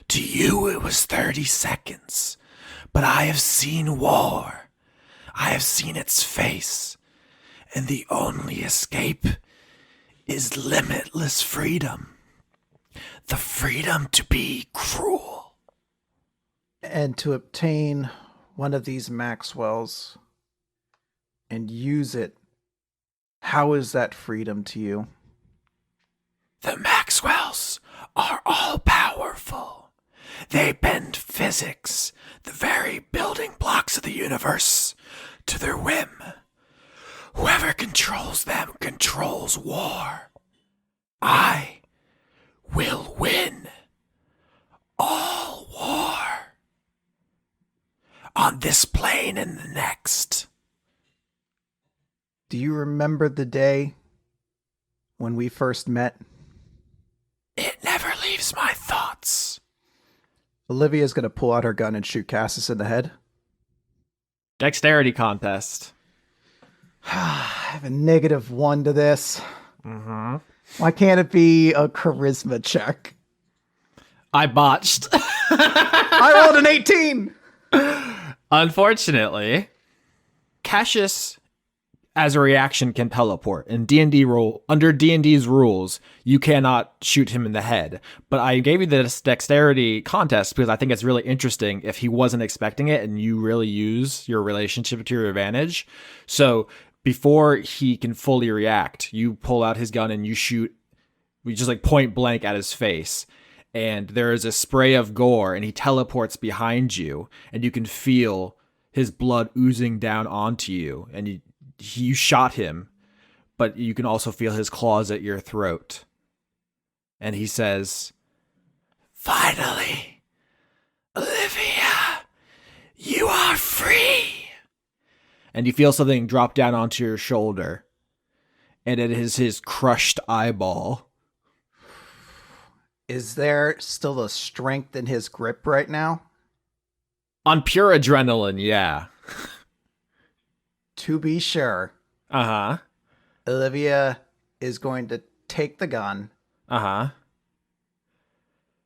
To you it was 30 seconds, but I have seen war. I have seen its face, and the only escape is limitless freedom. The freedom to be cruel. And to obtain one of these Maxwells and use it, how is that freedom to you? The Maxwells are all powerful. They bend physics, the very building blocks of the universe, to their whim. Whoever controls them controls war. I will win all war. On this plane and the next. Do you remember the day when we first met? It never leaves my thoughts. Olivia's going to pull out her gun and shoot Cassius in the head. Dexterity contest. I have a -1 to this. Mm-hmm. Why can't it be a charisma check? I botched. I rolled an 18! Unfortunately, Cassius, as a reaction, can teleport. In D&D under D&D's rules, you cannot shoot him in the head. But I gave you this dexterity contest because I think it's really interesting if he wasn't expecting it and you really use your relationship to your advantage. So before he can fully react, you pull out his gun and you shoot, just like point blank at his face. And there is a spray of gore and he teleports behind you and you can feel his blood oozing down onto you. And you shot him, but you can also feel his claws at your throat. And he says, "Finally, Olivia, you are free." And you feel something drop down onto your shoulder. And it is his crushed eyeball. Is there still a strength in his grip right now? On pure adrenaline, yeah. To be sure, Uh-huh. Olivia is going to take the gun, Uh-huh.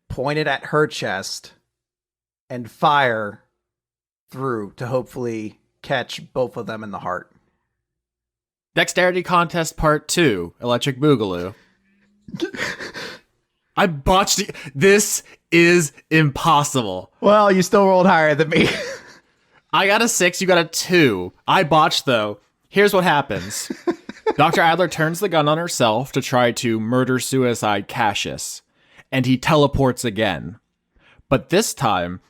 point it at her chest, and fire through to hopefully catch both of them in the heart. Dexterity contest part 2, Electric Boogaloo. I botched it. This is impossible. Well, you still rolled higher than me. I got a 6, you got a 2. I botched, though. Here's what happens. Dr. Adler turns the gun on herself to try to murder-suicide Cassius, and he teleports again. But this time,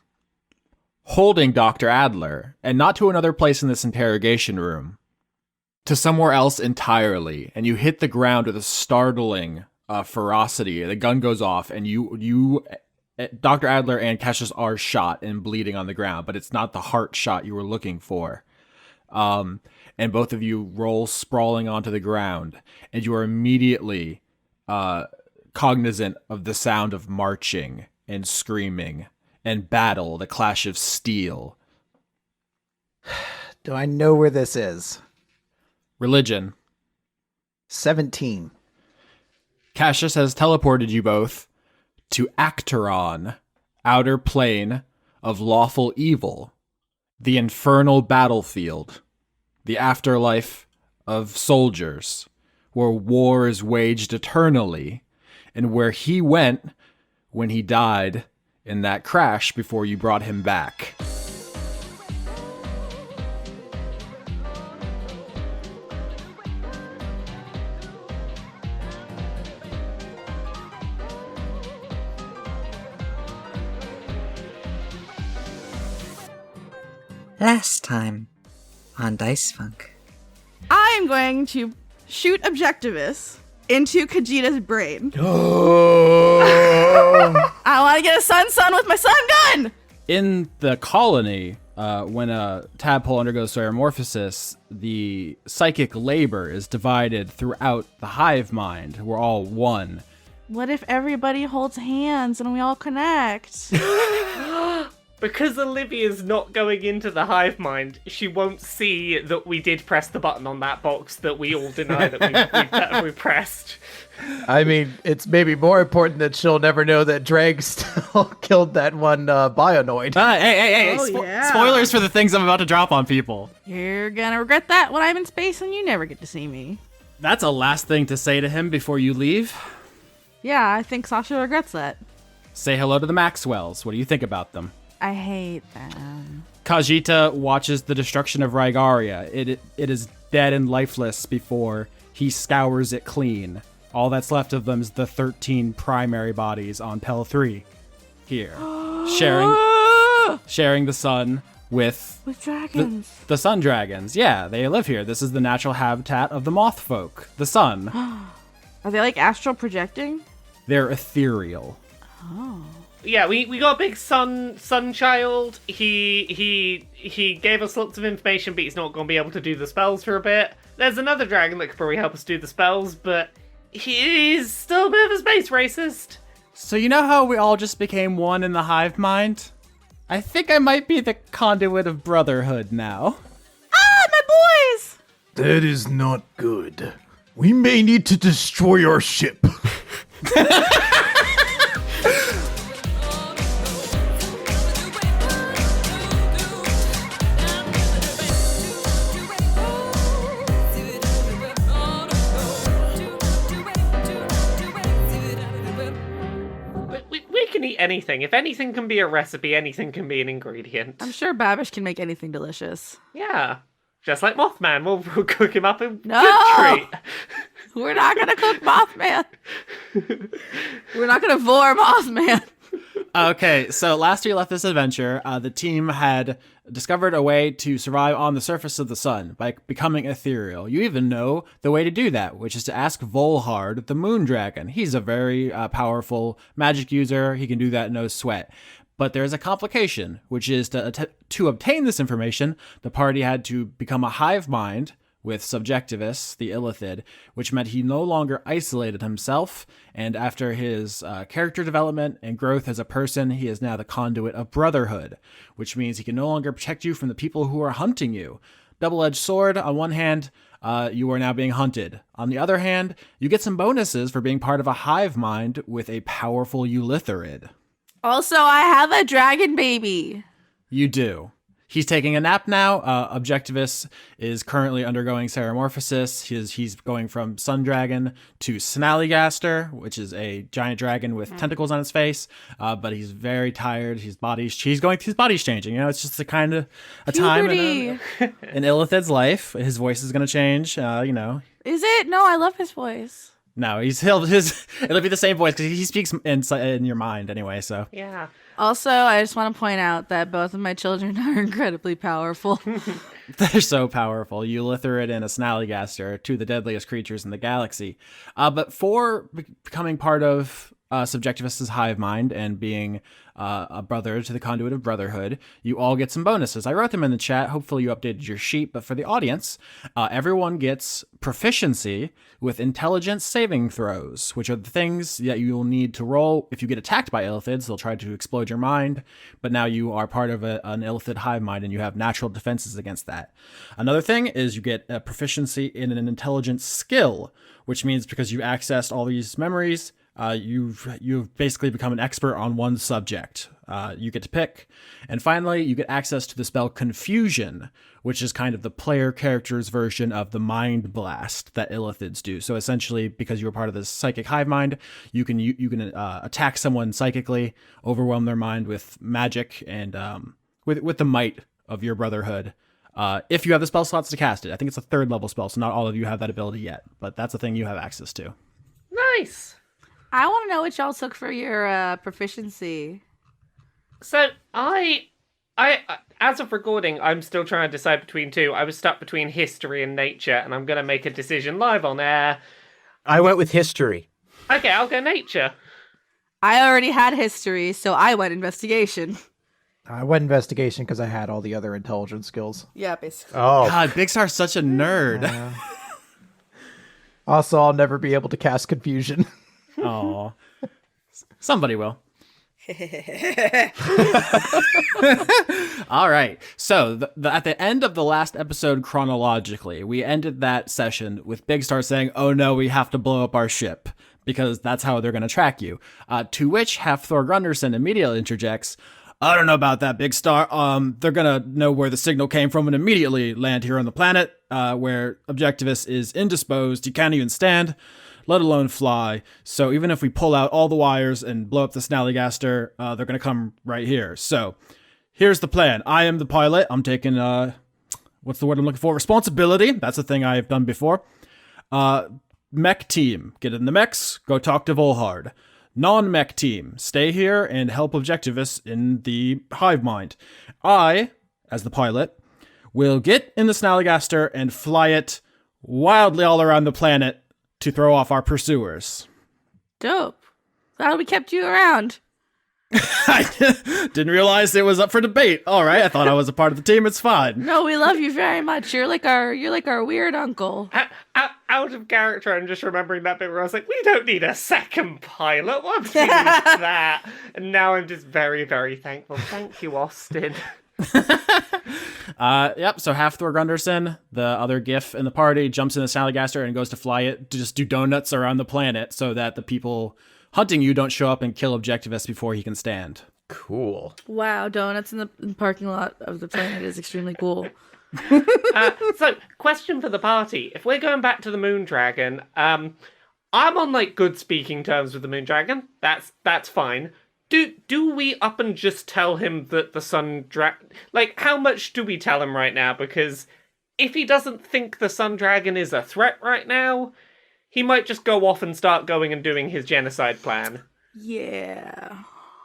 holding Dr. Adler, and not to another place in this interrogation room, to somewhere else entirely, and you hit the ground with a startling ferocity. The gun goes off, and you Dr. Adler and Cassius are shot and bleeding on the ground, but it's not the heart shot you were looking for. And both of you roll sprawling onto the ground, and you are immediately cognizant of the sound of marching and screaming and battle, the clash of steel. Do I know where this is? Religion. 17. Cassius has teleported you both to Acteron, outer plane of lawful evil, the infernal battlefield, the afterlife of soldiers, where war is waged eternally, and where he went when he died in that crash before you brought him back. Last time on Dice Funk. I'm going to shoot Objectivist into Kajita's brain. I want to get a sun with my sun gun! In the colony, when a tadpole undergoes metamorphosis, the psychic labor is divided throughout the hive mind. We're all one. What if everybody holds hands and we all connect? because Olivia's not going into the hive mind, she won't see that we did press the button on that box that we all deny that we pressed. I mean, it's maybe more important that she'll never know that Dregg still killed that one Bionoid. Hey, Oh, yeah. spoilers for the things I'm about to drop on people. You're gonna regret that when I'm in space and you never get to see me. That's a last thing to say to him before you leave. Yeah, I think Sasha regrets that. Say hello to the Maxwells. What do you think about them? I hate them. Khajiit watches the destruction of Rygaria. It is dead and lifeless before he scours it clean. All that's left of them is the 13 primary bodies on Pel 3 here, sharing the sun with dragons. the sun dragons. Yeah, they live here. This is the natural habitat of the moth folk, the sun. Are they like astral projecting? They're ethereal. Yeah, we got a big sun child. He gave us lots of information, but he's not going to be able to do the spells for a bit. There's another dragon that could probably help us do the spells, but he's still a bit of a space racist. So you know how we all just became one in the hive mind? I think I might be the conduit of brotherhood now. Ah, my boys! That is not good. We may need to destroy our ship. We can eat anything. If anything can be a recipe, anything can be an ingredient. I'm sure Babish can make anything delicious. Yeah. Just like Mothman. We'll cook him up a No! good treat. We're not gonna cook Mothman. We're not gonna vor Mothman. Okay, so last we left this adventure, the team had discovered a way to survive on the surface of the sun by becoming ethereal. You even know the way to do that, which is to ask Volhard, the moon dragon. He's a very powerful magic user. He can do that no sweat. But there's a complication, which is to obtain this information, the party had to become a hive mind with Subjectivus, the Illithid, which meant he no longer isolated himself, and after his character development and growth as a person, he is now the conduit of brotherhood, which means he can no longer protect you from the people who are hunting you. Double-edged sword, on one hand, you are now being hunted. On the other hand, you get some bonuses for being part of a hive mind with a powerful Eulitharid. Also, I have a dragon baby. You do. He's taking a nap now. Objectivus is currently undergoing ceramorphosis. He's going from Sun Dragon to Snallygaster, which is a giant dragon with tentacles on his face. But he's very tired. His body's changing. You know, it's just a kind of a time in Illithid's life. His voice is going to change. You know. Is it? No, I love his voice. No, it'll be the same voice because he speaks in your mind anyway. So Yeah. Also, I just want to point out that both of my children are incredibly powerful. they're so powerful. Eulitharid and a Snallygaster are two of the deadliest creatures in the galaxy. But for becoming part of Subjectivus's hive mind and being a brother to the conduit of brotherhood, you all get some bonuses. I wrote them in the chat. Hopefully you updated your sheet. But for the audience, everyone gets proficiency with intelligence saving throws, which are the things that you will need to roll. If you get attacked by illithids, they'll try to explode your mind. But now you are part of an illithid hive mind and you have natural defenses against that. Another thing is you get a proficiency in an intelligence skill, which means because you accessed all these memories, you've basically become an expert on one subject. You get to pick. And finally, you get access to the spell Confusion, which is kind of the player character's version of the Mind Blast that Illithids do. So essentially, because you were part of this psychic hive mind, you can attack someone psychically, overwhelm their mind with magic, and with the might of your brotherhood. If you have the spell slots to cast it. I think it's a 3rd level spell, so not all of you have that ability yet, but that's a thing you have access to. Nice. I want to know what y'all took for your proficiency. So I as of recording, I'm still trying to decide between two. I was stuck between history and nature, and I'm gonna make a decision live on air. I went with history. Okay, I'll go nature. I already had history, so I went investigation. I went investigation because I had all the other intelligence skills. Yeah, basically. Oh, God, Big Star's such a nerd. Also, I'll never be able to cast Confusion. Oh, somebody will. All right. So at the end of the last episode, chronologically, we ended that session with Big Star saying, "Oh no, we have to blow up our ship because that's how they're going to track you." To which Half-Thor Gunderson immediately interjects, "I don't know about that, Big Star. They're going to know where the signal came from and immediately land here on the planet where Objectivist is indisposed. He can't even stand, let alone fly. So even if we pull out all the wires and blow up the Snallygaster, they're going to come right here. So here's the plan. I am the pilot. I'm taking, what's the word I'm looking for? Responsibility. That's a thing I've done before. Mech team, get in the mechs, go talk to Volhard. Non-mech team, stay here and help Objectivists in the hive mind. I, as the pilot, will get in the Snallygaster and fly it wildly all around the planet to throw off our pursuers." Dope. Glad we kept you around. I didn't realize it was up for debate. All right, I thought I was a part of the team. It's fine. No, we love you very much. You're like our weird uncle. Out of character, I'm just remembering that bit where I was like, we don't need a second pilot. What do we need that? And now I'm just very, very thankful. Thank you, Austin. Yep, so Half-Thor Gunderson, the other GIF in the party, jumps in the Snallygaster and goes to fly it to just do donuts around the planet so that the people hunting you don't show up and kill Objectivists before he can stand. Cool. Wow, donuts in the parking lot of the planet is extremely cool. So, question for the party. If we're going back to the Moondragon, I'm on, like, good speaking terms with the Moondragon. That's fine. Do we up and just tell him that the Sun Dragon... Like, how much do we tell him right now? Because if he doesn't think the Sun Dragon is a threat right now, he might just go off and start going and doing his genocide plan. Yeah.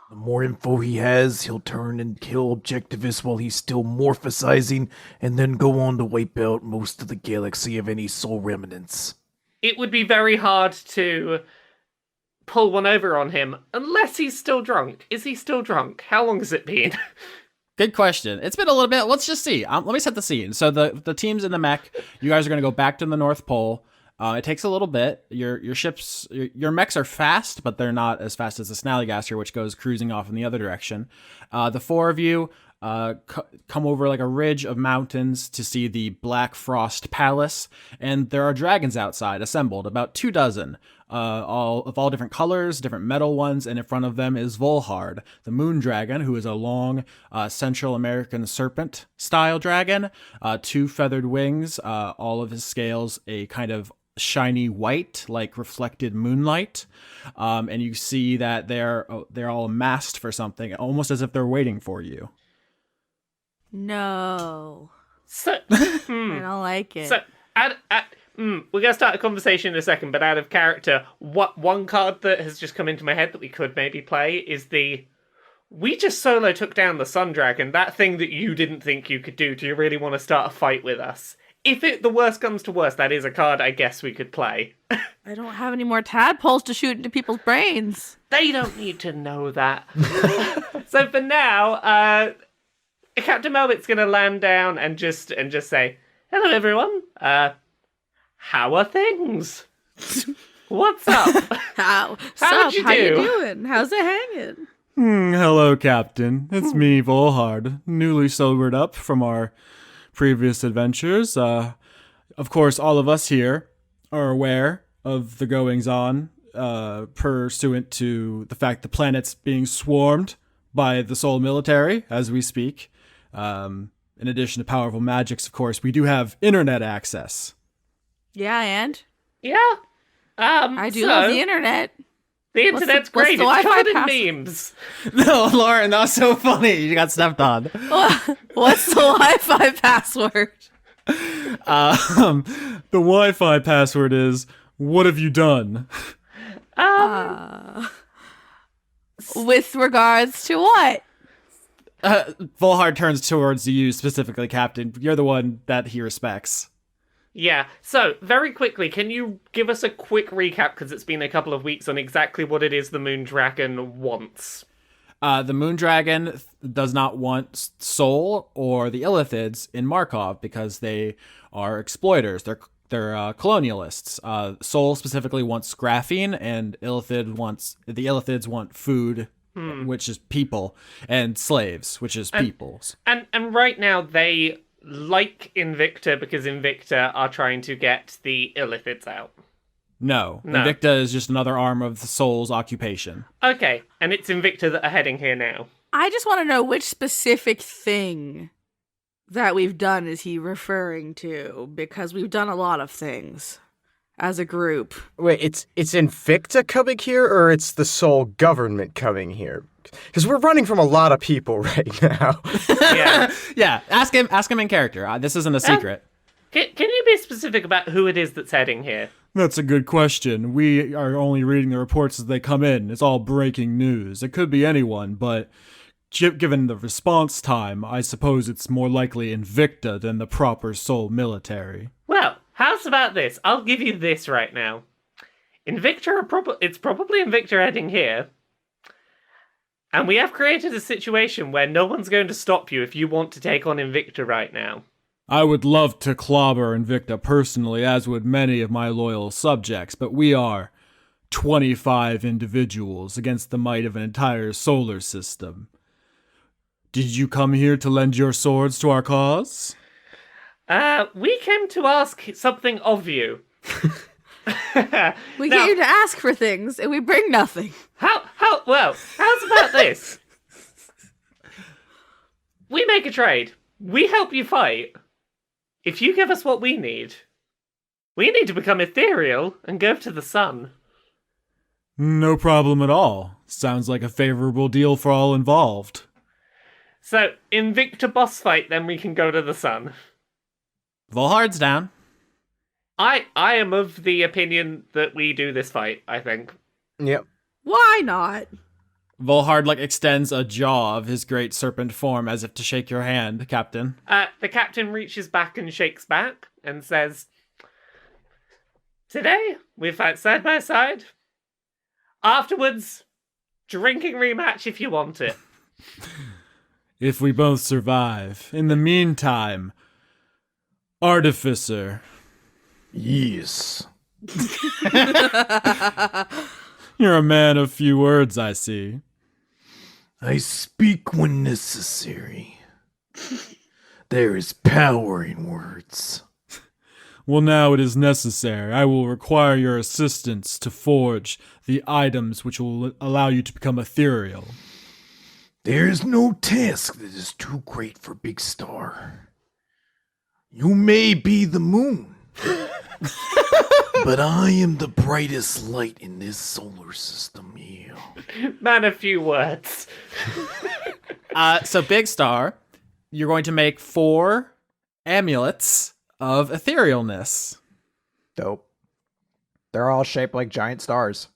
The more info he has, he'll turn and kill Objectivists while he's still morphosizing, and then go on to wipe out most of the galaxy of any soul remnants. It would be very hard to pull one over on him unless he's still drunk. Is he still drunk? How long has it been? Good question. It's been a little bit. Let's just see. Let me set the scene. So the team's in the mech. You guys are going to go back to the North Pole. It takes a little bit. Your ships, your mechs are fast, but they're not as fast as the Snallygaster, which goes cruising off in the other direction. The four of you come over like a ridge of mountains to see the Black Frost Palace, and there are dragons outside assembled, about 24, all of all different colors, different metal ones, and in front of them is Volhard, the moon dragon, who is a long Central American serpent style dragon, 2 feathered wings, all of his scales a kind of shiny white, like reflected moonlight, and you see that they're all masked for something, almost as if they're waiting for you. No. So, I don't like it. So, we're going to start a conversation in a second, but out of character, one card that has just come into my head that we could maybe play is we just solo took down the Sun Dragon, that thing that you didn't think you could do. Do you really want to start a fight with us? If the worst comes to worst, that is a card I guess we could play. I don't have any more tadpoles to shoot into people's brains. They don't need to know that. So for now, Captain Melbeck's going to land down and just say, "Hello, everyone. How are things? What's up? How How'd you How you do? doing? How's it hanging?" Hello, Captain. It's me, Volhard, newly sobered up from our previous adventures. Of course, all of us here are aware of the goings-on, pursuant to the fact the planet's being swarmed by the Soul military as we speak. In addition to powerful magics, of course, we do have internet access. Yeah, and Yeah. I do love the internet. The internet's what's great. the It's Wi-Fi covered in password? memes. No, Lauren, that was so funny. You got stepped on. What's the Wi-Fi password? The Wi-Fi password is, "What have you done?" With regards to what? Volhard turns towards you specifically, Captain. You're the one that he respects. Yeah, so, very quickly, can you give us a quick recap, because it's been a couple of weeks, on exactly what it is the Moon Dragon wants? The Moon Dragon does not want Soul or the Illithids in Markov because they are exploiters. They're colonialists. Soul specifically wants graphene, and the Illithids want food which is people, and slaves, which is peoples. And right now they like Invicta because Invicta are trying to get the illithids out. No. No. Invicta is just another arm of the soul's occupation. Okay, and it's Invicta that are heading here now. I just want to know which specific thing that we've done is he referring to, because we've done a lot of things as a group. Wait, it's Invicta coming here, or it's the Soul government coming here? Because we're running from a lot of people right now. Yeah. Yeah, ask him in character. This isn't a secret. Can you be specific about who it is that's heading here? That's a good question. We are only reading the reports as they come in. It's all breaking news. It could be anyone, but given the response time, I suppose it's more likely Invicta than the proper Soul military. Well, how's about this? I'll give you this right now. It's probably Invicta heading here. And we have created a situation where no one's going to stop you if you want to take on Invicta right now. I would love to clobber Invicta personally, as would many of my loyal subjects, but we are 25 individuals against the might of an entire solar system. Did you come here to lend your swords to our cause? We came to ask something of you. We Now- came to ask for things, and we bring nothing. How's about this? We make a trade. We help you fight. If you give us what we need to become ethereal and go to the sun. No problem at all. Sounds like a favorable deal for all involved. So, Invicta boss fight, then we can go to the sun. Volhard's down. I am of the opinion that we do this fight, I think. Yep. Why not? Volhard extends a jaw of his great serpent form as if to shake your hand, Captain. The captain reaches back and shakes back and says, "Today, we fight side by side. Afterwards, drinking rematch if you want it." If we both survive. In the meantime, Artificer. Yes. You're a man of few words, I see. I speak when necessary. There is power in words. Well, now it is necessary. I will require your assistance to forge the items which will allow you to become ethereal. There is no task that is too great for Big Star. You may be the moon, but I am the brightest light in this solar system here. Man, a few words. So Big Star, you're going to make 4 amulets of etherealness. Dope. They're all shaped like giant stars.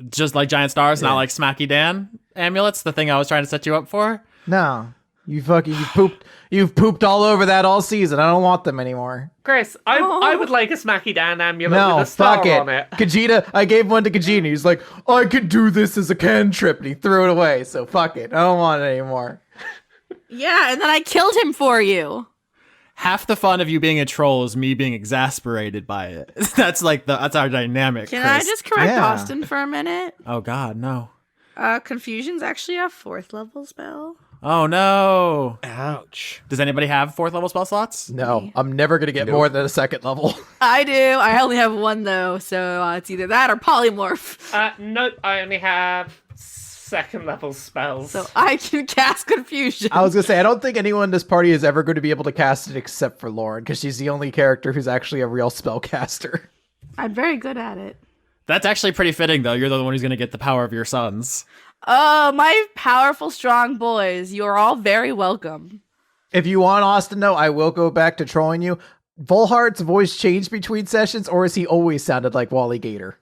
Just like giant stars, not like Smacky Dan amulets, the thing I was trying to set you up for. No. You've pooped all over that all season. I don't want them anymore. Chris, I would like a Smacky Dan amulet No, with a star fuck it. on it. Khajiit, I gave one to Khajiit. He's like, I could do this as a cantrip, and he threw it away. So fuck it. I don't want it anymore. Yeah, and then I killed him for you. Half the fun of you being a troll is me being exasperated by it. That's our dynamic. Can Chris. I just correct Yeah. Austin for a minute? Oh God, no. Confusion's actually a 4th level spell. Oh no. Ouch. Does anybody have 4th level spell slots? No, I'm never going to get more than a 2nd level. I do. I only have 1 though, so it's either that or polymorph. Nope, I only have 2nd level spells. So I can cast confusion. I was going to say, I don't think anyone in this party is ever going to be able to cast it except for Lauren, because she's the only character who's actually a real spellcaster. I'm very good at it. That's actually pretty fitting, though. You're the one who's going to get the power of your sons. Oh, my powerful, strong boys. You are all very welcome. If you want Austin, though, I will go back to trolling you. Volhard's voice changed between sessions, or has he always sounded like Wally Gator?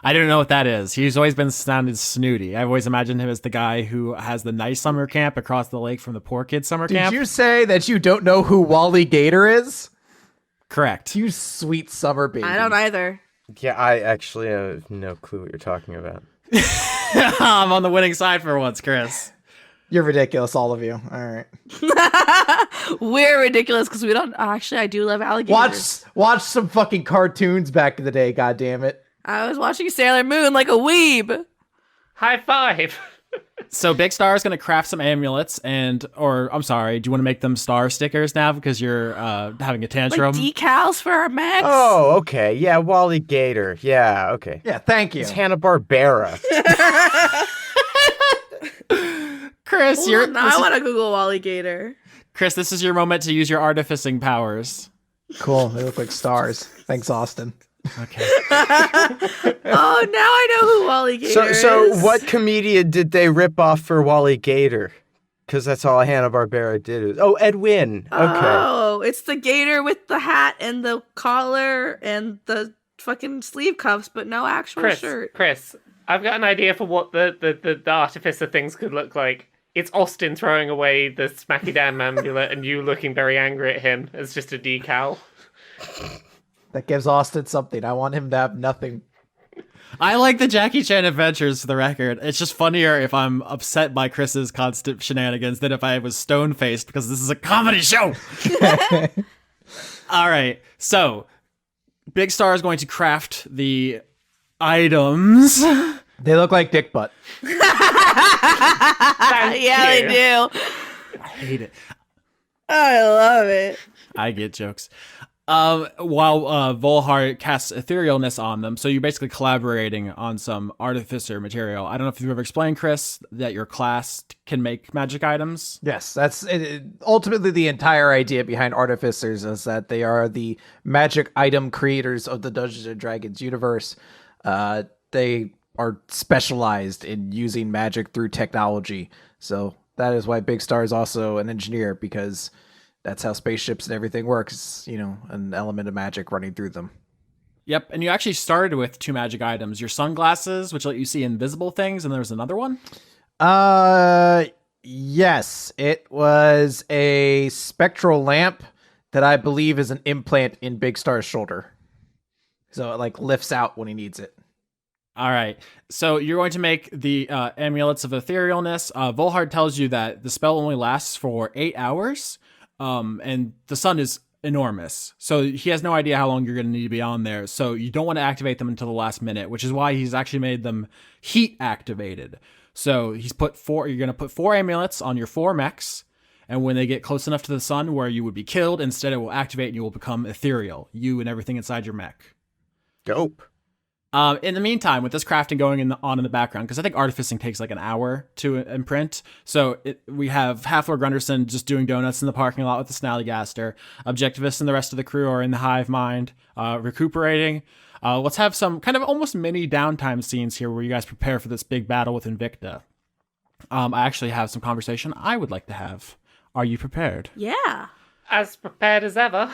I don't know what that is. He's always been sounded snooty. I've always imagined him as the guy who has the nice summer camp across the lake from the poor kid summer camp. Did you say that you don't know who Wally Gator is? Correct. You sweet summer baby. I don't either. Yeah, I actually have no clue what you're talking about. I'm on the winning side for once, Chris. You're ridiculous, all of you. All right. We're ridiculous because we don't. Actually, I do love alligators. Watch some fucking cartoons back in the day, goddammit. I was watching Sailor Moon like a weeb. High five. So Big Star is going to craft some amulets or I'm sorry, do you want to make them star stickers now because you're having a Like tantrum? decals for our mechs? Oh, okay. Yeah, Wally Gator. Yeah, okay. Yeah, thank you. It's Hanna-Barbera. Chris, Hold on, I want to Google Wally Gator. Chris, this is your moment to use your artificing powers. Cool. They look like stars. Thanks, Austin. Okay. Oh, now I know who Wally Gator is. So what comedian did they rip off for Wally Gator? Because that's all Hanna-Barbera did. Oh, Ed Wynn. Okay. Oh, it's the gator with the hat and the collar and the fucking sleeve cuffs, but no actual shirt. Chris, I've got an idea for what the artificer things could look like. It's Austin throwing away the Smacky Damn amulet and you looking very angry at him as just a decal. That gives Austin something. I want him to have nothing. I like the Jackie Chan adventures for the record. It's just funnier if I'm upset by Chris's constant shenanigans than if I was stone-faced because this is a comedy show. All right. So, Big Star is going to craft the items. They look like dick butt. Thank Yeah, you. they do. I hate it. I love it. I get jokes. While Volhard casts etherealness on them, so you're basically collaborating on some artificer material. I don't know if you've ever explained, Chris, that your class can make magic items. Yes, that's ultimately the entire idea behind artificers is that they are the magic item creators of the Dungeons and Dragons universe. They are specialized in using magic through technology. So that is why Big Star is also an engineer, because that's how spaceships and everything works, an element of magic running through them. Yep, and you actually started with 2 magic items. Your sunglasses, which let you see invisible things, and there was another one? Yes. It was a spectral lamp that I believe is an implant in Big Star's shoulder. So it lifts out when he needs it. All right, so you're going to make the amulets of etherealness. Volhard tells you that the spell only lasts for 8 hours. And the sun is enormous. So he has no idea how long you're going to need to be on there. So you don't want to activate them until the last minute, which is why he's actually made them heat activated. So you're going to put 4 amulets on your 4 mechs. And when they get close enough to the sun where you would be killed, instead it will activate and you will become ethereal. You and everything inside your mech. Dope. In the meantime, with this crafting going on in the background, because I think artificing takes like an hour to imprint, so we have Half-Lord Grunderson just doing donuts in the parking lot with the Snallygaster. Objectivists and the rest of the crew are in the hive mind, recuperating. Let's have some kind of almost mini downtime scenes here where you guys prepare for this big battle with Invicta. I actually have some conversation I would like to have. Are you prepared? Yeah. As prepared as ever.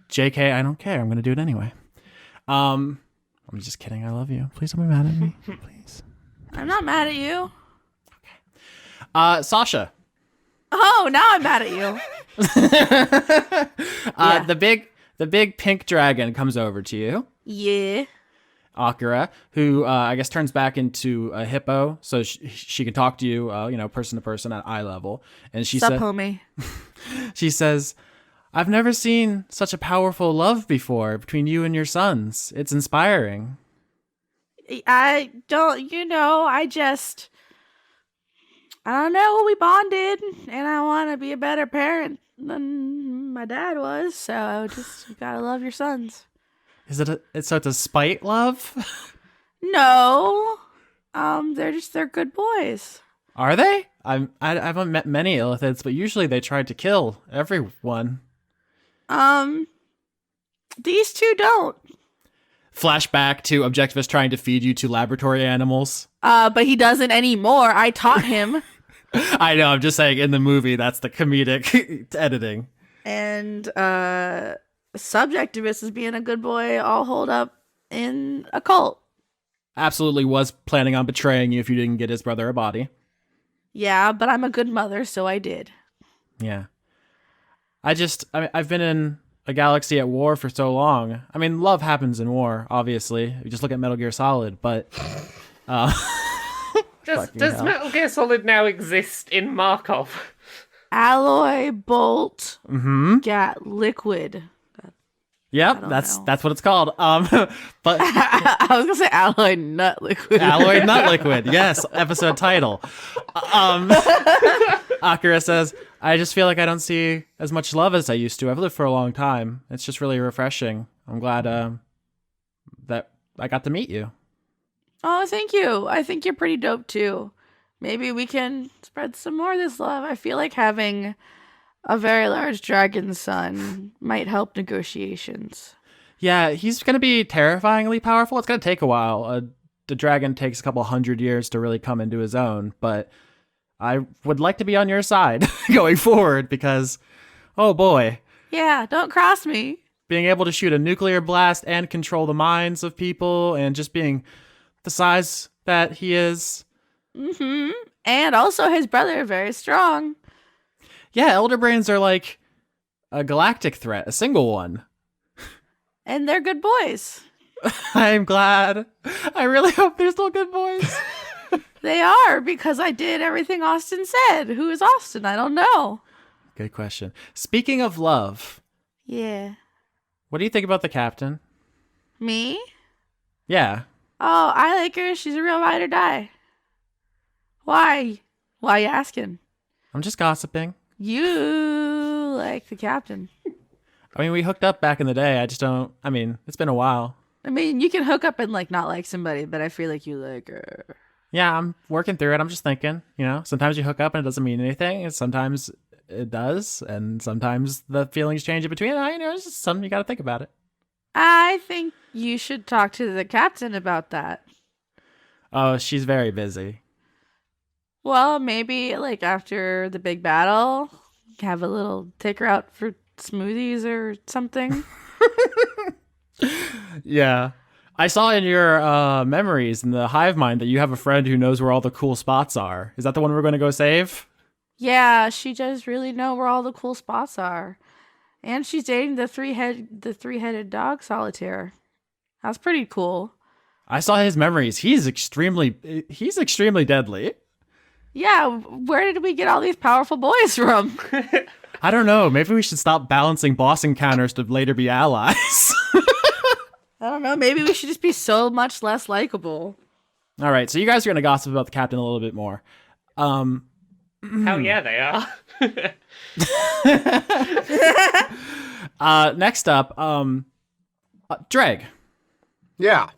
JK, I don't care. I'm going to do it anyway. I'm just kidding. I love you. Please don't be mad at me. Please. I'm not mad at you. Sasha. Oh, now I'm mad at you. Yeah. The big pink dragon comes over to you, Yeah. Akira, who I guess turns back into a hippo, so she can talk to you, person to person at eye level. And she Sup, said, homie? she says, "I've never seen such a powerful love before between you and your sons. It's inspiring." I don't know, we bonded, and I want to be a better parent than my dad was, so you gotta love your sons. Is it it's a spite love? No, they're good boys. Are they? I haven't met many illithids, but usually they try to kill everyone. These two don't. Flashback to Objectivist trying to feed you to laboratory animals. But he doesn't anymore. I taught him. I know, I'm just saying in the movie, that's the comedic editing. And Subjectivist is being a good boy, all holed up in a cult. Absolutely was planning on betraying you if you didn't get his brother a body. Yeah, but I'm a good mother, so I did. Yeah. I've been in a galaxy at war for so long. I mean, love happens in war, obviously. You just look at Metal Gear Solid, but... Does Metal Gear Solid now exist in Markov? Alloy, bolt, Mm-hmm. got liquid. Yep, don't that's know. that's what it's called. But I was gonna say alloy nut liquid. alloyed nut liquid. Yes, episode title. Akira says, I just feel like I don't see as much love as I used to. I've lived for a long time. It's just really refreshing. I'm glad that I got to meet you. Oh, thank you. I think you're pretty dope too. Maybe we can spread some more of this love. I feel like having a very large dragon son might help negotiations. Yeah, he's going to be terrifyingly powerful. It's going to take a while. The dragon takes a couple 100 years to really come into his own, but I would like to be on your side going forward because, oh boy, Yeah, don't cross me. being able to shoot a nuclear blast and control the minds of people and just being the size that he is. Mm-hmm. And also his brother, very strong. Yeah, Elder Brains are like a galactic threat, a single one. And they're good boys. I'm glad. I really hope they're still good boys. They are, because I did everything Austin said. Who is Austin? I don't know. Good question. Speaking of love, Yeah. what do you think about the captain? Me? Yeah. Oh, I like her. She's a real ride or die. Why? Why you asking? I'm just gossiping. You like the captain. I mean, we hooked up back in the day. It's been a while. I mean, you can hook up and like not like somebody, but I feel like you like her. Yeah, I'm working through it. I'm just thinking, sometimes you hook up and it doesn't mean anything, and sometimes it does, and sometimes the feelings change in between. It's just something you got to think about it. I think you should talk to the captain about that. Oh, she's very busy. Well, maybe like after the big battle, have a little take her out for smoothies or something. Yeah. I saw in your memories in the hive mind that you have a friend who knows where all the cool spots are. Is that the one we're going to go save? Yeah, she does really know where all the cool spots are. And she's dating the three-headed dog solitaire. That's pretty cool. I saw his memories. He's extremely deadly. Yeah, where did we get all these powerful boys from? I don't know. Maybe we should stop balancing boss encounters to later be allies. I don't know. Maybe we should just be so much less likable. All right, so you guys are going to gossip about the captain a little bit more. Hell yeah, they are. Next up, Dregg. Yeah.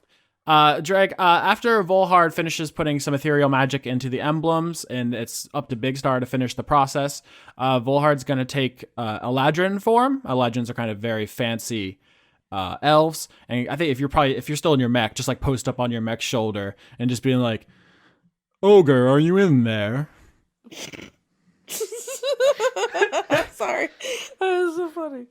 Dregg, after Volhard finishes putting some ethereal magic into the emblems, and it's up to Big Star to finish the process, Volhard's going to take Eladrin form. Eladrins are kind of very fancy elves, and I think if you're still in your mech, just like post up on your mech shoulder and just being like, "Ogre, are you in there?" Sorry. That was so funny.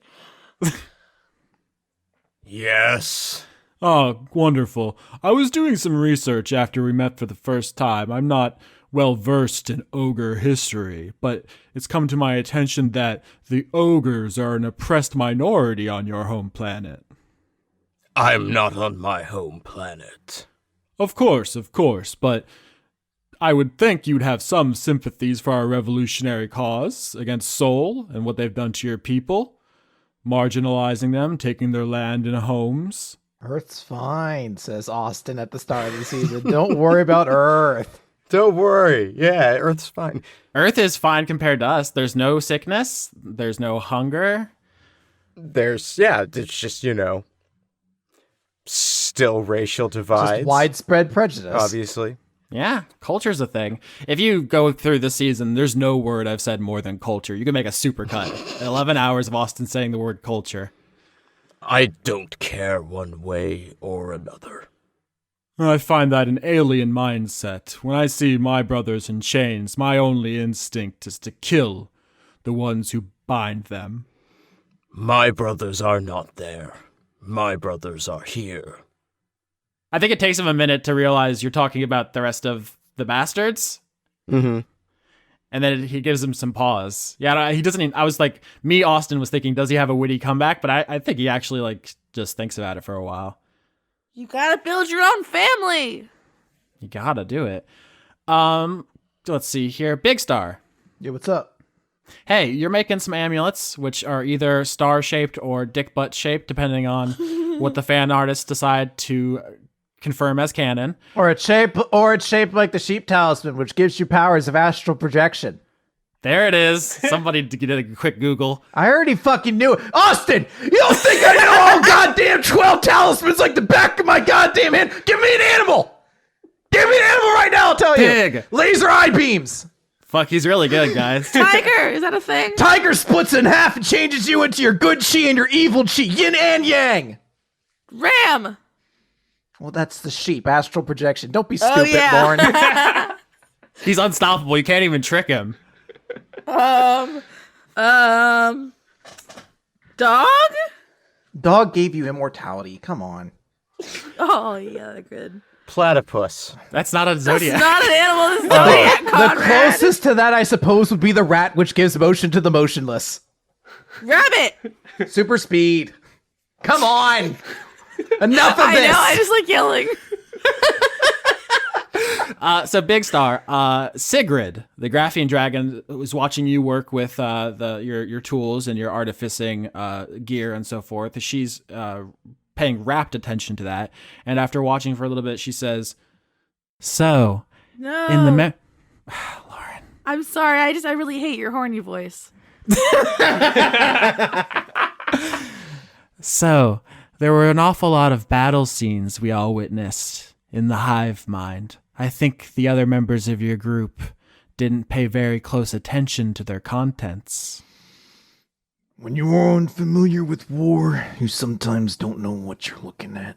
Yes. Oh, wonderful. I was doing some research after we met for the first time. I'm not well versed in ogre history, but it's come to my attention that the ogres are an oppressed minority on your home planet. I'm not on my home planet. Of course, but I would think you'd have some sympathies for our revolutionary cause against Sol and what they've done to your people, marginalizing them, taking their land and homes. Earth's fine, says Austin at the start of the season. Don't worry about Earth. Don't worry. Yeah, Earth's fine. Earth is fine compared to us. There's no sickness. There's no hunger. It's just, still racial divides. Just widespread prejudice. Obviously. Yeah, culture's a thing. If you go through the season, there's no word I've said more than culture. You can make a supercut. 11 hours of Austin saying the word culture. I don't care one way or another. I find that an alien mindset. When I see my brothers in chains, my only instinct is to kill the ones who bind them. My brothers are not there. My brothers are here. I think it takes him a minute to realize you're talking about the rest of the bastards. Mm-hmm. And then he gives him some pause. Yeah, he doesn't even, I was like, Austin was thinking, does he have a witty comeback? But I think he actually just thinks about it for a while. You gotta build your own family. You gotta do it. Let's see here. Big Star. Yeah, what's up? Hey, you're making some amulets, which are either star-shaped or dick-butt shaped, depending on what the fan artists decide to confirm as canon. Or it's shaped like the sheep talisman, which gives you powers of astral projection. There it is. Somebody did a quick Google. I already fucking knew it. Austin, you don't think I know all goddamn 12 talismans like the back of my goddamn hand? Give me an animal. Give me an animal right now, I'll tell you. Pig. Laser eye beams. Fuck, he's really good, guys. Tiger, is that a thing? Tiger splits in half and changes you into your good chi and your evil chi. Yin and yang. Ram. Well, that's the sheep. Astral projection. Don't be stupid, Lauren. He's unstoppable. You can't even trick him. Dog? Dog gave you immortality. Come on. Oh, yeah, they're good. Platypus. That's not a zodiac. It's not an animal, it's zodiac, The Conrad. closest to that, I suppose, would be the rat, which gives motion to the motionless. Rabbit. Super speed. Come on. Enough of I this. know, I just like yelling. So Big Star, Sigrid, the Graphian dragon, was watching you work with your tools and your artificing gear and so forth. She's paying rapt attention to that, and after watching for a little bit, she says, "So, No. in the Lauren. I'm sorry, I really hate your horny voice. So there were an awful lot of battle scenes we all witnessed in the hive mind. I think the other members of your group didn't pay very close attention to their contents." When you are unfamiliar with war, you sometimes don't know what you're looking at.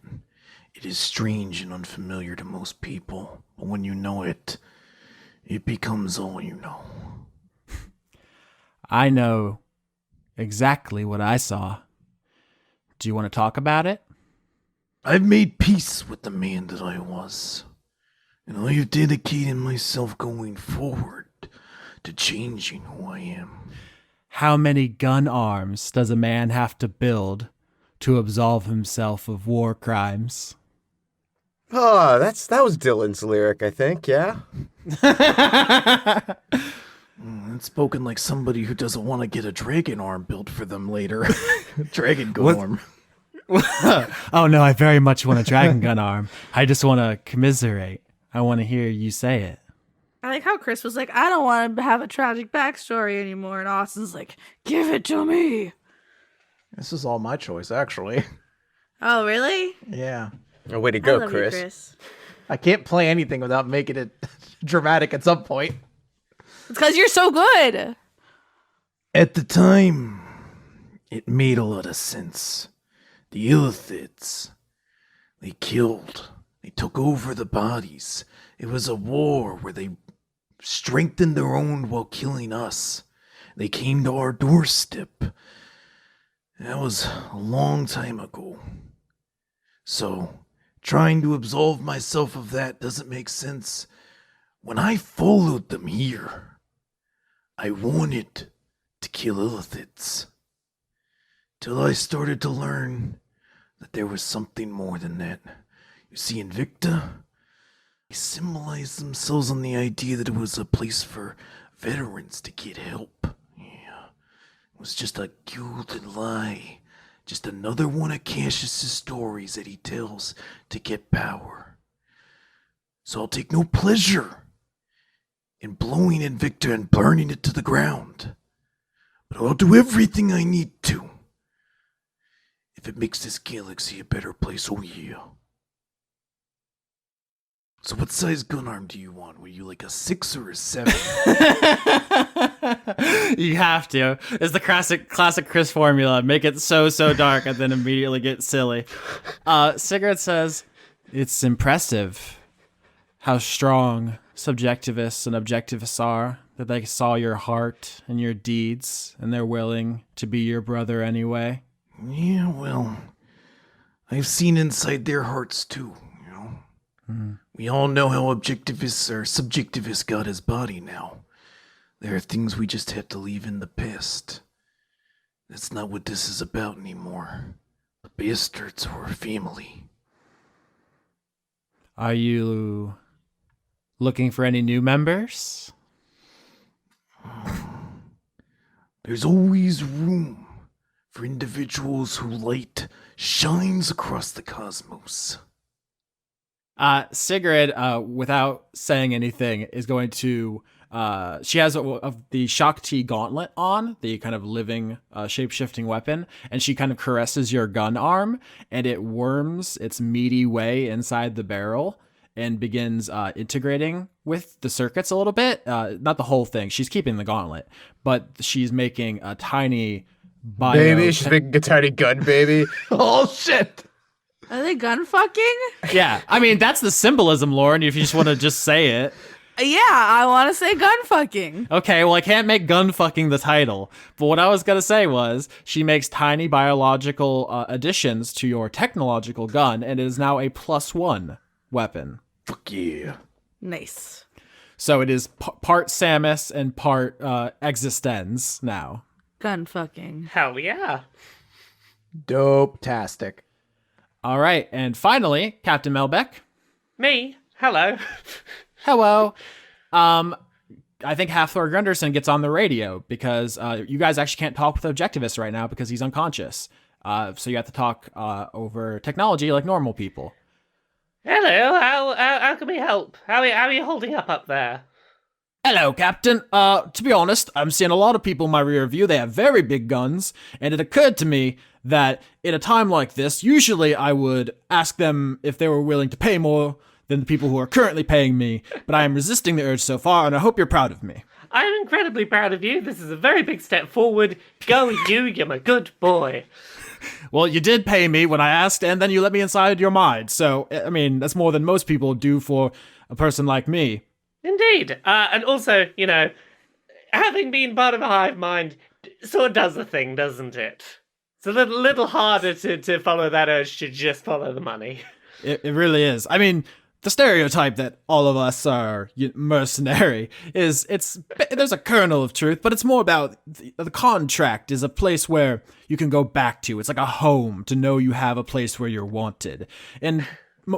It is strange and unfamiliar to most people, but when you know it, it becomes all you know. I know exactly what I saw. Do you want to talk about it? I've made peace with the man that I was, and I have dedicated myself going forward to changing who I am. How many gun arms does a man have to build to absolve himself of war crimes? Oh, that was Dylan's lyric, I think, yeah? It's spoken like somebody who doesn't want to get a dragon arm built for them later. Dragon gun arm. Oh no, I very much want a dragon gun arm. I just want to commiserate. I want to hear you say it. I like how Chris was like, I don't want to have a tragic backstory anymore. And Austin's like, give it to me. This is all my choice, actually. Oh, really? Yeah. Oh, way to I go, love you, Chris. Chris. I can't play anything without making it dramatic at some point. It's because you're so good. At the time, it made a lot of sense. The Illithids, they killed, they took over the bodies. It was a war where they strengthened their own while killing us. They came to our doorstep. That was a long time ago. So, trying to absolve myself of that doesn't make sense. When I followed them here, I wanted to kill Illithids. Till I started to learn that there was something more than that. You see, Invicta, they symbolized themselves on the idea that it was a place for veterans to get help. Yeah, it was just a gilded lie. Just another one of Cassius's stories that he tells to get power. So I'll take no pleasure in blowing Invicta and burning it to the ground. But I'll do everything I need to. If it makes this galaxy a better place, oh yeah. So what size gun arm do you want? Were you like a 6 or a 7? You have to. It's the classic Chris formula. Make it so dark and then immediately get silly. Sigrid says, it's impressive how strong subjectivists and objectivists are, that they saw your heart and your deeds and they're willing to be your brother anyway. Yeah, well, I've seen inside their hearts too, you know. We all know how objectivists or subjectivists got his body now. There are things we just have to leave in the past. That's not what this is about anymore. The bastards are our family. Are you looking for any new members? There's always room for individuals whose light shines across the cosmos. Sigrid, without saying anything, is going to. She has the Shakti gauntlet on, the kind of living, shape-shifting weapon, and she kind of caresses your gun arm, and it worms its meaty way inside the barrel and begins integrating with the circuits a little bit. Not the whole thing. She's keeping the gauntlet, but she's making a tiny Baby, she's making a tiny gun, baby. Oh shit! Are they gun fucking? Yeah, I mean, that's the symbolism, Lauren, if you just want to just say it. Yeah, I want to say gun fucking. Okay, well, I can't make gun fucking the title. But what I was going to say was she makes tiny biological additions to your technological gun, and it is now a +1 weapon. Fuck yeah. Nice. So it is part Samus and part Existenz now. Gun fucking. Hell yeah. Dope-tastic. All right, and finally, Captain Melbeck. Me? Hello. Hello. I think Half-Thor Gunderson gets on the radio because you guys actually can't talk with Objectivist right now because he's unconscious. So you have to talk over technology like normal people. Hello, how can we help? How are you holding up there? Hello, Captain. To be honest, I'm seeing a lot of people in my rear view. They have very big guns, and it occurred to me that in a time like this, usually I would ask them if they were willing to pay more than the people who are currently paying me, but I am resisting the urge so far, and I hope you're proud of me. I'm incredibly proud of you. This is a very big step forward. Go you, you're a good boy. Well, you did pay me when I asked, and then you let me inside your mind, so, I mean, that's more than most people do for a person like me. Indeed. And also, you know, having been part of a hive mind sort of does the thing, doesn't it? It's a little harder to follow that urge to just follow the money. It really is. I mean, the stereotype that all of us are mercenary there's a kernel of truth, but it's more about the contract is a place where you can go back to. It's like a home to know you have a place where you're wanted. And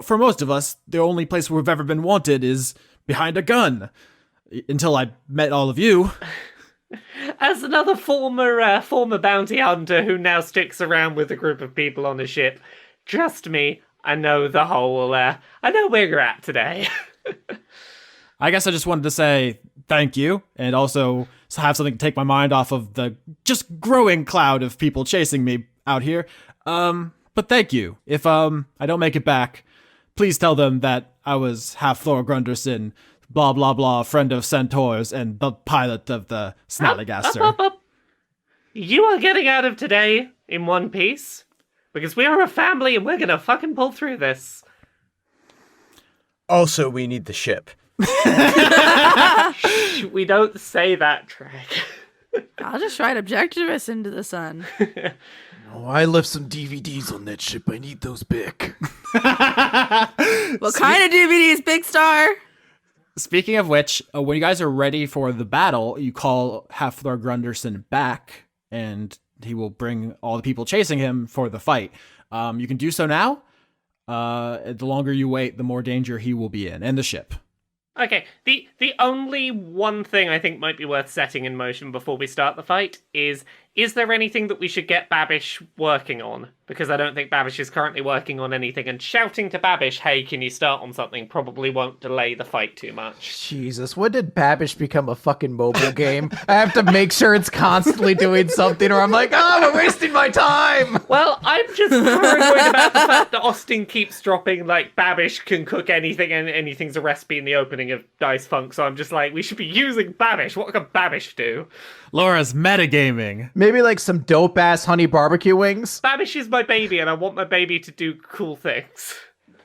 for most of us, the only place we've ever been wanted is behind a gun. Until I met all of you. As another former bounty hunter who now sticks around with a group of people on a ship, trust me, I know the whole, I know where you're at today. I guess I just wanted to say thank you, and also have something to take my mind off of the just growing cloud of people chasing me out here. But thank you. If I don't make it back, please tell them that I was Half-Thor Gunderson, blah blah blah, friend of Centaurs, and the pilot of the Snallygaster. You are getting out of today in one piece. Because we are a family and we're gonna fucking pull through this. Also, we need the ship. We don't say that, Dregg. I'll just write Objectivist into the sun. Oh, I left some DVDs on that ship. I need those back. What kind of DVDs, Big Star? Speaking of which, when you guys are ready for the battle, you call Half-Thor Gunderson back, and he will bring all the people chasing him for the fight. You can do so now. The longer you wait, the more danger he will be in, and the ship. Okay, the only one thing I think might be worth setting in motion before we start the fight is there anything that we should get Babish working on? Because I don't think Babish is currently working on anything, and shouting to Babish, hey, can you start on something, probably won't delay the fight too much. Jesus, when did Babish become a fucking mobile game? I have to make sure it's constantly doing something, or I'm like, we're wasting my time! Well, I'm just paranoid about the fact that Austin keeps dropping, like, Babish can cook anything and anything's a recipe in the opening of Dice Funk, so I'm just like, we should be using Babish. What can Babish do? Laura's metagaming. Maybe like some dope-ass honey barbecue wings? Babish is my baby, and I want my baby to do cool things.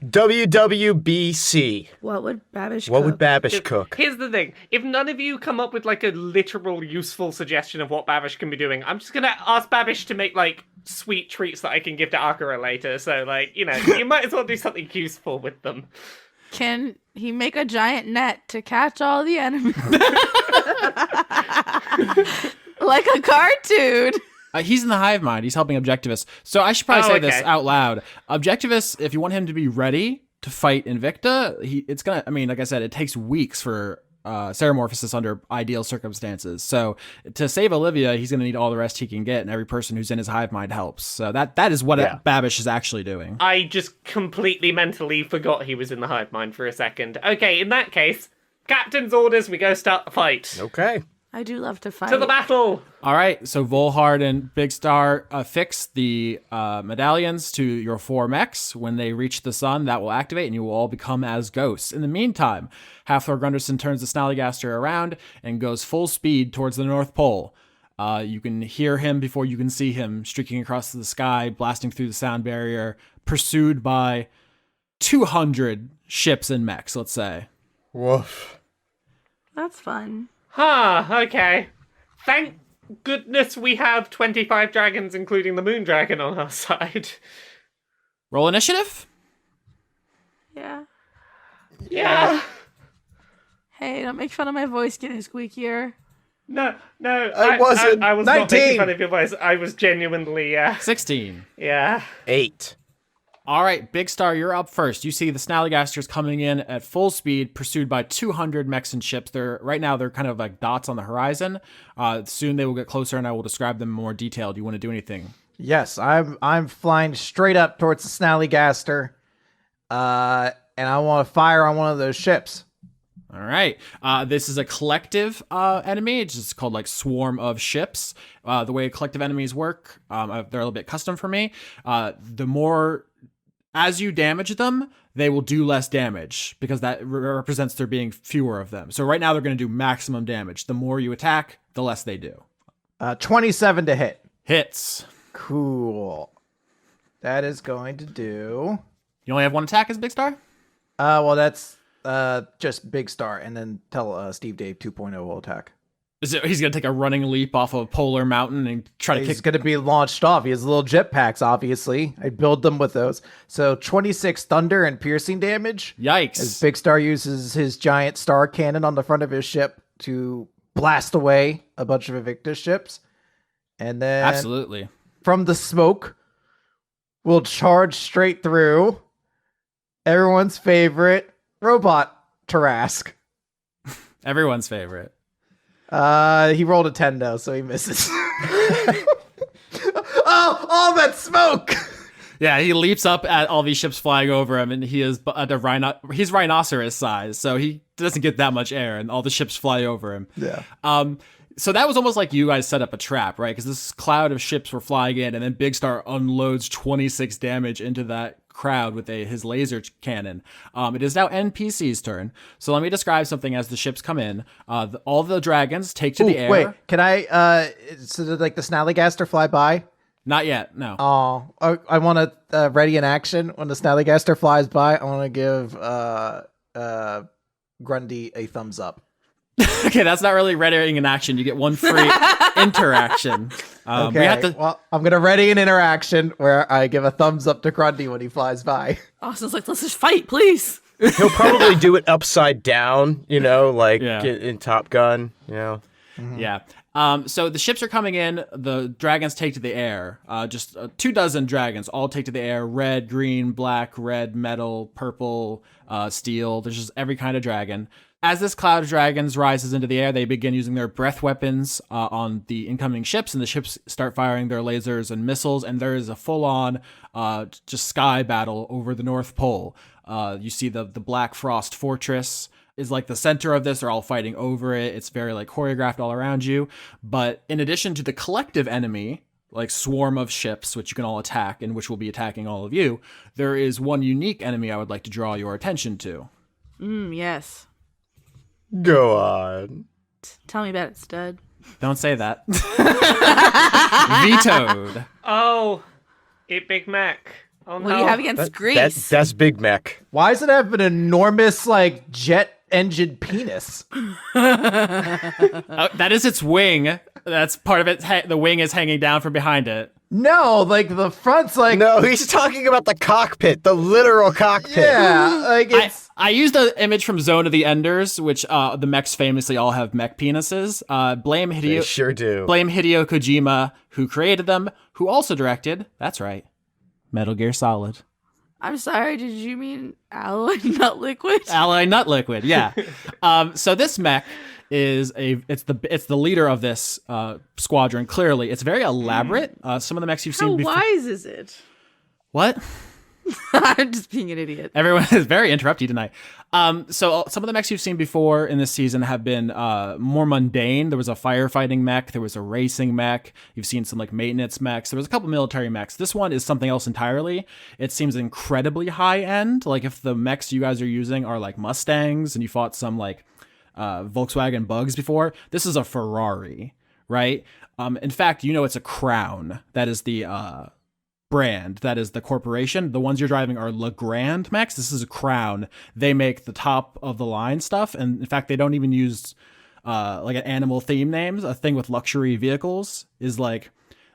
WWBC. What would Babish What cook? would Babish cook? Here's the thing. If none of you come up with, like, a literal useful suggestion of what Babish can be doing, I'm just gonna ask Babish to make, like, sweet treats that I can give to Akira later. So, like, you know, you might as well do something useful with them. Can he make a giant net to catch all the enemies? Like a cartoon. He's in the hive mind. He's helping Objectivist. So I should probably say this okay. out loud. Objectivist, if you want him to be ready to fight Invicta, it's gonna. I mean, like I said, it takes weeks for Ceramorphosis under ideal circumstances. So to save Olivia, he's going to need all the rest he can get, and every person who's in his hive mind helps. So that is what Babish is actually doing. I just completely mentally forgot he was in the hive mind for a second. Okay, in that case, captain's orders, we go start the fight. Okay. I do love to fight. To the battle! All right, so Volhard and Big Star affix the medallions to your 4 mechs. When they reach the sun, that will activate, and you will all become as ghosts. In the meantime, Halflor Grunderson turns the Snallygaster around and goes full speed towards the North Pole. You can hear him before you can see him, streaking across the sky, blasting through the sound barrier, pursued by 200 ships and mechs, let's say. Woof. That's fun. Okay. Thank goodness we have 25 dragons, including the moon dragon, on our side. Roll initiative? Yeah. Yeah. Hey, don't make fun of my voice getting squeakier. No, I wasn't. I was not 19. making fun of your voice. I was genuinely, 16. yeah. 8. All right, Big Star, you're up first. You see the Snallygasters coming in at full speed, pursued by 200 mechs and ships. Right now, they're kind of like dots on the horizon. Soon they will get closer, and I will describe them in more detail. Do you want to do anything? Yes, I'm flying straight up towards the Snallygaster, and I want to fire on one of those ships. All right. This is a collective enemy. It's just called like swarm of ships. The way collective enemies work, they're a little bit custom for me. The more as you damage them, they will do less damage because that represents there being fewer of them. So right now they're going to do maximum damage. The more you attack, the less they do. 27 to hit. Hits. Cool. That is going to do. You only have 1 attack as Big Star? Well, that's just Big Star, and then tell Steve Dave 2.0 will attack. He's going to take a running leap off of a polar mountain and try to He's kick. going to be launched off. He has little jetpacks, obviously. I build them with those. So 26 thunder and piercing damage. Yikes. As Big Star uses his giant star cannon on the front of his ship to blast away a bunch of Invicta ships. And then Absolutely. from the smoke, we'll charge straight through everyone's favorite robot, Tarask. Everyone's favorite. He rolled a 10 though, so he misses. Oh, all that smoke! Yeah, he leaps up at all these ships flying over him, and he is he's rhinoceros size, so he doesn't get that much air, and all the ships fly over him. Yeah. So that was almost like you guys set up a trap, right? Because this cloud of ships were flying in, and then Big Star unloads 26 damage into that crowd with his laser cannon. It is now NPC's turn. So let me describe something as the ships come in. All the dragons take to the air. Wait, can I, so did like the Snallygaster fly by? Not yet, no. Oh, I want to ready in action when the Snallygaster flies by. I want to give Grundy a thumbs up. Okay, that's not really readying an action. You get 1 free interaction. Okay, well, I'm going to ready an interaction where I give a thumbs up to Grundy when he flies by. Austin's like, let's just fight, please. He'll probably do it upside down, like Yeah. in Top Gun, Yeah. So the ships are coming in. The dragons take to the air. Just 24 dragons all take to the air. Red, green, black, red, metal, purple, steel. There's just every kind of dragon. As this cloud of dragons rises into the air, they begin using their breath weapons on the incoming ships, and the ships start firing their lasers and missiles, and there is a full-on just sky battle over the North Pole. You see the Black Frost Fortress is like the center of this. They're all fighting over it. It's very like choreographed all around you. But in addition to the collective enemy, like swarm of ships, which you can all attack and which will be attacking all of you, there is one unique enemy I would like to draw your attention to. Yes. Go on. Tell me about it, stud. Don't say that. Vetoed. Oh, Big Mac. Oh no. What do you have against Greece? That's Big Mac. Why does it have an enormous, like, jet engine penis? That is its wing. That's part of it. The wing is hanging down from behind it. No, like, the front's like... No, he's talking about the cockpit, the literal cockpit. Yeah, like, it's... I used the image from Zone of the Enders, which the mechs famously all have mech penises. Blame They sure do. Blame Hideo Kojima, who created them, who also directed, that's right, Metal Gear Solid. I'm sorry, did you mean alloy nut liquid? Alloy nut liquid, yeah. So this mech is it's the leader of this squadron. Clearly, it's very elaborate. Some of the mechs you've How seen before. wise is it? What? I'm just being an idiot. Everyone is very interrupty tonight. So some of the mechs you've seen before in this season have been more mundane. There was a firefighting mech. There was a racing mech. You've seen some like maintenance mechs. There was a couple military mechs. This one is something else entirely. It seems incredibly high end. Like if the mechs you guys are using are like Mustangs and you fought some like Volkswagen Bugs before, this is a Ferrari, right? In fact, it's a Crown. That is the brand, that is the corporation. The ones you're driving are Legrand mechs. This is a Crown. They make the top of the line stuff, and in fact they don't even use like an animal theme names. A thing with luxury vehicles is like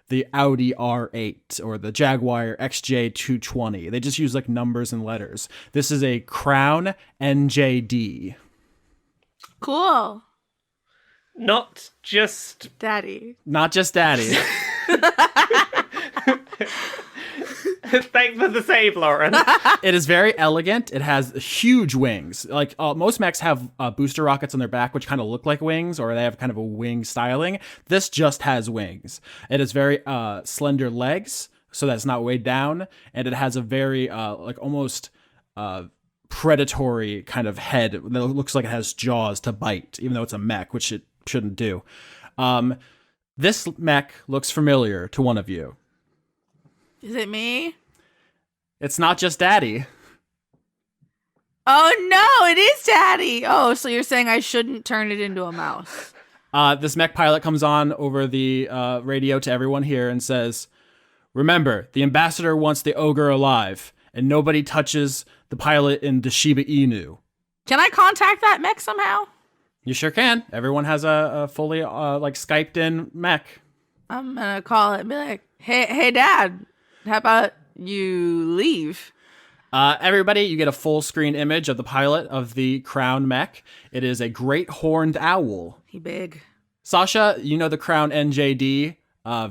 the Audi R8 or the Jaguar XJ220. They just use like numbers and letters. This is a Crown NJD. Cool. Not just Daddy. Not just daddy. Thanks for the save, Lauren. It is very elegant. It has huge wings. Like most mechs have booster rockets on their back, which kind of look like wings, or they have kind of a wing styling. This just has wings. It has very slender legs, so that it's not weighed down, and it has a very like almost predatory kind of head that looks like it has jaws to bite, even though it's a mech, which it shouldn't do. This mech looks familiar to one of you. Is it me? It's not just daddy. Oh no, it is Daddy. Oh, so you're saying I shouldn't turn it into a mouse? This mech pilot comes on over the radio to everyone here and says, "Remember, the ambassador wants the ogre alive, and nobody touches the pilot in the Shiba Inu." Can I contact that mech somehow? You sure can. Everyone has a fully like Skyped in mech. I'm gonna call it and be like, hey Dad, how about you leave? Everybody, you get a full screen image of the pilot of the Crown mech. It is a great horned owl. He big. Sasha, you know the Crown NJD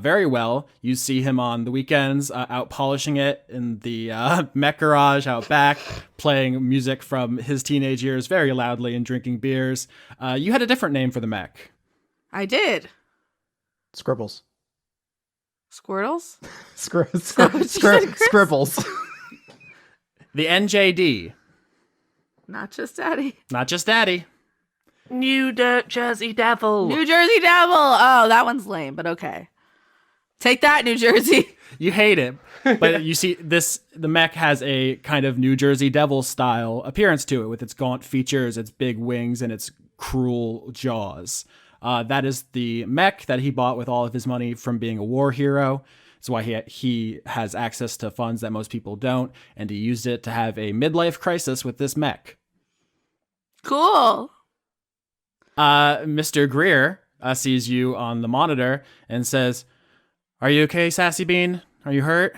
very well. You see him on the weekends out polishing it in the mech garage out back, playing music from his teenage years very loudly and drinking beers. You had a different name for the mech. I did. Scribbles. Squirtles? Scribbles. The NJD. Not just Daddy. Not just daddy. New Jersey Devil. New Jersey Devil. Oh, that one's lame, but okay. Take that, New Jersey. You hate it, but you see the mech has a kind of New Jersey Devil style appearance to it with its gaunt features, its big wings, and its cruel jaws. That is the mech that he bought with all of his money from being a war hero. That's why he has access to funds that most people don't, and he used it to have a midlife crisis with this mech. Cool. Mr. Grier sees you on the monitor and says, "Are you okay, Sassy Bean? Are you hurt?"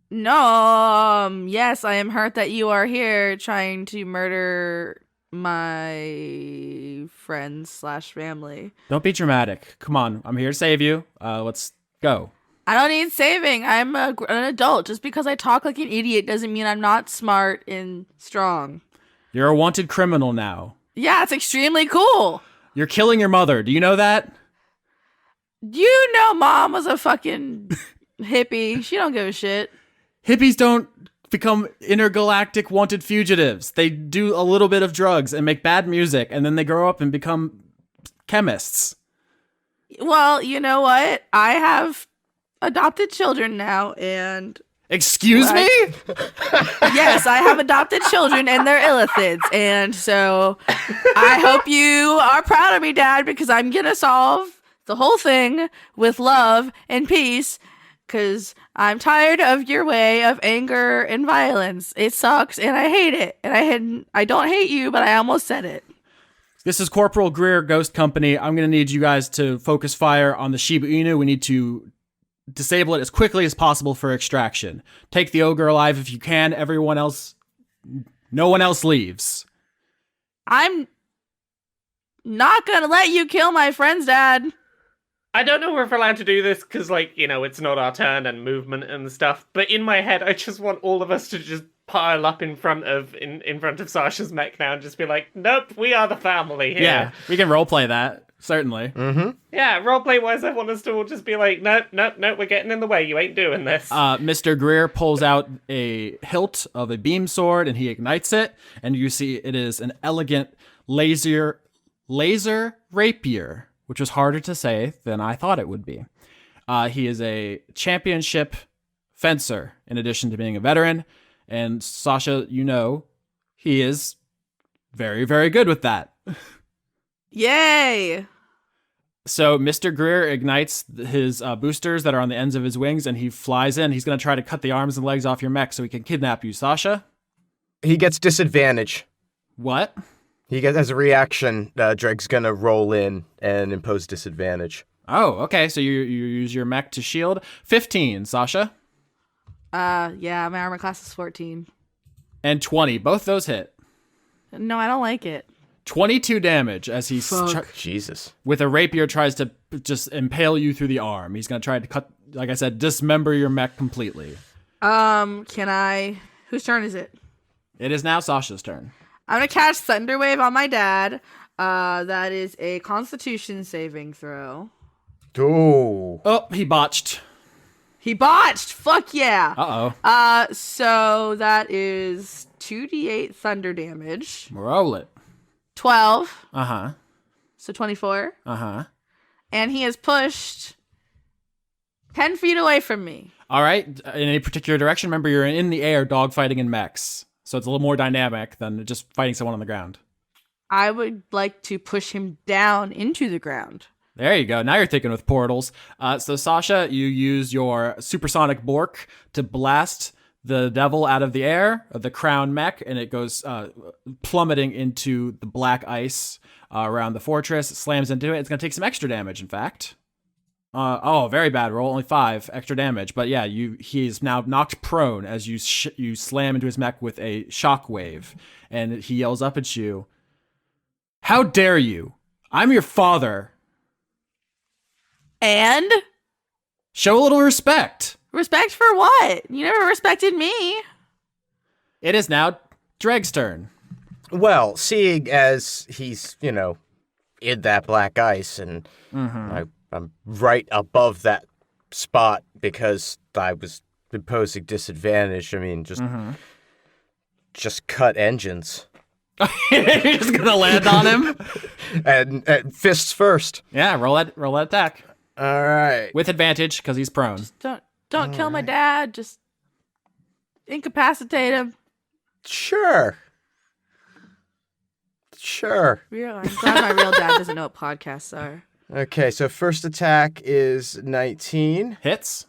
No, yes, I am hurt that you are here trying to murder my friends/family. Don't be dramatic. Come on, I'm here to save you. Let's go. I don't need saving. I'm an adult. Just because I talk like an idiot doesn't mean I'm not smart and strong. You're a wanted criminal now. Yeah, it's extremely cool. You're killing your mother. Do you know that? You know Mom was a fucking hippie. She don't give a shit. Hippies don't become intergalactic wanted fugitives. They do a little bit of drugs and make bad music, and then they grow up and become chemists. Well, you know what? I have adopted children now, and... Excuse me? Yes, I have adopted children, and they're illithids, and so I hope you are proud of me, Dad, because I'm gonna solve the whole thing with love and peace, because I'm tired of your way of anger and violence. It sucks, and I hate it. And I don't hate you, but I almost said it. This is Corporal Grier, Ghost Company. I'm going to need you guys to focus fire on the Shiba Inu. We need to disable it as quickly as possible for extraction. Take the ogre alive if you can. Everyone else, no one else leaves. I'm not going to let you kill my friends, Dad. I don't know if we're allowed to do this because, like, you know, it's not our turn and movement and stuff. But in my head, I just want all of us to just pile up in front of Sasha's mech now and just be like, "Nope, we are the family here." Yeah, we can roleplay that, certainly. Yeah, roleplay wise, I want us to all just be like, "Nope, nope, nope, we're getting in the way. You ain't doing this." Mr. Grier pulls out a hilt of a beam sword and he ignites it, and you see it is an elegant laser rapier, which was harder to say than I thought it would be. He is a championship fencer in addition to being a veteran, and Sasha, you know, he is very, very good with that. Yay! So Mr. Grier ignites his boosters that are on the ends of his wings, and he flies in. He's going to try to cut the arms and legs off your mech so he can kidnap you. Sasha? He gets disadvantage. What? As a reaction, Dregg's going to roll in and impose disadvantage. Oh, okay. So you use your mech to shield. 15, Sasha. Yeah, my armor class is 14. And 20. Both those hit. No, I don't like it. 22 damage as he Jesus. with a rapier tries to just impale you through the arm. He's going to try to cut, like I said, dismember your mech completely. Can I... Whose turn is it? It is now Sasha's turn. I'm gonna cast Thunderwave on my dad. That is a Constitution saving throw. Oh. Oh, he botched. He botched! Fuck yeah! Uh-oh. So that is 2d8 thunder damage. Roll it. 12. Uh-huh. So 24. Uh-huh. And he is pushed 10 feet away from me. All right. In any particular direction, remember you're in the air dogfighting in mechs. So it's a little more dynamic than just fighting someone on the ground. I would like to push him down into the ground. There you go. Now you're thinking with portals. So Sasha, you use your supersonic bork to blast the devil out of the air, of the crown mech, and it goes plummeting into the black ice around the fortress. It slams into it. It's going to take some extra damage, in fact. Very bad roll. Only 5 extra damage. But yeah, he's now knocked prone as you slam into his mech with a shockwave. And he yells up at you, "How dare you? I'm your father. And? Show a little respect." Respect for what? You never respected me. It is now Dregg's turn. Well, seeing as he's, in that black ice, and I'm right above that spot because I was imposing disadvantage. I mean, just cut engines. You're just gonna land on him? and fists first. Yeah, roll that attack. All right. With advantage, because he's prone. Don't kill my dad. Just incapacitate him. Sure. I'm glad my real dad doesn't know what podcasts are. Okay, so first attack is 19. Hits.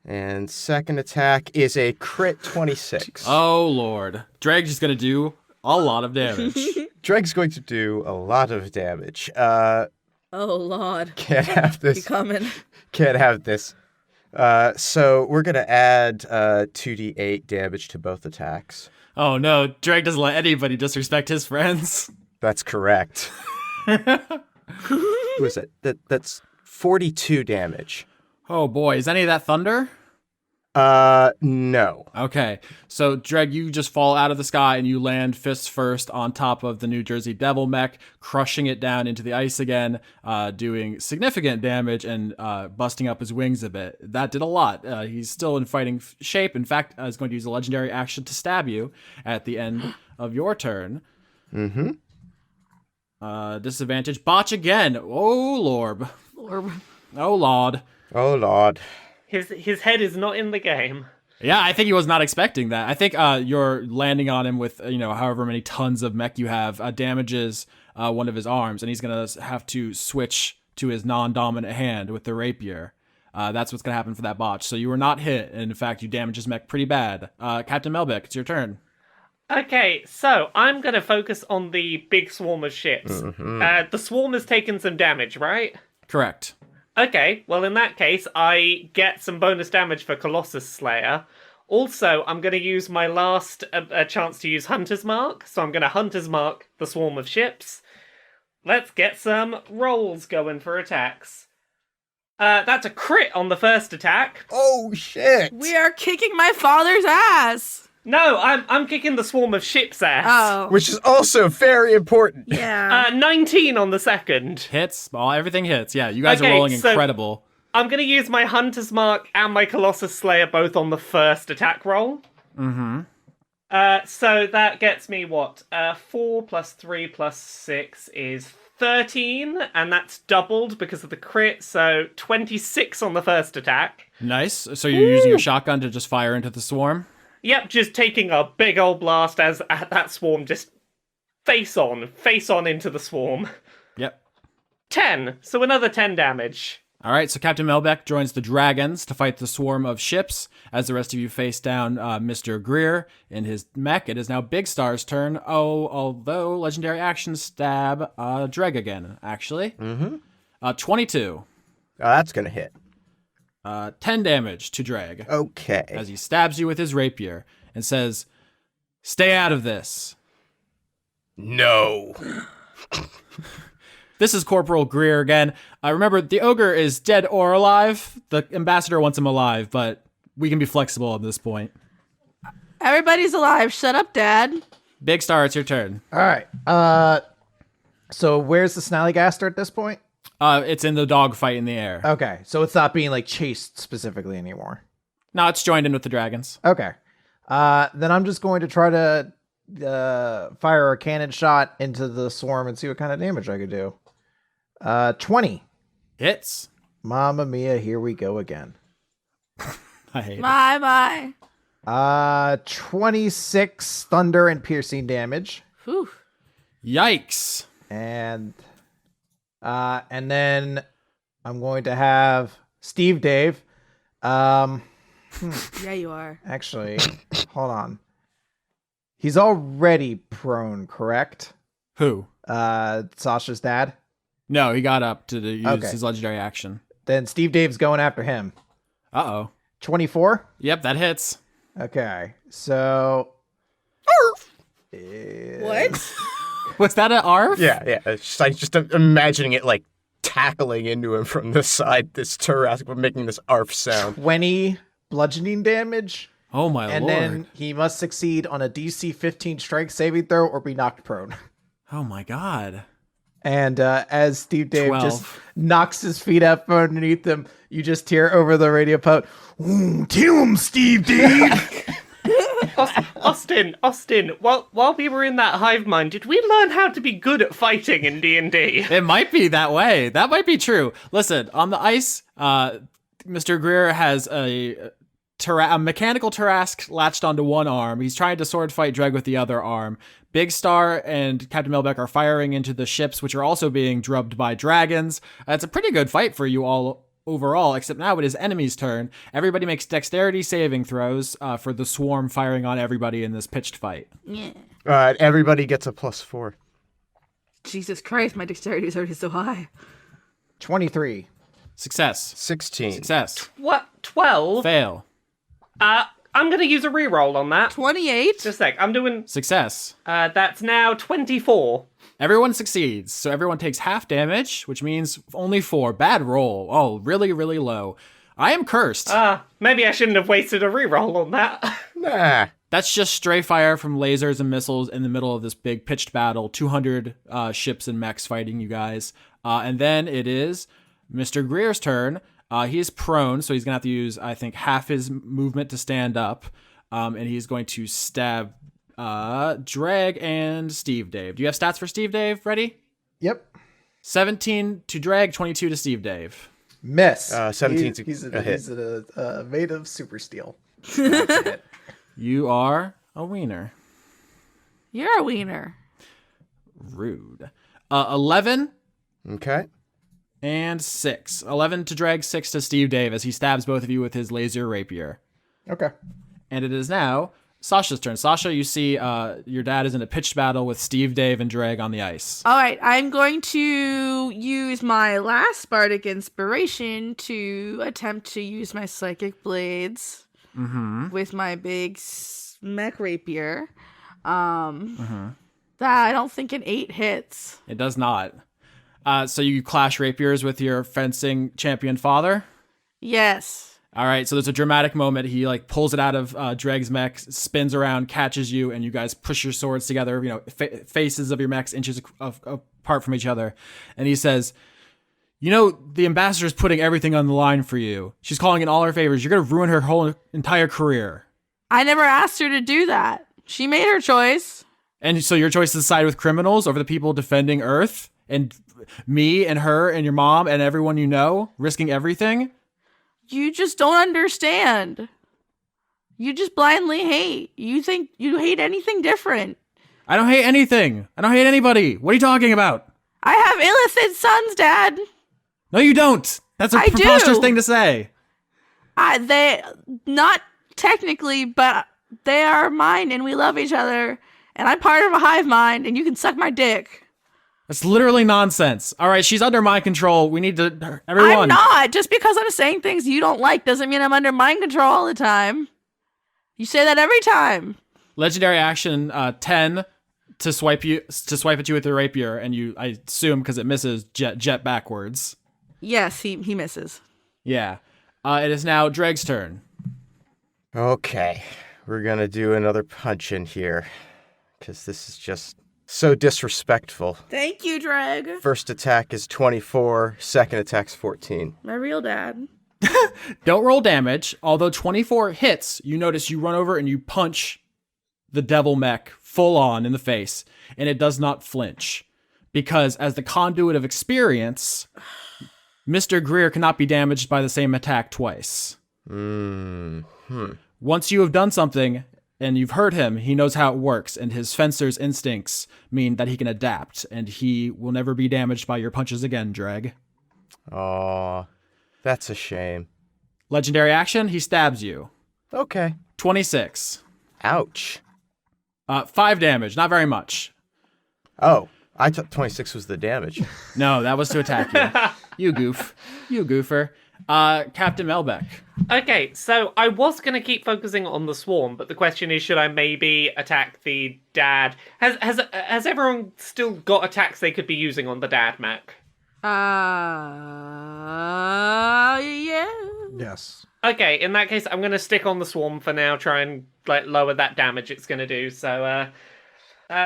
And second attack is a crit 26. Oh, Lord. Dregg's just gonna do a lot of damage. Dregg's going to do a lot of damage. Oh, Lord. Can't have this. You coming? Can't have this. So we're going to add 2d8 damage to both attacks. Oh, no. Dregg doesn't let anybody disrespect his friends. That's correct. Who is it? That's 42 damage. Oh, boy. Is any of that thunder? No. Okay. So, Dregg, you just fall out of the sky and you land fists first on top of the New Jersey Devil mech, crushing it down into the ice again, doing significant damage and busting up his wings a bit. That did a lot. He's still in fighting shape. In fact, is going to use a legendary action to stab you at the end of your turn. Mm-hmm. Disadvantage. Botch again. Oh, Lord. Oh, Lord. Oh, Lord. His head is not in the game. Yeah, I think he was not expecting that. I think you're landing on him with, however many tons of mech you have, damages one of his arms, and he's going to have to switch to his non-dominant hand with the rapier. That's what's going to happen for that botch. So you were not hit, and in fact, you damaged his mech pretty bad. Captain Melbeck, it's your turn. Okay, so I'm going to focus on the big swarm of ships. Mm-hmm. The swarm has taken some damage, right? Correct. Okay, well in that case, I get some bonus damage for Colossus Slayer. Also, I'm going to use my last chance to use Hunter's Mark, so I'm going to Hunter's Mark the swarm of ships. Let's get some rolls going for attacks. That's a crit on the first attack. Oh shit! We are kicking my father's ass. No, I'm kicking the swarm of ships ass. Oh. Which is also very important. Yeah. 19 on the second. Hits. Well, everything hits. Yeah, you guys are Okay, rolling so- incredible. I'm going to use my Hunter's Mark and my Colossus Slayer both on the first attack roll. Mm-hmm. So that gets me what? 4 plus 3 plus 6 is 13, and that's doubled because of the crit, so 26 on the first attack. Nice. So you're using your shotgun to just fire into the swarm? Yep, just taking a big old blast as that swarm just face on into the swarm. Yep. 10, so another 10 damage. All right, so Captain Melbeck joins the dragons to fight the swarm of ships. As the rest of you face down Mr. Grier in his mech, it is now Big Star's turn. Oh, although legendary action stab Dregg again, actually. 22. Oh, that's gonna hit. 10 damage to Dregg Okay. as he stabs you with his rapier and says, "Stay out of this." No. This is Corporal Grier again. Remember, the ogre is dead or alive. The ambassador wants him alive, but we can be flexible at this point. Everybody's alive. Shut up, Dad. Big Star, it's your turn. All right. So where's the Snallygaster at this point? It's in the dogfight in the air. Okay, so it's not being like chased specifically anymore. No, it's joined in with the dragons. Okay. Then I'm just going to try to fire a cannon shot into the swarm and see what kind of damage I could do. 20. Hits. Mamma mia, here we go again. I hate it. My. 26 thunder and piercing damage. Whew. Yikes. And then I'm going to have Steve Dave. Yeah, you are. Actually, hold on. He's already prone, correct? Who? Sasha's dad. No, he got up to use Okay. his legendary action. Then Steve Dave's going after him. Uh-oh. 24. Yep, that hits. Okay, so What? Was that an ARF? Yeah. I'm just imagining it like tackling into him from the side, this Thoracic, but making this ARF sound. 20 bludgeoning damage, Oh, my and lord. then he must succeed on a DC 15 strength saving throw or be knocked prone. Oh, my God. And as Steve Dave 12. just knocks his feet up from underneath him, you just hear over the radio pout, "Ooh, kill him, Steve Dave!" Austin, while we were in that hive mind, did we learn how to be good at fighting in D&D? It might be that way. That might be true. Listen, on the ice, Mr. Grier has a mechanical Tarask latched onto one arm. He's trying to sword fight Dregg with the other arm. Big Star and Captain Melbeck are firing into the ships, which are also being drubbed by dragons. It's a pretty good fight for you all overall, except now it is enemy's turn. Everybody makes dexterity saving throws for the swarm firing on everybody in this pitched fight. Yeah. All right, everybody gets a +4. Jesus Christ, my dexterity is already so high. 23. Success. 16. Success. What? 12? Fail. I'm gonna use a reroll on that. 28. Just a sec. I'm doing. Success. That's now 24. Everyone succeeds, so everyone takes half damage, which means only 4. Bad roll. Oh, really, really low. I am cursed. Maybe I shouldn't have wasted a reroll on that. Nah. That's just stray fire from lasers and missiles in the middle of this big pitched battle. 200 ships and mechs fighting you guys. And then it is Mr. Grier's turn. He is prone, so he's going to have to use, I think, half his movement to stand up. And he's going to stab Dregg and Steve Dave. Do you have stats for Steve Dave ready? Yep. 17 to Dregg, 22 to Steve Dave. Miss. 17 's He's a hit. He's made of super steel. You are a wiener. You're a wiener. Rude. 11 Okay. and 6. 11 to Dregg, 6 to Steve Dave as he stabs both of you with his laser rapier. Okay. And it is now Sasha's turn. Sasha, you see your dad is in a pitched battle with Steve Dave and Dregg on the ice. All right, I'm going to use my last bardic inspiration to attempt to use my psychic blades with my big mech rapier. That I don't think an 8 hits. It does not. So you clash rapiers with your fencing champion father? Yes. All right, so there's a dramatic moment. He like pulls it out of Dregg's mech, spins around, catches you, and you guys push your swords together, faces of your mechs inches apart from each other. And he says, the ambassador's putting everything on the line for you. She's calling in all her favors. You're going to ruin her whole entire career. I never asked her to do that. She made her choice. And so your choice is to side with criminals over the people defending Earth? And me and her and your mom and everyone you know, risking everything? You just don't understand. You just blindly hate. You think you hate anything different. I don't hate anything. I don't hate anybody. What are you talking about? I have illicit sons, Dad. No, you don't. That's a I preposterous do. thing to say. They, not technically, but they are mine and we love each other. And I'm part of a hive mind and you can suck my dick. That's literally nonsense. All right, she's under mind control. We need to, everyone. I'm not. Just because I'm saying things you don't like doesn't mean I'm under mind control all the time. You say that every time. Legendary action 10 to swipe at you with your rapier, and I assume because it misses, jet backwards. Yes, he misses. Yeah. It is now Dregg's turn. Okay, we're gonna do another punch in here, because this is just so disrespectful. Thank you, Dregg. First attack is 24, second attack's 14. My real dad. Don't roll damage. Although 24 hits, you notice you run over and you punch the devil mech full on in the face, and it does not flinch. Because as the conduit of experience, Mr. Grier cannot be damaged by the same attack twice. Once you have done something and you've hurt him, he knows how it works, and his fencer's instincts mean that he can adapt, and he will never be damaged by your punches again, Dregg. Aw, that's a shame. Legendary action, he stabs you. Okay. 26. Ouch. 5 damage, not very much. Oh, I thought 26 was the damage. No, that was to attack you. You goof. You goofer. Captain Melbeck. Okay, so I was going to keep focusing on the swarm, but the question is, should I maybe attack the dad? Has everyone still got attacks they could be using on the dad mech? Yeah. Yes. Okay, in that case, I'm going to stick on the swarm for now, try and lower that damage it's going to do. So,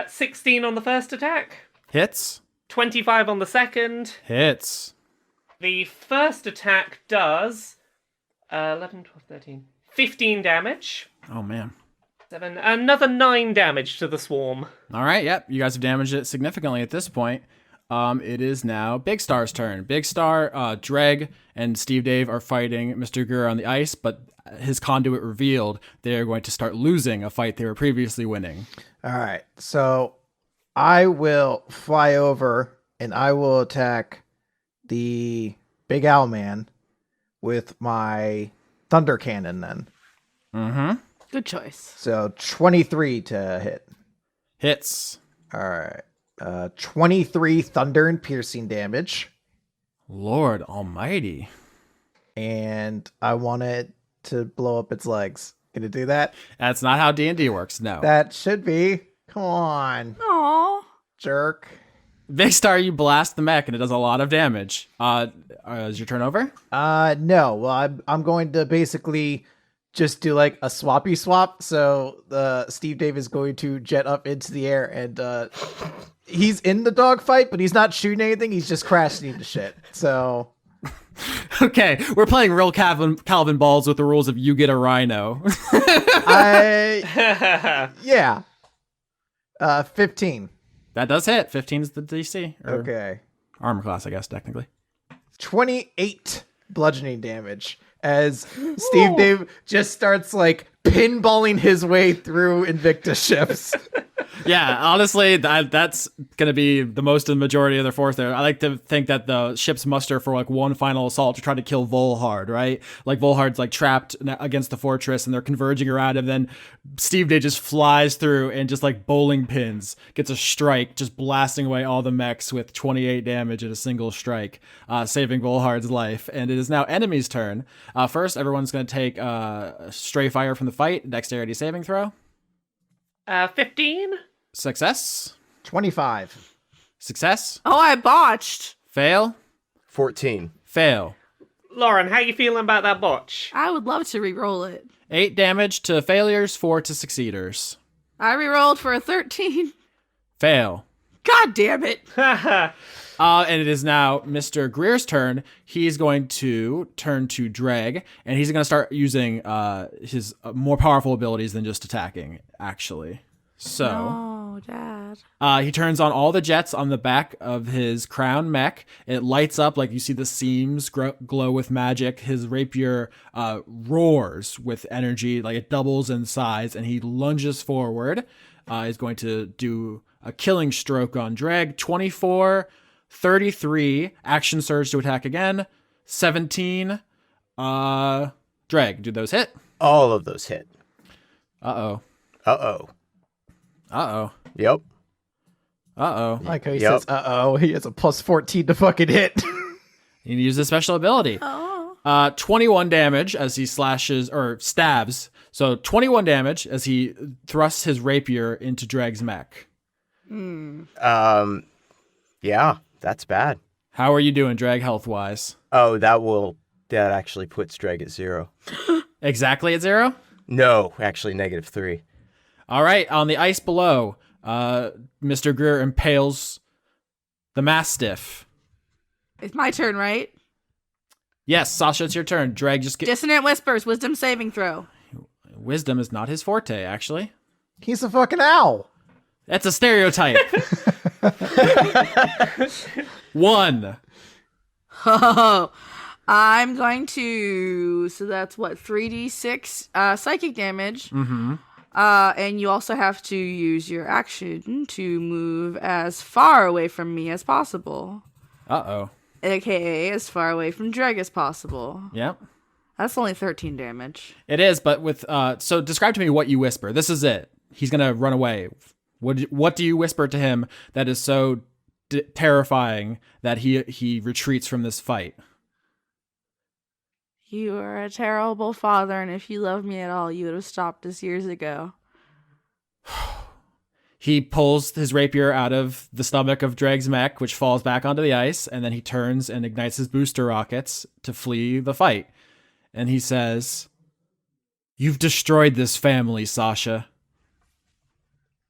16 on the first attack. Hits. 25 on the second. Hits. The first attack does 11, 12, 13, 15 damage. Oh, man. 7, another 9 damage to the swarm. All right, yep. You guys have damaged it significantly at this point. It is now Big Star's turn. Big Star, Dregg, and Steve Dave are fighting Mr. Grier on the ice, but his conduit revealed they are going to start losing a fight they were previously winning. All right. So I will fly over and I will attack the Big Owl Man with my Thunder Cannon then. Mm-hmm. Good choice. So 23 to hit. Hits. All right. 23 thunder and piercing damage. Lord almighty. And I want it to blow up its legs. Can it do that? That's not how D&D works, no. That should be. Come on, Aww. jerk. Big Star, you blast the mech and it does a lot of damage. Is your turn over? No. Well, I'm going to basically just do like a swappy swap. So Steve Dave is going to jet up into the air and he's in the dogfight, but he's not shooting anything. He's just crashing into shit. So Okay, we're playing real Calvin balls with the rules of you get a rhino. yeah. 15. That does hit. 15 is the DC. Or Okay. armor class, I guess, technically. 28 bludgeoning damage as Steve Dave just starts like pinballing his way through Invicta ships. Yeah, honestly, that's going to be the most of the majority of their force there. I like to think that the ships muster for like one final assault to try to kill Volhard, right? Like Volhard's like trapped against the fortress and they're converging around him. Then Steve Day just flies through and just like bowling pins, gets a strike, just blasting away all the mechs with 28 damage at a single strike, saving Volhard's life. And it is now enemy's turn. First, everyone's going to take stray fire from the fight. Dexterity saving throw. 15? Success. 25. Success. Oh, I botched. Fail. 14. Fail. Lauren, how you feeling about that botch? I would love to re-roll it. 8 damage to failures, 4 to succeeders. I re-rolled for a 13. Fail. God damn it. And it is now Mr. Grier's turn. He's going to turn to Dregg, and he's going to start using his more powerful abilities than just attacking, actually. So, Oh, Dad. he turns on all the jets on the back of his crown mech. It lights up like you see the seams glow with magic. His rapier roars with energy, like it doubles in size, and he lunges forward. He's going to do a killing stroke on Dregg. 24, 33, action surge to attack again. 17. Dregg, do those hit? All of those hit. Uh-oh. Uh-oh. Uh-oh. Yep. Uh-oh. Like how he Yep. says, uh-oh, he has a plus 14 to fucking hit. You use a special ability. Oh. 21 damage as he slashes or stabs. So 21 damage as he thrusts his rapier into Dregg's mech. Yeah, that's bad. How are you doing, Dregg, health-wise? Oh, that actually puts Dregg at 0. Exactly at 0? No, actually -3. All right, on the ice below, Mr. Grier impales the Mastiff. It's my turn, right? Yes, Sasha, it's your turn. Dregg, just get... Dissonant Whispers, wisdom saving throw. Wisdom is not his forte, actually. He's a fucking owl. That's a stereotype. 1. Oh, I'm going to. So that's what 3d6 psychic damage. Mm-hmm. And you also have to use your action to move as far away from me as possible, Uh-oh. aka as far away from Dregg as possible. Yep. That's only 13 damage. It is, but with so describe to me what you whisper. This is it. He's gonna run away. What do you whisper to him that is so terrifying that he retreats from this fight? You are a terrible father, and if you loved me at all, you would have stopped this years ago. He pulls his rapier out of the stomach of Dregg's mech, which falls back onto the ice, and then he turns and ignites his booster rockets to flee the fight. And he says, "You've destroyed this family, Sasha."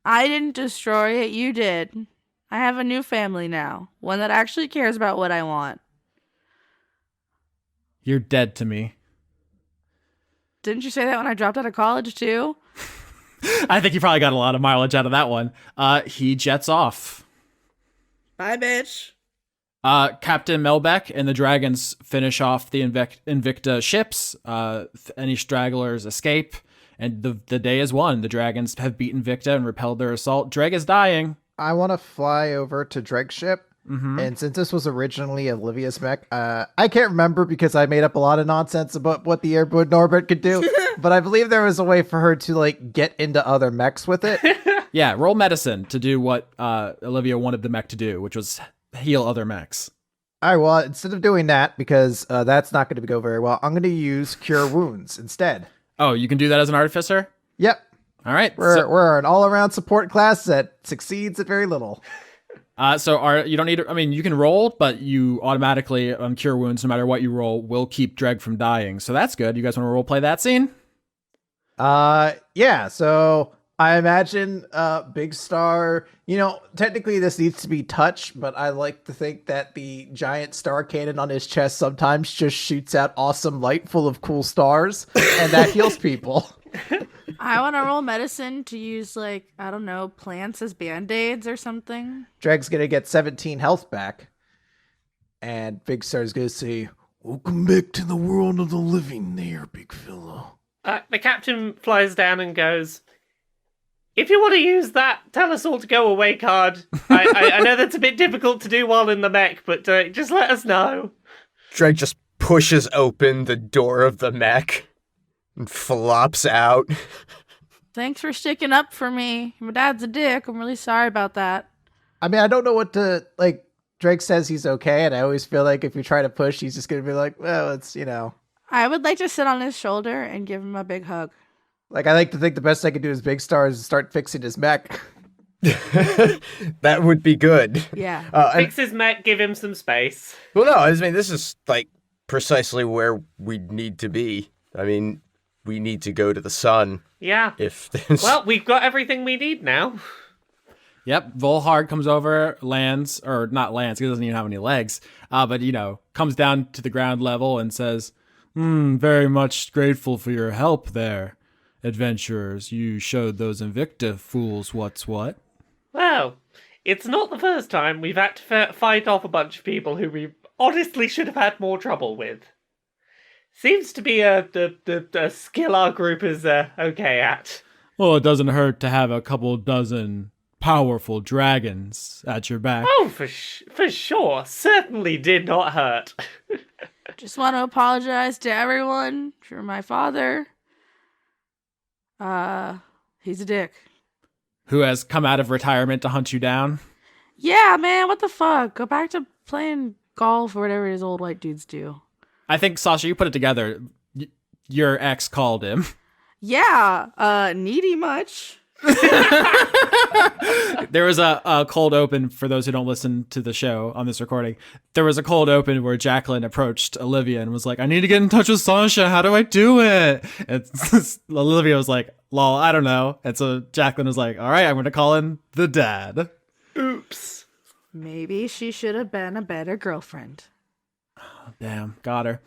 I didn't destroy it, you did. I have a new family now, one that actually cares about what I want. You're dead to me. Didn't you say that when I dropped out of college, too? I think you probably got a lot of mileage out of that one. He jets off. Bye, bitch. Captain Melbeck and the Dragons finish off the Invicta ships. Any stragglers escape, and the day is won. The Dragons have beaten Invicta and repelled their assault. Dregg is dying. I want to fly over to Dregg's ship. Mm-hmm. And since this was originally Olivia's mech, I can't remember because I made up a lot of nonsense about what the Airboard Norbert could do. But I believe there was a way for her to like get into other mechs with it. Yeah, roll medicine to do what Olivia wanted the mech to do, which was heal other mechs. All right, well, instead of doing that, because that's not going to go very well, I'm going to use Cure Wounds instead. Oh, you can do that as an artificer? Yep. All right. We're an all-around support class that succeeds at very little. You don't need to, I mean, you can roll, but you automatically on Cure Wounds, no matter what you roll, will keep Dregg from dying. So that's good. You guys want to role play that scene? Yeah, so I imagine Big Star, technically this needs to be touch, but I like to think that the giant star cannon on his chest sometimes just shoots out awesome light full of cool stars, and that heals people. I want to roll medicine to use, I don't know, plants as band-aids or something. Dregg's gonna get 17 health back, and Big Star's gonna say, "Welcome back to the world of the living there, big fella." The captain flies down and goes, "If you want to use that tell us all to go away card, I know that's a bit difficult to do while in the mech, but just let us know." Dregg just pushes open the door of the mech and flops out. Thanks for sticking up for me. My dad's a dick. I'm really sorry about that. I mean, I don't know what to, Dregg says he's okay, and I always feel like if you try to push, he's just gonna be like, well, it's, I would like to sit on his shoulder and give him a big hug. I like to think the best I could do as Big Star is start fixing his mech. That would be good. Yeah. Fix his mech, give him some space. Well, no, I mean, this is, like, precisely where we need to be. I mean, we need to go to the sun. Yeah. If this... Well, we've got everything we need now. Yep, Volhard comes over, lands, or not lands, he doesn't even have any legs, but, comes down to the ground level and says, very much grateful for your help there, adventurers. You showed those Invicta fools what's what. Well, it's not the first time we've had to fight off a bunch of people who we honestly should have had more trouble with. Seems to be the skill our group is okay at. Well, it doesn't hurt to have a couple dozen powerful dragons at your back. Oh, for sure. Certainly did not hurt. Just want to apologize to everyone for my father. He's a dick. Who has come out of retirement to hunt you down? Yeah, man, what the fuck? Go back to playing golf or whatever his old white dudes do. I think, Sasha, you put it together. Your ex called him. Yeah, needy much? There was a cold open, for those who don't listen to the show on this recording. There was a cold open where Jacqueline approached Olivia and was like, I need to get in touch with Sasha. How do I do it? And Olivia was like, lol, I don't know. And so Jacqueline was like, all right, I'm going to call in the dad. Oops. Maybe she should have been a better girlfriend. Damn, got her.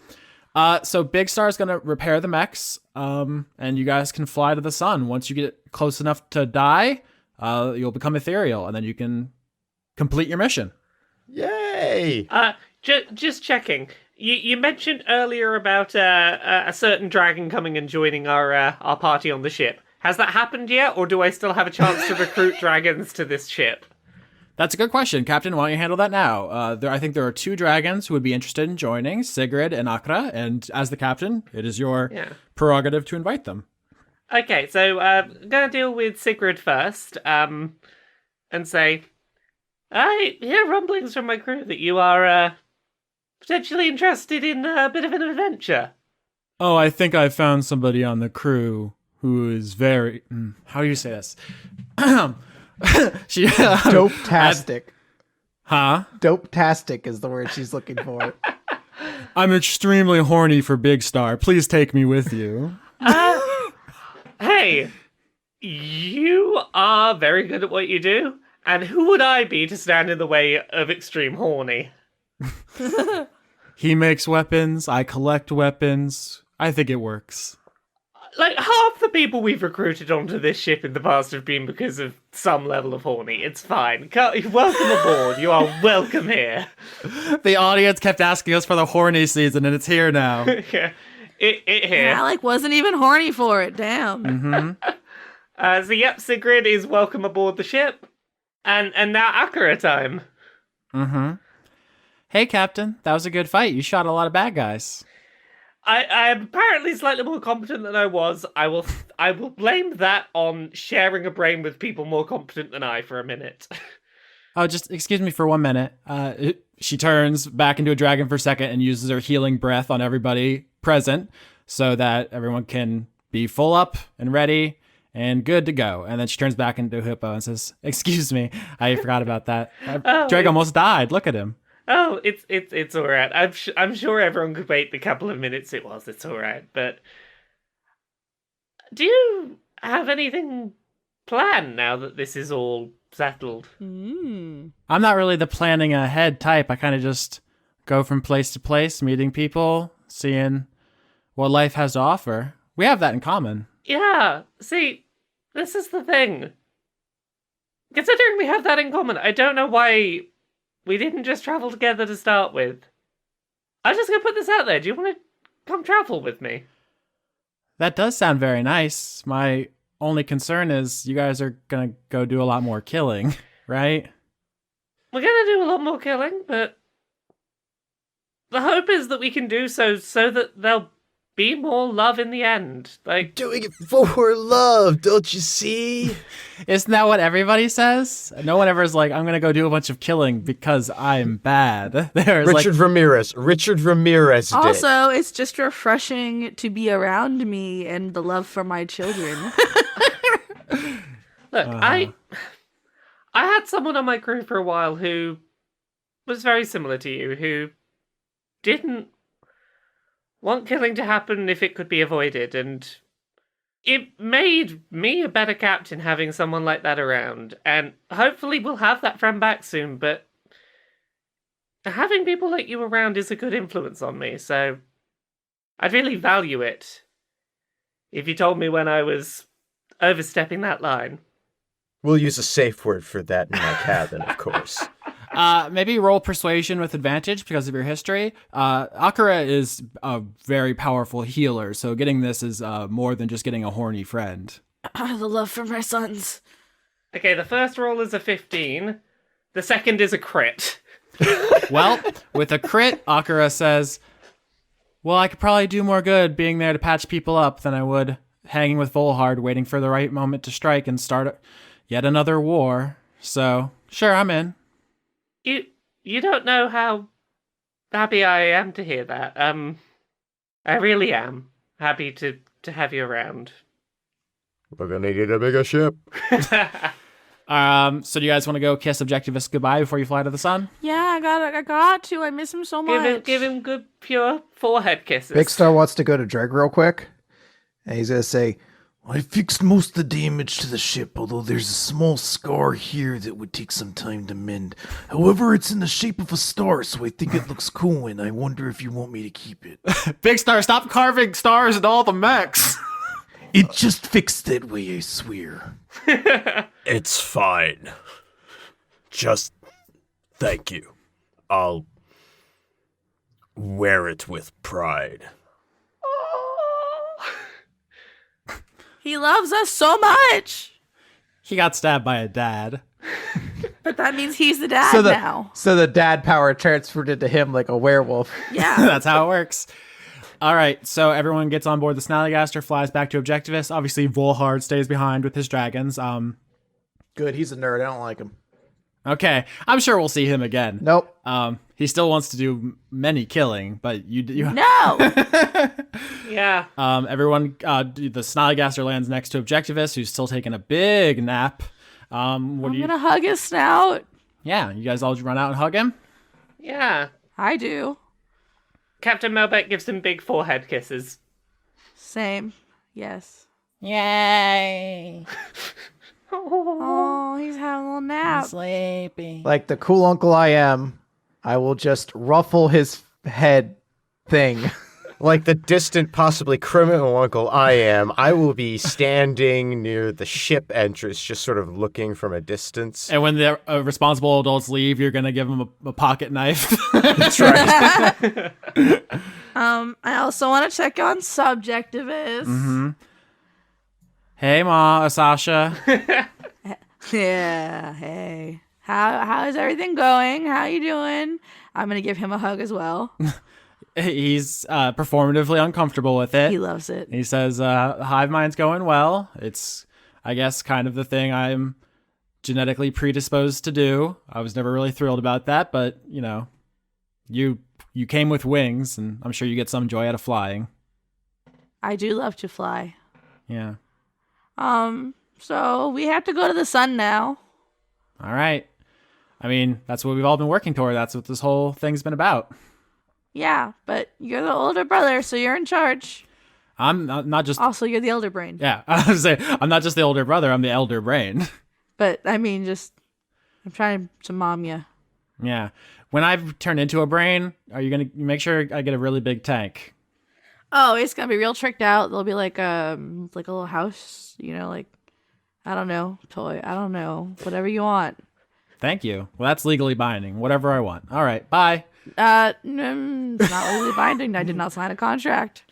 So Big Star's gonna repair the mechs, and you guys can fly to the sun. Once you get close enough to die, you'll become ethereal, and then you can complete your mission. Yay! Just checking. You mentioned earlier about a certain dragon coming and joining our party on the ship. Has that happened yet, or do I still have a chance to recruit dragons to this ship? That's a good question, Captain. Why don't you handle that now? I think there are 2 dragons who would be interested in joining, Sigrid and Akra, and as the captain, it is your prerogative to invite them. Okay, so I'm going to deal with Sigrid first, and say, I hear rumblings from my crew that you are potentially interested in a bit of an adventure. Oh, I think I found somebody on the crew who is very... how do you say this? She Dope-tastic. Huh? Dope-tastic is the word she's looking for. I'm extremely horny for Big Star. Please take me with you. Hey, you are very good at what you do, and who would I be to stand in the way of extreme horny? He makes weapons. I collect weapons. I think it works. Like, half the people we've recruited onto this ship in the past have been because of some level of horny. It's fine. Welcome aboard. You are welcome here. The audience kept asking us for the horny season, and it's here now. Yeah. It here. Yeah, wasn't even horny for it. Damn. Mm-hmm. So, yep, Sigrid is welcome aboard the ship. And now Akira time. Mm-hmm. Hey, Captain. That was a good fight. You shot a lot of bad guys. I am apparently slightly more competent than I was. I will blame that on sharing a brain with people more competent than I for a minute. Oh, just excuse me for 1 minute. She turns back into a dragon for a second and uses her healing breath on everybody present so that everyone can be full up and ready and good to go. And then she turns back into a hippo and says, excuse me, I forgot about that. Dregg almost died. Look at him. Oh, it's all right. I'm sure everyone could wait the couple of minutes it was. It's all right. But do you have anything planned now that this is all settled? I'm not really the planning ahead type. I kind of just go from place to place, meeting people, seeing what life has to offer. We have that in common. Yeah. See, this is the thing. Considering we have that in common, I don't know why we didn't just travel together to start with. I'm just gonna put this out there. Do you want to come travel with me? That does sound very nice. My only concern is you guys are gonna go do a lot more killing, right? We're gonna do a lot more killing, but the hope is that we can do so that there'll be more love in the end. Like, Doing it for love, don't you see? Isn't that what everybody says? No one ever is like, I'm gonna go do a bunch of killing because I'm bad. There's Richard Ramirez did. Also, it's just refreshing to be around me and the love for my children. look, I had someone on my crew for a while who was very similar to you, who didn't want killing to happen if it could be avoided, and it made me a better captain having someone like that around, and hopefully we'll have that friend back soon, but having people like you around is a good influence on me, so I'd really value it if you told me when I was overstepping that line. We'll use a safe word for that in my cabin, of course. Maybe roll persuasion with advantage because of your history. Akira is a very powerful healer, so getting this is more than just getting a horny friend. The love for my sons. Okay, the first roll is a 15. The second is a crit. Well, with a crit, Akira says, well, I could probably do more good being there to patch people up than I would hanging with Volhard, waiting for the right moment to strike and start yet another war. So, sure, I'm in. You don't know how happy I am to hear that. I really am happy to have you around. We're gonna need a bigger ship. So do you guys want to go kiss Objectivist goodbye before you fly to the sun? Yeah, I got to. I miss him so much. Give him good, pure forehead kisses. Big Star wants to go to Dregg real quick. And he's going to say, I fixed most of the damage to the ship, although there's a small scar here that would take some time to mend. However, it's in the shape of a star, so I think it looks cool, and I wonder if you want me to keep it. Big Star, stop carving stars into all the mechs! It just fixed that way, I swear. It's fine. Just thank you. I'll wear it with pride. He loves us so much. He got stabbed by a dad. But that means he's the dad now. So the dad power transferred into him like a werewolf. Yeah. That's how it works. All right, so everyone gets on board the Snallygaster, flies back to Objectivist. Obviously, Volhard stays behind with his dragons. Good, he's a nerd. I don't like him. Okay, I'm sure we'll see him again. Nope. He still wants to do many killing, but you No. Yeah. everyone, the Snallygaster lands next to Objectivist, who's still taking a big nap. I'm gonna hug his snout. Yeah, you guys all run out and hug him? Yeah. I do. Captain Melbeck gives him big forehead kisses. Same. Yes. Yay! Oh, he's having a little nap. Sleepy. Like the cool uncle I am, I will just ruffle his head thing. Like the distant, possibly criminal uncle I am, I will be standing near the ship entrance, just sort of looking from a distance. And when the responsible adults leave, you're gonna give them a pocket knife. That's right. I also want to check on Subjectivist. Mm-hmm. Hey, Ma, Sasha. Yeah. Hey. How is everything going? How you doing? I'm gonna give him a hug as well. He's performatively uncomfortable with it. He loves it. He says, hive mind's going well. It's, I guess, kind of the thing I'm genetically predisposed to do. I was never really thrilled about that, but, you know, you came with wings, and I'm sure you get some joy out of flying. I do love to fly. Yeah. So we have to go to the sun now. All right. I mean, that's what we've all been working toward. That's what this whole thing's been about. Yeah, but you're the older brother, so you're in charge. I'm not just... Also, you're the elder brain. Yeah, I was saying, I'm not just the older brother, I'm the elder brain. But, I mean, I'm trying to mom you. Yeah. When I've turned into a brain, are you going to make sure I get a really big tank? Oh, it's going to be real tricked out. There'll be like a little house, like, I don't know, toy. I don't know. Whatever you want. Thank you. Well, that's legally binding. Whatever I want. All right. Bye. It's not legally binding. I did not sign a contract.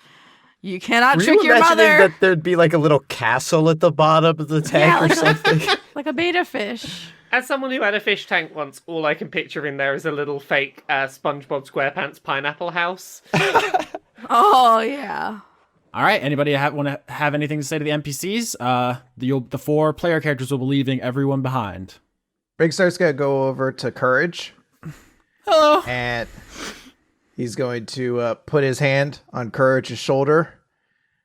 You cannot Were trick you your imagining mother. that there'd be like a little castle at the bottom of the tank Yeah, or something? Like a beta fish. As someone who had a fish tank once, all I can picture in there is a little fake SpongeBob SquarePants pineapple house. Oh, yeah. All right. Anybody want to have anything to say to the NPCs? The 4 player characters will be leaving everyone behind. Big Star's gonna go over to Courage. Hello. And he's going to put his hand on Courage's shoulder.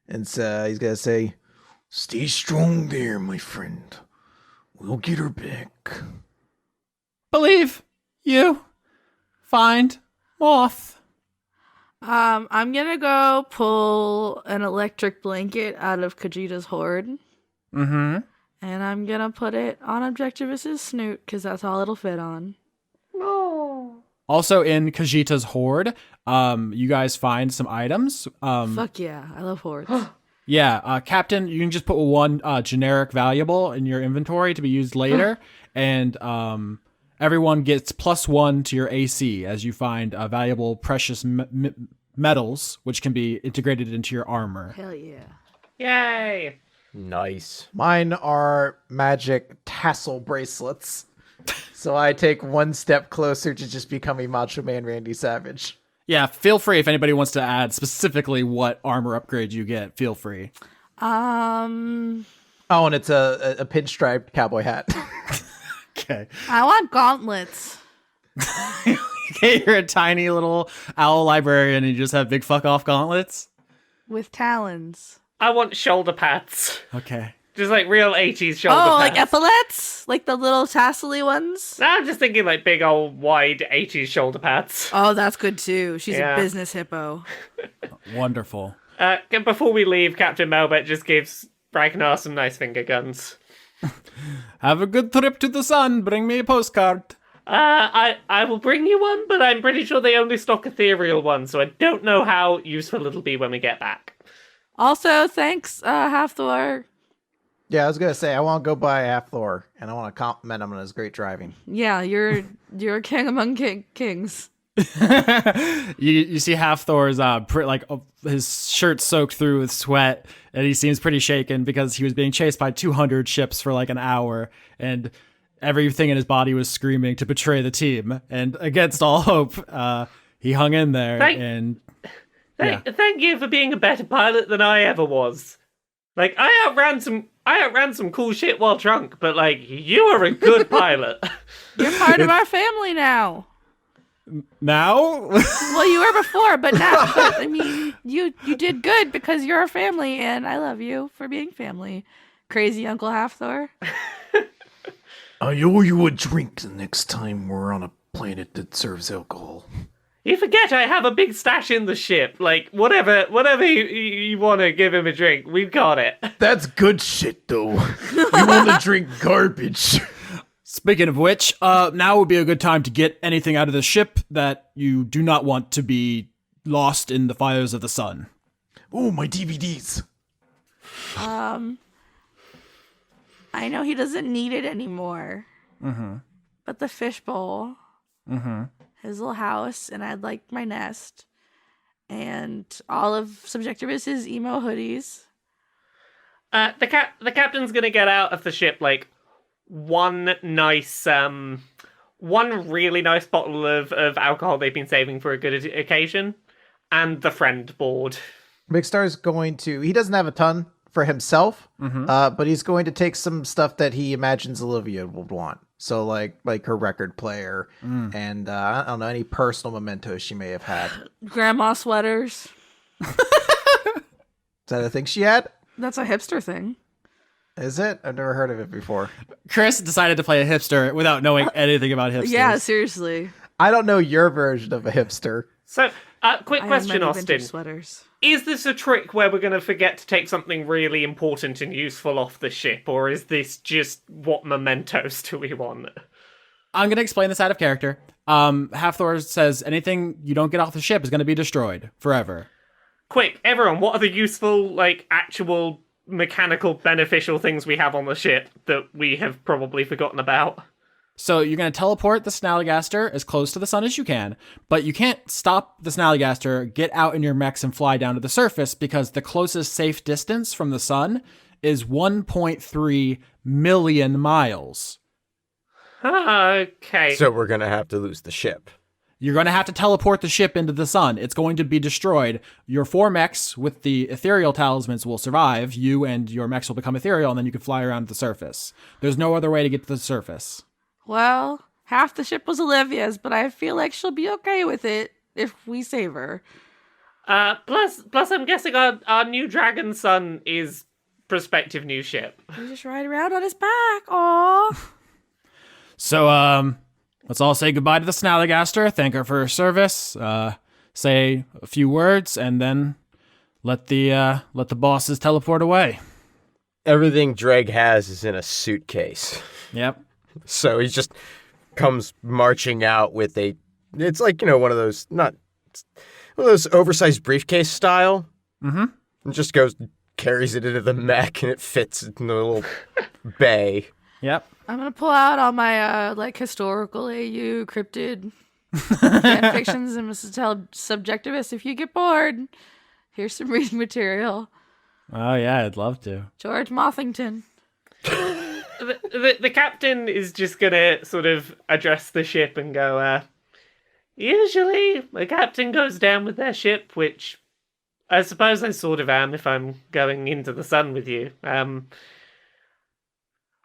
And he's gonna say, Stay strong there, my friend. We'll get her back. believe you find Moth. I'm gonna go pull an electric blanket out of Khajiita's hoard. Mm-hmm. And I'm gonna put it on Objectivist's snoot, because that's all it'll fit on. Also in Khajiita's hoard, you guys find some items. Fuck yeah, I love hoards. Yeah, Captain, you can just put one generic valuable in your inventory to be used later, and everyone gets +1 to your AC as you find valuable precious metals, which can be integrated into your armor. Hell yeah. Yay! Nice. Mine are magic tassel bracelets. So I take one step closer to just becoming Macho Man Randy Savage. Yeah, feel free if anybody wants to add specifically what armor upgrade you get. Feel free. Oh, and it's a pinstriped cowboy hat. Okay. I want gauntlets. Okay, you're a tiny little owl librarian and you just have big fuck off gauntlets. With talons. I want shoulder pads. Okay. Just like real 80s shoulder Oh, pads. like epaulets? Like the little tassely ones? No, I'm just thinking like big old wide 80s shoulder pads. Oh, that's good too. She's Yeah. a business hippo. Wonderful. Before we leave, Captain Melbeck just gives Ragnar some nice finger guns. Have a good trip to the sun. Bring me a postcard. I will bring you one, but I'm pretty sure they only stock ethereal ones, so I don't know how useful it'll be when we get back. Also, thanks, Halfthor. Yeah, I was gonna say I want to go by Hathor, and I want to compliment him on his great driving. Yeah, you're a king among kings. You see Halfthor's his shirt soaked through with sweat, and he seems pretty shaken because he was being chased by 200 ships for like an hour, and everything in his body was screaming to betray the team. And against all hope, he hung in there. Thank you for being a better pilot than I ever was. Like I outran some cool shit while drunk, but like you are a good pilot. You're part of our family now. Now? Well, you were before, but now. But, I mean, you did good because you're a family, and I love you for being family. Crazy Uncle Halfthor. I owe you a drink the next time we're on a planet that serves alcohol. You forget I have a big stash in the ship. Like whatever you want to give him a drink, we've got it. That's good shit, though. You want to drink garbage. Speaking of which, now would be a good time to get anything out of the ship that you do not want to be lost in the fires of the sun. Oh, my DVDs. I know he doesn't need it anymore. Mm-hmm. But the fishbowl, Mm-hmm. his little house, and I'd like my nest, and all of Subjectivist's emo hoodies. The captain's gonna get out of the ship like one really nice bottle of alcohol they've been saving for a good occasion, and the friend board. Big Star's going to. He doesn't have a ton for himself, but he's going to take some stuff that he imagines Olivia would want. So like her record player and I don't know, any personal mementos she may have had. Grandma sweaters. Is that a thing she had? That's a hipster thing. Is it? I've never heard of it before. Chris decided to play a hipster without knowing anything about hipsters. Yeah, seriously. I don't know your version of a hipster. So, quick I have question, many Austin. vintage sweaters. Is this a trick where we're going to forget to take something really important and useful off the ship, or is this just what mementos do we want? I'm going to explain this out of character. Halfthor says anything you don't get off the ship is going to be destroyed forever. Quick, everyone, what are the useful, like, actual mechanical beneficial things we have on the ship that we have probably forgotten about? So you're going to teleport the Snallygaster as close to the sun as you can, but you can't stop the Snallygaster, get out in your mechs and fly down to the surface because the closest safe distance from the sun is 1.3 million miles. Okay. So we're gonna have to lose the ship. You're going to have to teleport the ship into the sun. It's going to be destroyed. Your 4 mechs with the ethereal talismans will survive. You and your mechs will become ethereal, and then you can fly around the surface. There's no other way to get to the surface. Well, half the ship was Olivia's, but I feel like she'll be okay with it if we save her. Plus, I'm guessing our new dragon son is prospective new ship. We just ride around on his back. Aww. So, Let's all say goodbye to the Snallygaster, thank her for her service, say a few words, and then let the bosses teleport away. Everything Dregg has is in a suitcase. Yep. So he just comes marching out with it's like, one of those, not one of those oversized briefcase style. Mm-hmm. And just carries it into the mech, and it fits in the little bay. Yep. I'm gonna pull out all my historical AU cryptid fan fictions and Mrs. Tell subjectivist. If you get bored, here's some reading material. Oh yeah, I'd love to. George Mothington. The captain is just gonna sort of address the ship and go, usually the captain goes down with their ship, which I suppose I sort of am if I'm going into the sun with you.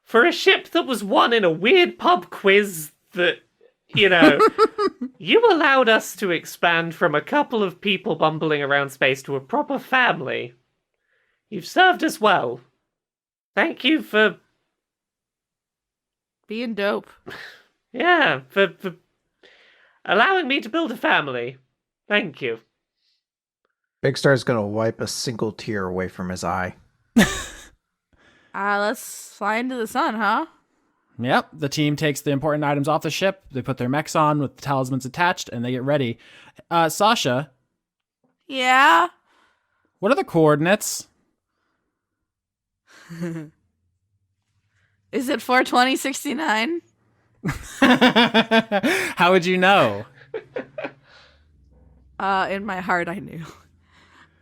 For a ship that was won in a weird pub quiz that, you allowed us to expand from a couple of people bumbling around space to a proper family. You've served us well. Thank you for Being dope. for allowing me to build a family. Thank you. Big Star's gonna wipe a single tear away from his eye. Let's fly into the sun, huh? Yep. The team takes the important items off the ship. They put their mechs on with the talismans attached, and they get ready. Sasha, Yeah. what are the coordinates? Is it 42069? How would you know? In my heart, I knew.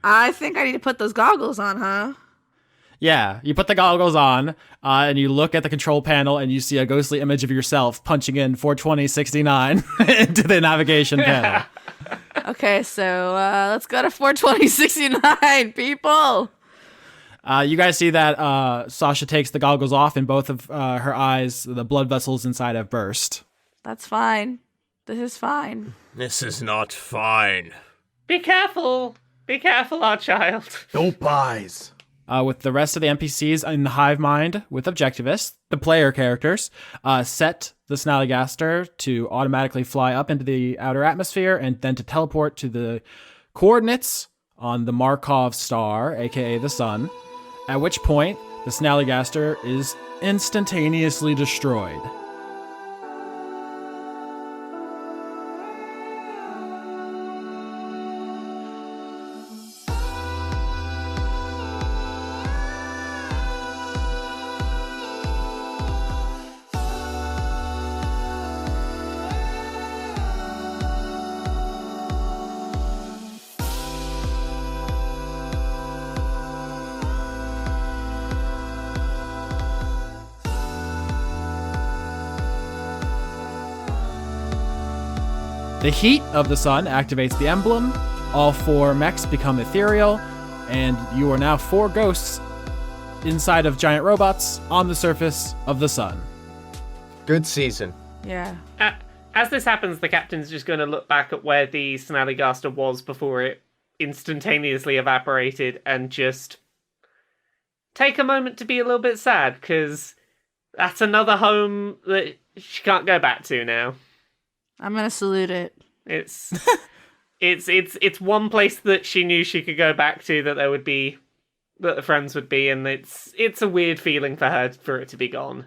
I think I need to put those goggles on, huh? Yeah, you put the goggles on, and you look at the control panel, and you see a ghostly image of yourself punching in 42069 into the navigation panel. Okay, so let's go to 42069, people. You guys see that Sasha takes the goggles off, and both of her eyes, the blood vessels inside have burst. That's fine. This is fine. This is not fine. Be careful. Be careful, our child. Dope eyes. With the rest of the NPCs in the hive mind with Objectivists, the player characters set the Snallygaster to automatically fly up into the outer atmosphere and then to teleport to the coordinates on the Markov star, aka the sun, at which point the Snallygaster is instantaneously destroyed. The heat of the sun activates the emblem, all 4 mechs become ethereal, and you are now 4 ghosts inside of giant robots on the surface of the sun. Good season. Yeah. As this happens, the captain's just going to look back at where the Snallygaster was before it instantaneously evaporated and just take a moment to be a little bit sad, because that's another home that she can't go back to now. I'm gonna salute it. It's it's one place that she knew she could go back to, that there would be, that the friends would be, and it's a weird feeling for her for it to be gone.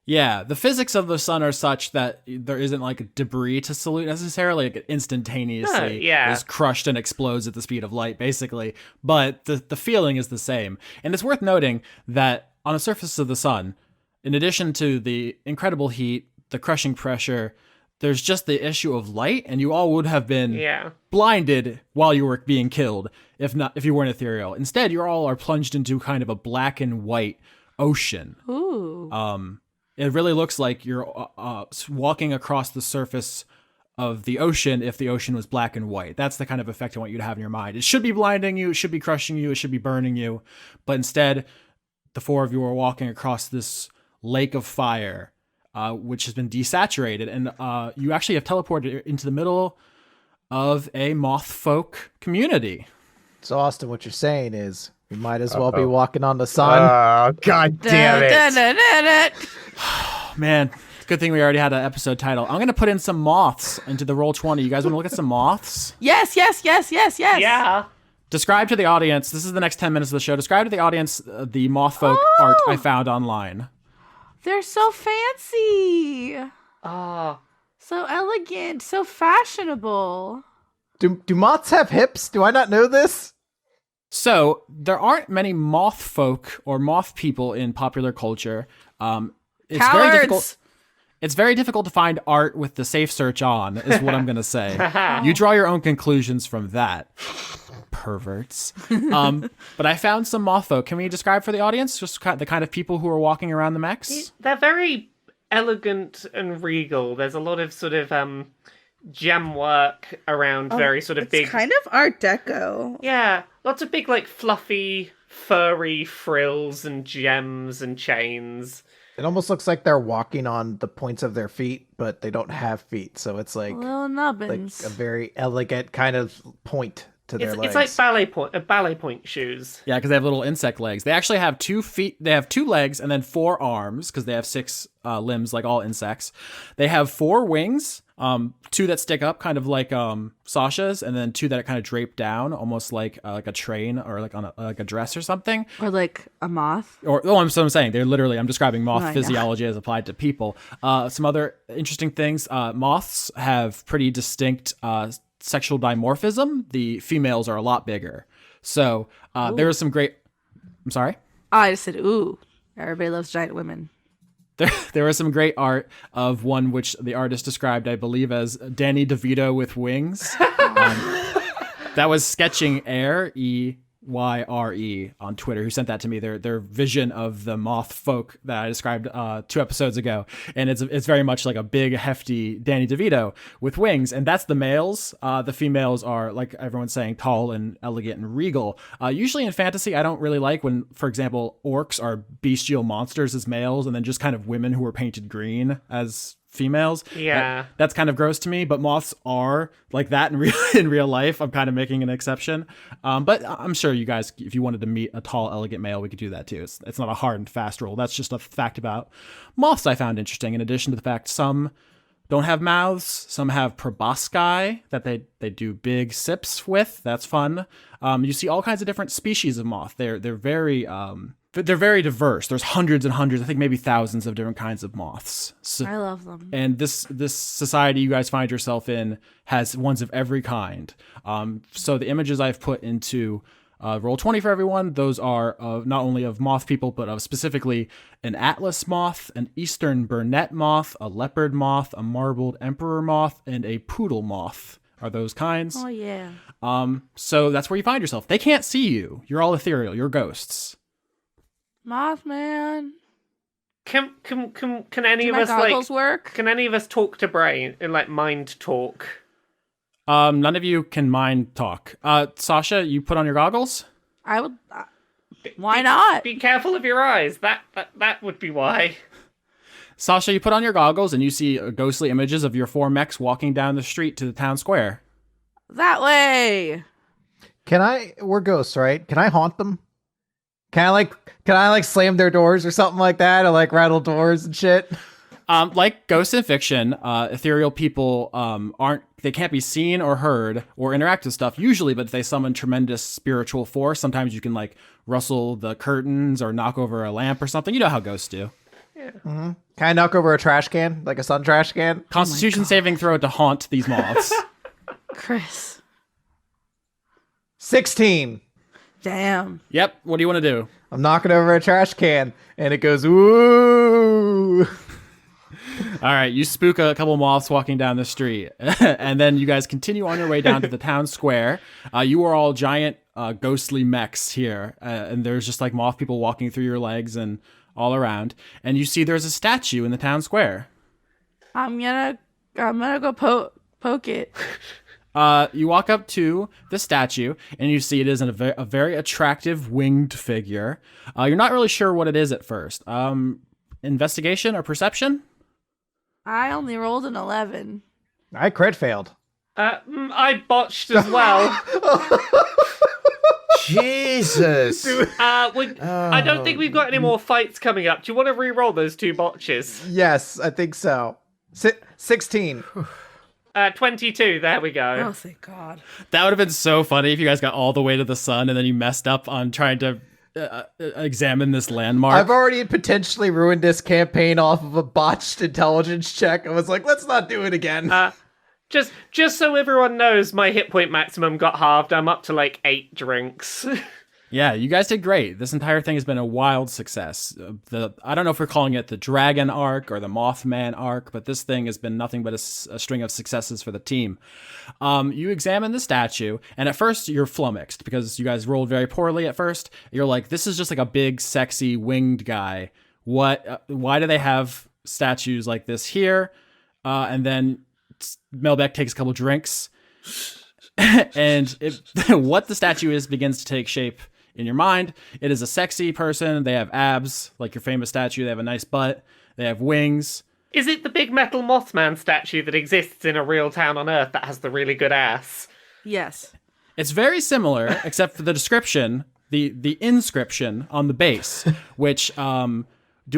Yeah, the physics of the sun are such that there isn't like debris to salute necessarily. Like it instantaneously is crushed and explodes at the speed of light, basically. But the feeling is the same. And it's worth noting that on the surface of the sun, in addition to the incredible heat, the crushing pressure, there's just the issue of light, and you all would have been blinded while you were being killed if you weren't ethereal. Instead, you all are plunged into kind of a black and white ocean. Ooh. It really looks like you're walking across the surface of the ocean if the ocean was black and white. That's the kind of effect I want you to have in your mind. It should be blinding you, it should be crushing you, it should be burning you, but instead, the 4 of you are walking across this lake of fire, which has been desaturated, and you actually have teleported into the middle of a moth folk community. So, Austin, what you're saying is we might as well be walking on the sun. Oh, god damn it. Man, Good thing we already had an episode title. I'm going to put in some moths into the Roll20. You guys want to look at some moths? Yes. Yeah. Describe to the audience, this is the next 10 minutes of the show, describe to the audience the moth folk art I found online. They're so fancy. Oh. So elegant. So fashionable. Do moths have hips? Do I not know this? So, there aren't many moth folk or moth people in popular culture. It's Cowards. very difficult. It's very difficult to find art with the safe search on, is what I'm going to say. You draw your own conclusions from that. Perverts. But I found some moth folk. Can we describe for the audience just the kind of people who are walking around the mechs? They're very elegant and regal. There's a lot of sort of gem work around very sort of big... It's kind of Art Deco. Yeah, lots of big, like, fluffy, furry frills and gems and chains. It almost looks like they're walking on the points of their feet, but they don't have feet. So it's like Little nubbins. a very elegant kind of point to their legs. It's like ballet point shoes. Yeah, because they have little insect legs. They actually have 2 feet. They have 2 legs and then 4 arms because they have 6 limbs, like all insects. They have 4 wings, 2 that stick up, kind of like Sasha's, and then 2 that are kind of draped down, almost like a train or like on like a dress or something. Or like a moth. I'm saying they're literally. I'm describing moth I know. physiology as applied to people. Some other interesting things. Moths have pretty distinct sexual dimorphism. The females are a lot bigger. So there was some great. I'm sorry. I just said, ooh. Everybody loves giant women. There was some great art of one which the artist described, I believe, as Danny DeVito with wings. That was Sketching Air, EYRE, on Twitter, who sent that to me. Their vision of the moth folk that I described 2 episodes ago, and it's very much like a big, hefty Danny DeVito with wings, and that's the males. The females are, like everyone's saying, tall and elegant and regal. Usually in fantasy, I don't really like when, for example, orcs are bestial monsters as males, and then just kind of women who are painted green as females. Yeah. That's kind of gross to me, but moths are like that in real life. I'm kind of making an exception. But I'm sure you guys, if you wanted to meet a tall, elegant male, we could do that too. It's not a hard and fast rule. That's just a fact about moths I found interesting, in addition to the fact some don't have mouths, some have proboscis that they do big sips with. That's fun. You see all kinds of different species of moth. They're very diverse. There's hundreds and hundreds, I think maybe thousands of different kinds of moths. So, I love them. and this society you guys find yourself in has ones of every kind. So the images I've put into Roll20 for everyone, those are of not only of moth people, but of specifically an atlas moth, an eastern burnet moth, a leopard moth, a marbled emperor moth, and a poodle moth. Are those kinds? Oh, yeah. So that's where you find yourself. They can't see you. You're all ethereal. You're ghosts. Mothman. Can any Do of my us goggles like work? can any of us talk to Brain in like mind talk? None of you can mind talk. Sasha, you put on your goggles? I would. Why not? Be careful of your eyes. That would be why. Sasha, you put on your goggles and you see ghostly images of your 4 mechs walking down the street to the town square. That way. We're ghosts, right? Can I haunt them? Can I like slam their doors or something like that, or like rattle doors and shit? Like ghosts in fiction, ethereal people they can't be seen or heard or interact with stuff usually, but if they summon tremendous spiritual force, sometimes you can like rustle the curtains or knock over a lamp or something. You know how ghosts do. Yeah. Mm-hmm. Can I knock over a trash can, like a sun trash can? Constitution saving throw to haunt these moths. Chris. 16. Damn. Yep. What do you want to do? I'm knocking over a trash can, and it goes, ooh. All right, you spook a couple moths walking down the street, and then you guys continue on your way down to the town square. You are all giant ghostly mechs here, and there's just like moth people walking through your legs and all around. And you see there's a statue in the town square. I'm gonna go poke it. You walk up to the statue, and you see it is a very attractive winged figure. You're not really sure what it is at first. Investigation or perception? I only rolled an 11. I crit failed. I botched as well. Jesus. I don't think we've got any more fights coming up. Do you want to re-roll those 2 botches? Yes, I think so. 16. 22. There we go. Oh, thank God. That would have been so funny if you guys got all the way to the sun and then you messed up on trying to examine this landmark. I've already potentially ruined this campaign off of a botched intelligence check. I was like, let's not do it again. Just so everyone knows, my hit point maximum got halved. I'm up to like 8 drinks. Yeah, you guys did great. This entire thing has been a wild success. I don't know if we're calling it the Dragon arc or the Mothman arc, but this thing has been nothing but a string of successes for the team. You examine the statue, and at first you're flummoxed because you guys rolled very poorly at first. You're like, this is just like a big, sexy, winged guy. What? Why do they have statues like this here? And then Melbeck takes a couple drinks, and what the statue is begins to take shape in your mind. It is a sexy person. They have abs, like your famous statue. They have a nice butt. They have wings. Is it the big metal Mothman statue that exists in a real town on Earth that has the really good ass? Yes. It's very similar, except for the description, the inscription on the base, which, do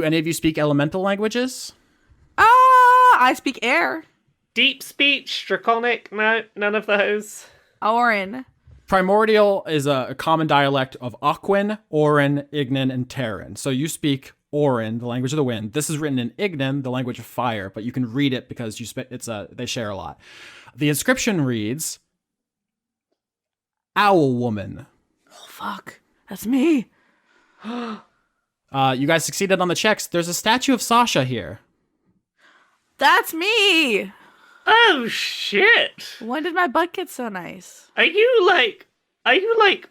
any of you speak elemental languages? I speak air. Deep speech, draconic, no, none of those. Orin. Primordial is a common dialect of Aquan, Orin, Ignan, and Terran. So you speak Orin, the language of the wind. This is written in Ignan, the language of fire, but you can read it because they share a lot. The inscription reads, Owl Woman. Oh, fuck. That's me. You guys succeeded on the checks. There's a statue of Sasha here. That's me. Oh, shit. When did my butt get so nice? Are you like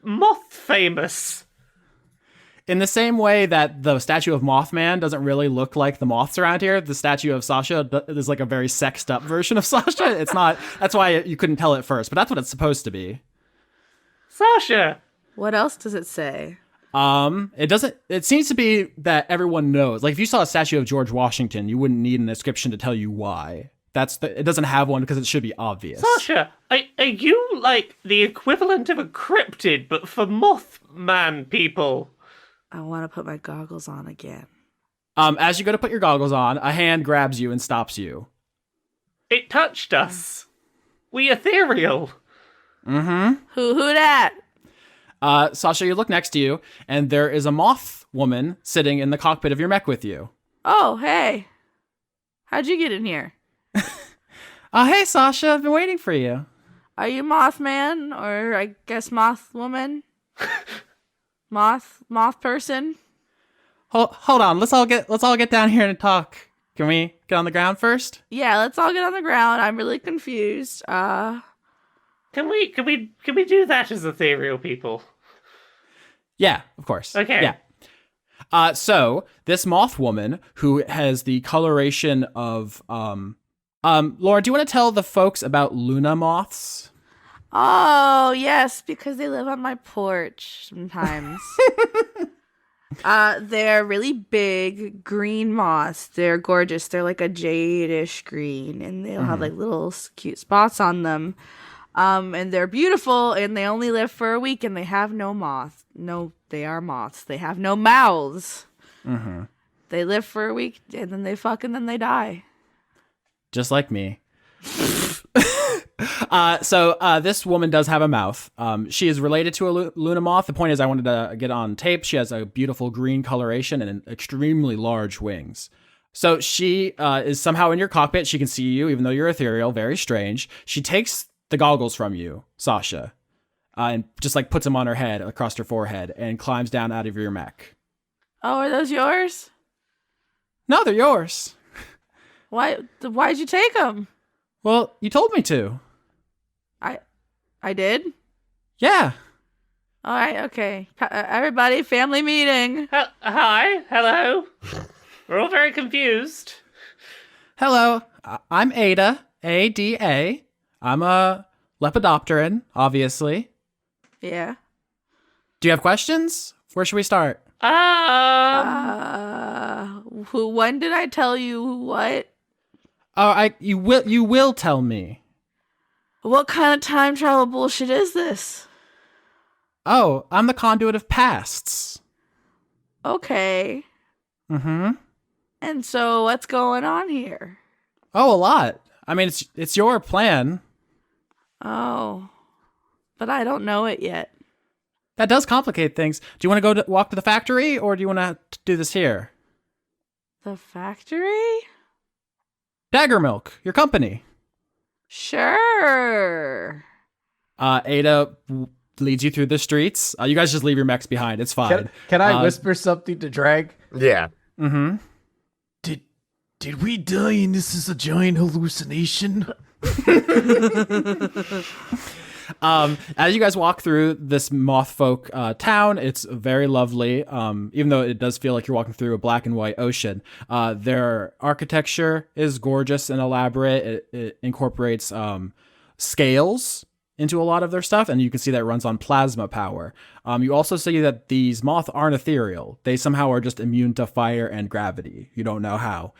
moth famous? In the same way that the statue of Mothman doesn't really look like the moths around here, the statue of Sasha is like a very sexed up version of Sasha. It's not, that's why you couldn't tell at first, but that's what it's supposed to be. Sasha. What else does it say? It seems to be that everyone knows. Like if you saw a statue of George Washington, you wouldn't need an inscription to tell you why. It doesn't have one because it should be obvious. Sasha, are you like the equivalent of a cryptid, but for Mothman people? I want to put my goggles on again. As you go to put your goggles on, a hand grabs you and stops you. It touched us. We ethereal. Mm-hmm. Who that? Sasha, you look next to you, and there is a moth woman sitting in the cockpit of your mech with you. Oh, hey. How'd you get in here? Hey, Sasha, I've been waiting for you. Are you Mothman, or I guess Moth Woman? Moth person? Hold on, let's all get down here and talk. Can we get on the ground first? Yeah, let's all get on the ground. I'm really confused. Can we do that as ethereal people? Yeah, of course. Okay. Yeah. So this moth woman who has the coloration of Laura, do you want to tell the folks about Luna moths? Oh, yes, because they live on my porch sometimes. They're really big green moths. They're gorgeous. They're like a jade-ish green, and they'll have like little cute spots on them. And they're beautiful, and they only live for a week, and they have no moth. No, they are moths. They have no mouths. Mm-hmm. They live for a week, and then they fuck, and then they die. Just like me. So this woman does have a mouth. She is related to a Luna moth. The point is I wanted to get on tape. She has a beautiful green coloration and extremely large wings. So she is somehow in your cockpit. She can see you, even though you're ethereal. Very strange. She takes the goggles from you, Sasha, and just like puts them on her head, across her forehead, and climbs down out of your mech. Oh, are those yours? No, they're yours. Why'd you take them? Well, you told me to. I did? Yeah. All right, okay. Everybody, family meeting. Hi, hello. We're all very confused. Hello, I'm Ada, A-D-A. I'm a Lepidopteran, obviously. Yeah. Do you have questions? Where should we start? When did I tell you what? Oh, you will tell me. What kind of time travel bullshit is this? Oh, I'm the conduit of pasts. Okay. Mm-hmm. And so what's going on here? Oh, a lot. I mean, it's your plan. Oh. But I don't know it yet. That does complicate things. Do you want to walk to the factory, or do you want to do this here? The factory? Dagger Milk, your company. Sure. Ada leads you through the streets. You guys just leave your mechs behind. It's fine. Can I whisper something to Dregg? Yeah. Mm-hmm. Did we die and this is a giant hallucination? As you guys walk through this Mothfolk town, it's very lovely. Even though it does feel like you're walking through a black and white ocean, their architecture is gorgeous and elaborate. It incorporates scales into a lot of their stuff, and you can see that it runs on plasma power. You also see that these moths aren't ethereal. They somehow are just immune to fire and gravity. You don't know how.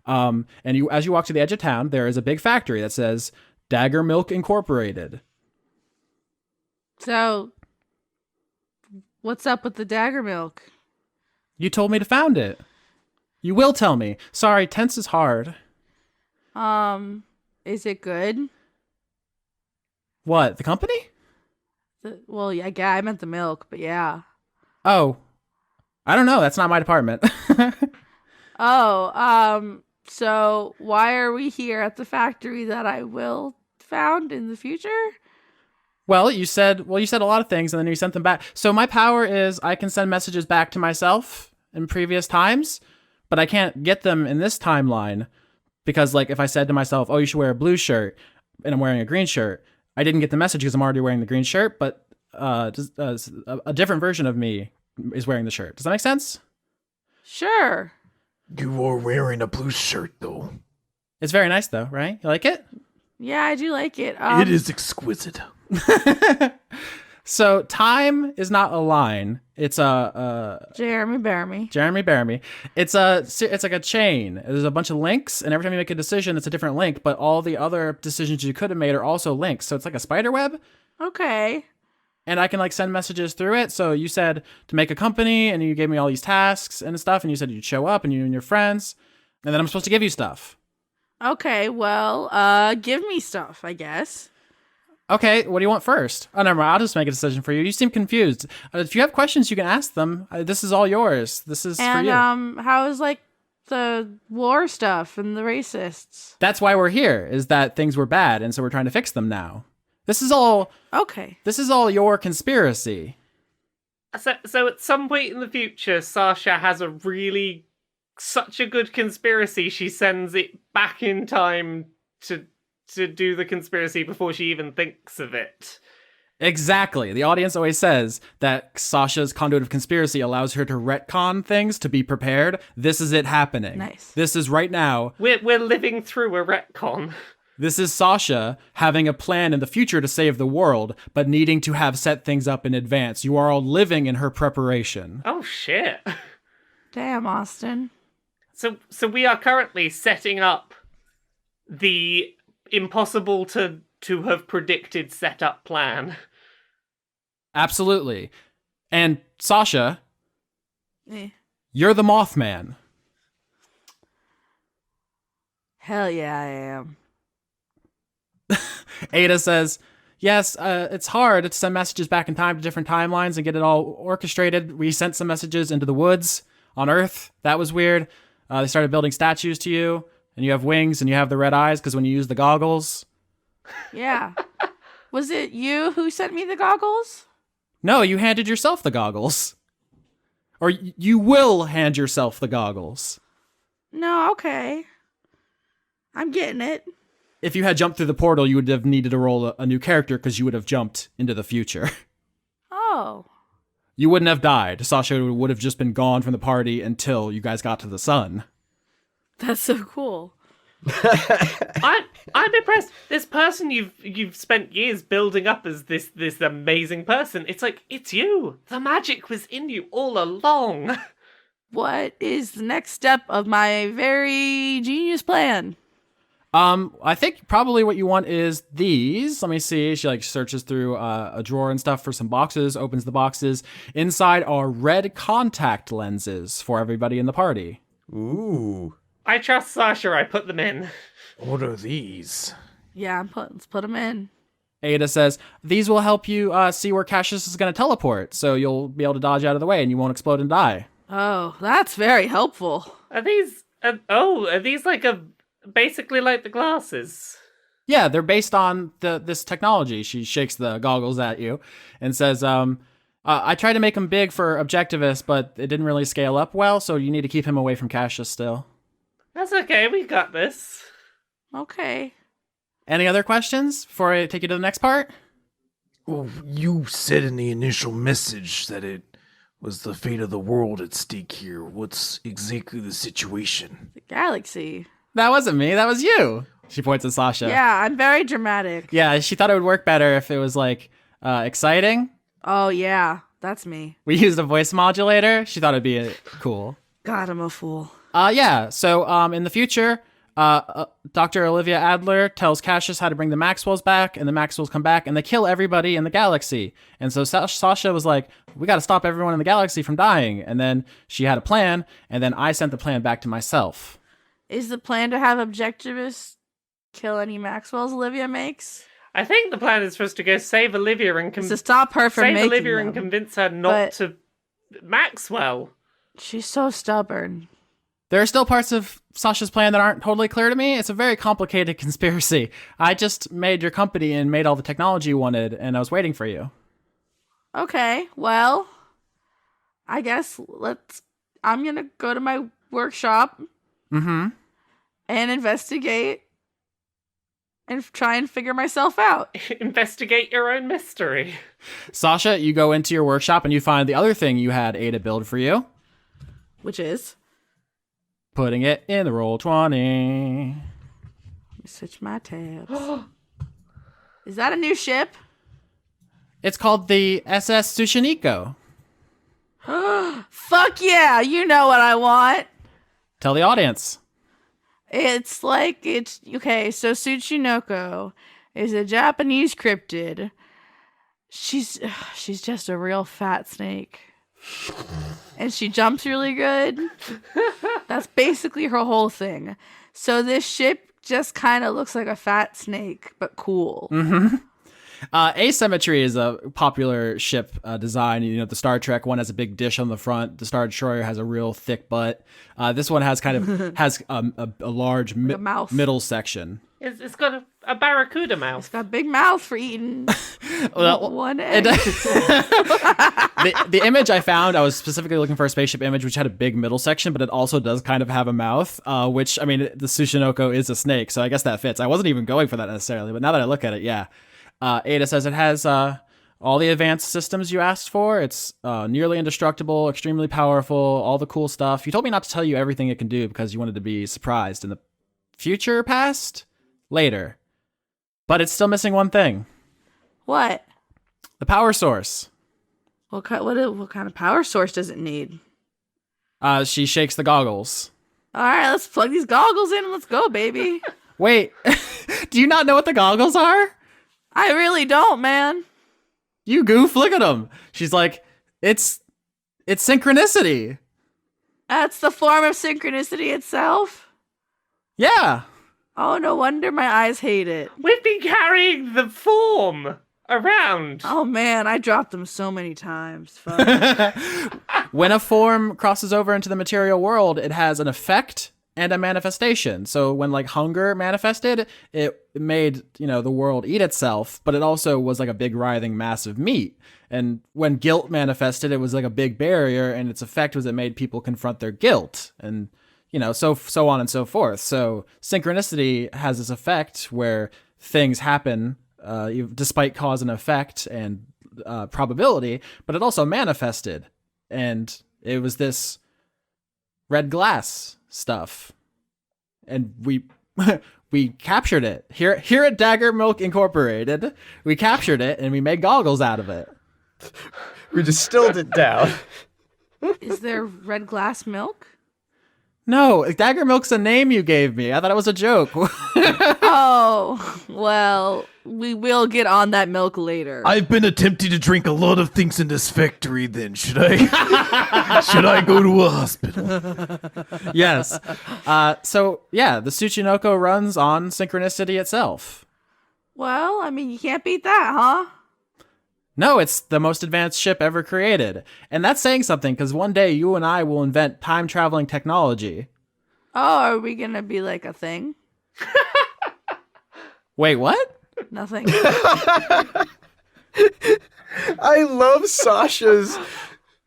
And as you walk to the edge of town, there is a big factory that says Dagger Milk Incorporated. So, what's up with the dagger milk? You told me to found it. You will tell me. Sorry, tense is hard. Is it good? What, the company? Well, yeah, I meant the milk, but yeah. Oh, I don't know. That's not my department. So why are we here at the factory that I will found in the future? Well, you said a lot of things and then you sent them back. So my power is I can send messages back to myself in previous times, but I can't get them in this timeline because, like, if I said to myself, "Oh, you should wear a blue shirt," and I'm wearing a green shirt, I didn't get the message because I'm already wearing the green shirt. But a different version of me is wearing the shirt. Does that make sense? Sure. You are wearing a blue shirt, though. It's very nice, though, right? You like it? Yeah, I do like it. It is exquisite. So time is not a line. It's a Jeremy Bearimy. It's like a chain. There's a bunch of links, and every time you make a decision, it's a different link. But all the other decisions you could have made are also links. So it's like a spider web. Okay. And I can like send messages through it. So you said to make a company, and you gave me all these tasks and stuff, and you said you'd show up, and you and your friends, and then I'm supposed to give you stuff. Okay. Well, give me stuff, I guess. Okay, what do you want first? Oh, never mind. I'll just make a decision for you. You seem confused. If you have questions, you can ask them. This is all yours. This is for you. And how is like the war stuff and the racists? That's why we're here. Is that things were bad, and so we're trying to fix them now. This is all. Okay. This is all your conspiracy. So at some point in the future, Sasha has such a good conspiracy, she sends it back in time to do the conspiracy before she even thinks of it. Exactly. The audience always says that Sasha's conduit of conspiracy allows her to retcon things to be prepared. This is it happening. Nice. This is right now. We're living through a retcon. This is Sasha having a plan in the future to save the world, but needing to have set things up in advance. You are all living in her preparation. Oh shit. Damn, Austin. So we are currently setting up the impossible to have predicted setup plan. Absolutely. And Sasha, Eh. you're the Mothman. Hell yeah, I am. Ada says, yes, it's hard to send messages back in time to different timelines and get it all orchestrated. We sent some messages into the woods on Earth. That was weird. They started building statues to you, and you have wings and you have the red eyes because when you use the goggles. Yeah. Was it you who sent me the goggles? No, you handed yourself the goggles. Or you will hand yourself the goggles. No, okay. I'm getting it. If you had jumped through the portal, you would have needed to roll a new character because you would have jumped into the future. Oh. You wouldn't have died. Sasha would have just been gone from the party until you guys got to the sun. That's so cool. I'm impressed. This person you've spent years building up as this amazing person. It's like, it's you. The magic was in you all along. What is the next step of my very genius plan? I think probably what you want is these. Let me see. She like searches through a drawer and stuff for some boxes, opens the boxes. Inside are red contact lenses for everybody in the party. Ooh. I trust Sasha. I put them in. What are these? Yeah, let's put them in. Ada says, these will help you see where Cassius is going to teleport, so you'll be able to dodge out of the way and you won't explode and die. Oh, that's very helpful. Are these? Are these like basically like the glasses? Yeah, they're based on this technology. She shakes the goggles at you and says, I tried to make him big for Objectivist, but it didn't really scale up well, so you need to keep him away from Cassius still. That's okay. We got this. Okay. Any other questions before I take you to the next part? Well, you said in the initial message that it was the fate of the world at stake here. What's exactly the situation? The galaxy. That wasn't me. That was you. She points at Sasha. Yeah, I'm very dramatic. Yeah, she thought it would work better if it was like exciting. Oh, yeah, that's me. We used a voice modulator. She thought it'd be cool. God, I'm a fool. Yeah. So in the future, Dr. Olivia Adler tells Cassius how to bring the Maxwells back, and the Maxwells come back and they kill everybody in the galaxy. And so Sasha was like, we got to stop everyone in the galaxy from dying. And then she had a plan, and then I sent the plan back to myself. Is the plan to have Objectivists kill any Maxwells Olivia makes? I think the plan is for us to go save Olivia and To stop her from save making Olivia them. and convince her not But- to Maxwell. She's so stubborn. There are still parts of Sasha's plan that aren't totally clear to me. It's a very complicated conspiracy. I just made your company and made all the technology you wanted, and I was waiting for you. Okay, well, I guess I'm gonna go to my workshop Mm-hmm. and investigate and try and figure myself out. Investigate your own mystery. Sasha, you go into your workshop and you find the other thing you had Ada build for you. Which is? Putting it in the roll 20. Let me switch my tabs. Is that a new ship? It's called the SS Sushiniko. Fuck yeah, you know what I want. Tell the audience. It's okay, so Tsuchinoko is a Japanese cryptid. She's just a real fat snake. And she jumps really good. That's basically her whole thing. So this ship just kind of looks like a fat snake, but cool. Mm-hmm. Asymmetry is a popular ship design. You know, the Star Trek one has a big dish on the front. The Star Destroyer has a real thick butt. This one has a large a mouth. middle section. It's got a barracuda mouth. It's got a big mouth for eating one egg. The image I found, I was specifically looking for a spaceship image which had a big middle section, but it also does kind of have a mouth, which, I mean, the Sushinoko is a snake, so I guess that fits. I wasn't even going for that necessarily, but now that I look at it, yeah. Ada says it has all the advanced systems you asked for. It's nearly indestructible, extremely powerful, all the cool stuff. You told me not to tell you everything it can do because you wanted to be surprised in the future, past, later. But it's still missing one thing. What? The power source. What kind of power source does it need? She shakes the goggles. All right, let's plug these goggles in and let's go, baby. Wait, do you not know what the goggles are? I really don't, man. You goof, look at them. She's like, it's synchronicity. That's the form of synchronicity itself. Yeah. Oh, no wonder my eyes hate it. We've been carrying the form around. Oh man, I dropped them so many times. Fuck. When a form crosses over into the material world, it has an effect and a manifestation. So when like hunger manifested, it made, the world eat itself, but it also was like a big writhing mass of meat. And when guilt manifested, it was like a big barrier, and its effect was it made people confront their guilt, and so on and so forth. So synchronicity has this effect where things happen despite cause and effect and probability, but it also manifested, and it was this red glass stuff, and we captured it here at Dagger Milk Incorporated. We captured it and we made goggles out of it. We distilled it down. Is there red glass milk? No, Dagger Milk's a name you gave me. I thought it was a joke. Oh, well, we will get on that milk later. I've been attempting to drink a lot of things in this factory. Then should I? Should I go to a hospital? Yes. So yeah, the Tsuchinoko runs on synchronicity itself. Well, I mean, you can't beat that, huh? No, it's the most advanced ship ever created. And that's saying something, because one day you and I will invent time-traveling technology. Oh, are we gonna be like a thing? Wait, what? Nothing. I love Sasha's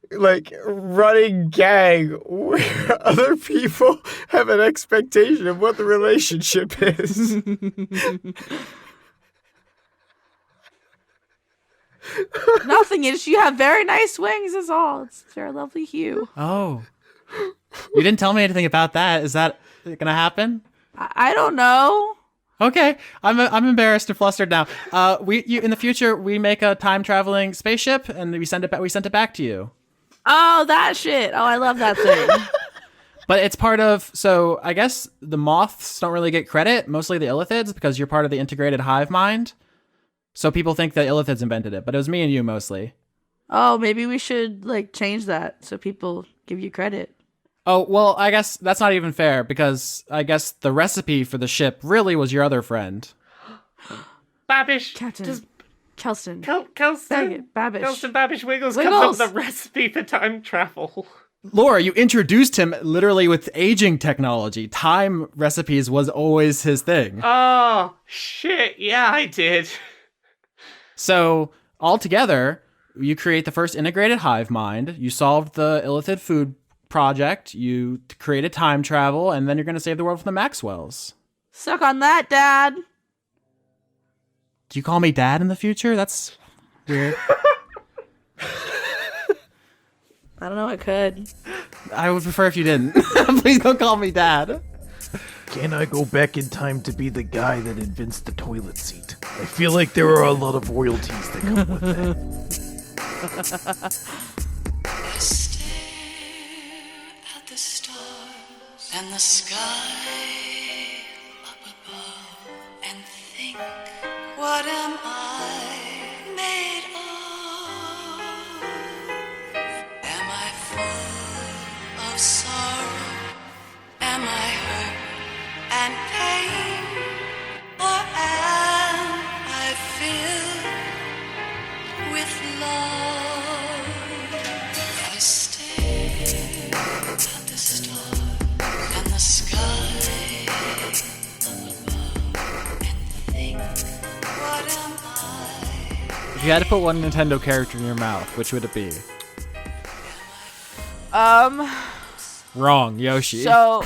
like running gag where other people have an expectation of what the relationship is. Nothing is. You have very nice wings, is all. It's very lovely hue. Oh. You didn't tell me anything about that. Is that gonna happen? I don't know. Okay, I'm embarrassed and flustered now. In the future we make a time traveling spaceship and we send it back to you. Oh, that shit. Oh, I love that thing. But it's part of, so I guess the moths don't really get credit, mostly the illithids, because you're part of the integrated hive mind. So people think that illithids invented it, but it was me and you mostly. Oh, maybe we should like change that so people give you credit. Oh, well, I guess that's not even fair, because I guess the recipe for the ship really was your other friend. Babish. Captain. Kelston. Kelston. Babish. Kelston Babish Wiggles comes Wiggles. up with a recipe for time travel. Laura, you introduced him literally with aging technology. Time recipes was always his thing. Oh, shit. Yeah, I did. So, altogether, you create the first integrated hive mind, you solved the illithid food project, you created time travel, and then you're going to save the world from the Maxwells. Suck on that, Dad. Do you call me Dad in the future? That's weird. I don't know. I could. I would prefer if you didn't. Please don't call me Dad. Can I go back in time to be the guy that invents the toilet seat? I feel like there are a lot of royalties that come with that. I stare at the stars and the sky up above and think, what am I made of? Am I full of sorrow? Am I hurt and pain? Or am I filled with love? I stare at the stars and the sky above and think, what am I? If you had to put one Nintendo character in your mouth, which would it be? Wrong, Yoshi. So,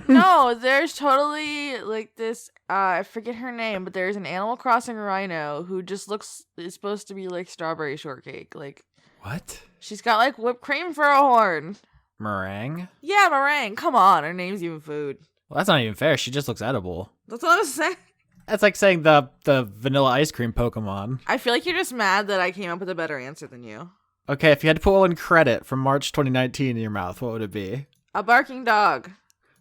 no, there's totally like this. I forget her name, but there's an Animal Crossing rhino who just is supposed to be like strawberry shortcake. Like, What? she's got like whipped cream for a horn. Meringue? Yeah, meringue. Come on, her name's even food. Well, that's not even fair. She just looks edible. That's what I'm saying. That's like saying the vanilla ice cream Pokemon. I feel like you're just mad that I came up with a better answer than you. Okay, if you had to put one credit from March 2019 in your mouth, what would it be? A barking dog.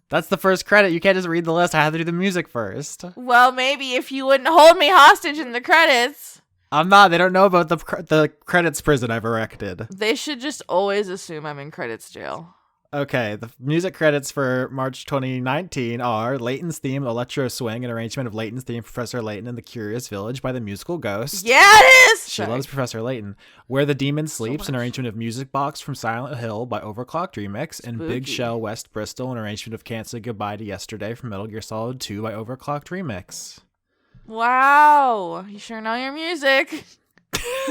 That's the first credit. You can't just read the list. I have to do the music first. Well, maybe if you wouldn't hold me hostage in the credits. I'm not. They don't know about the credits prison I've erected. They should just always assume I'm in credits jail. Okay, the music credits for March 2019 are Layton's theme, Electro Swing, an arrangement of Layton's theme, Professor Layton and the Curious Village by the Musical Ghost. Yeah, it is! She loves Professor Layton. Where the Demon Sleeps, an arrangement of Music Box from Silent Hill by Overclocked Remix, and Big Spooky. Shell West Bristol, an arrangement of Can't Say Goodbye to Yesterday from Metal Gear Solid 2 by Overclocked Remix. Wow, you sure know your music.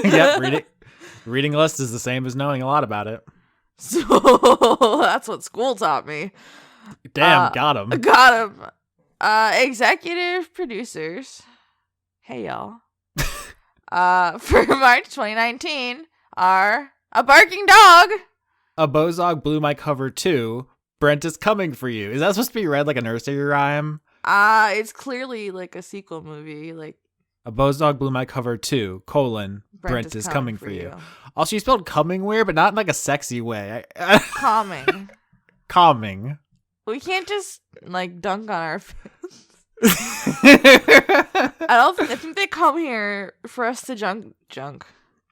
Yep, reading a list is the same as knowing a lot about it. So that's what school taught me. Damn, got him. Got him. Executive producers. Hey y'all. For March 2019 are A Barking Dog. A Bozog Blew My Cover 2, Brent is Coming for You. Is that supposed to be read like a nursery rhyme? It's clearly like a sequel movie. Like A Bozog Blew My Cover 2, Brent is Coming for You. Also, you spelled coming weird, but not in like a sexy way. Calming. Calming. We can't just like dunk on our fans. I think they come here for us to junk.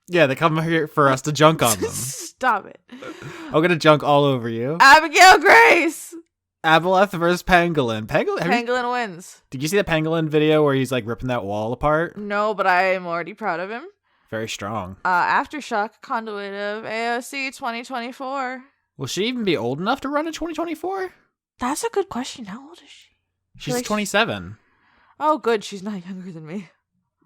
Yeah, they come here for us to junk on them. Stop it. I'm gonna junk all over you. Abigail Grace! Aboleth versus Pangolin. Pangolin wins. Did you see the Pangolin video where he's like ripping that wall apart? No, but I am already proud of him. Very strong. Aftershock, conduit of AOC 2024. Will she even be old enough to run in 2024? That's a good question. How old is she? She's 27. Oh, good. She's not younger than me.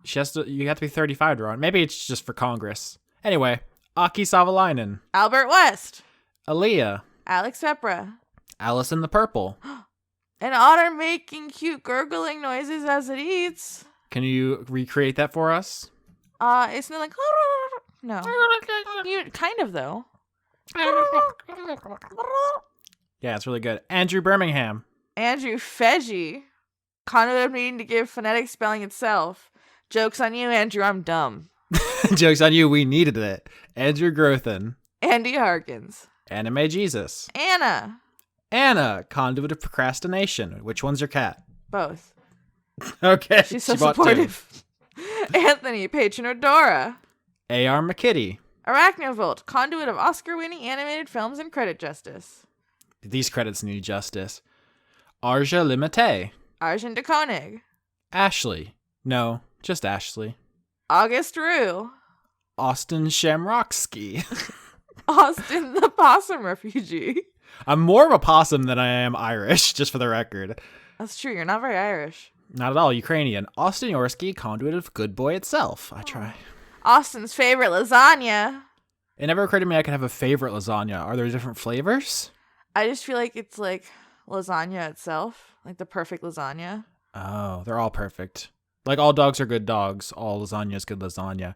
You have to be 35 to run. Maybe it's just for Congress. Anyway, Aki Savalainen, Albert West. Aaliyah, Alex Vepra. Alice in the Purple. An otter making cute gurgling noises as it eats. Can you recreate that for us? It's not like no. You kind of though. Yeah, it's really good. Andrew Birmingham. Andrew Feggie. Conduit of needing to give phonetic spelling itself. Joke's on you, Andrew, I'm dumb. Joke's on you, we needed it. Andrew Grothin. Andy Harkins. Anime Jesus. Anna. Anna, conduit of procrastination. Which one's your cat? Both. Okay. She's so she bought supportive. Anthony, patron of Dora. two. A.R. McKitty. Arachnovolt, conduit of Oscar-winning animated films and credit justice. These credits need justice. Arja Limite. Arjun de Koenig. Ashley. No, just Ashley. August Rue. Austin Shamrocksky. Austin the Possum Refugee. I'm more of a possum than I am Irish, just for the record. That's true, you're not very Irish. Not at all. Ukrainian. Austin Yorsky, conduit of Good Boy itself. I try. Austin's favorite lasagna. It never occurred to me I could have a favorite lasagna. Are there different flavors? I just feel like it's like lasagna itself. Like the perfect lasagna. Oh, they're all perfect. Like all dogs are good dogs. All lasagna is good lasagna.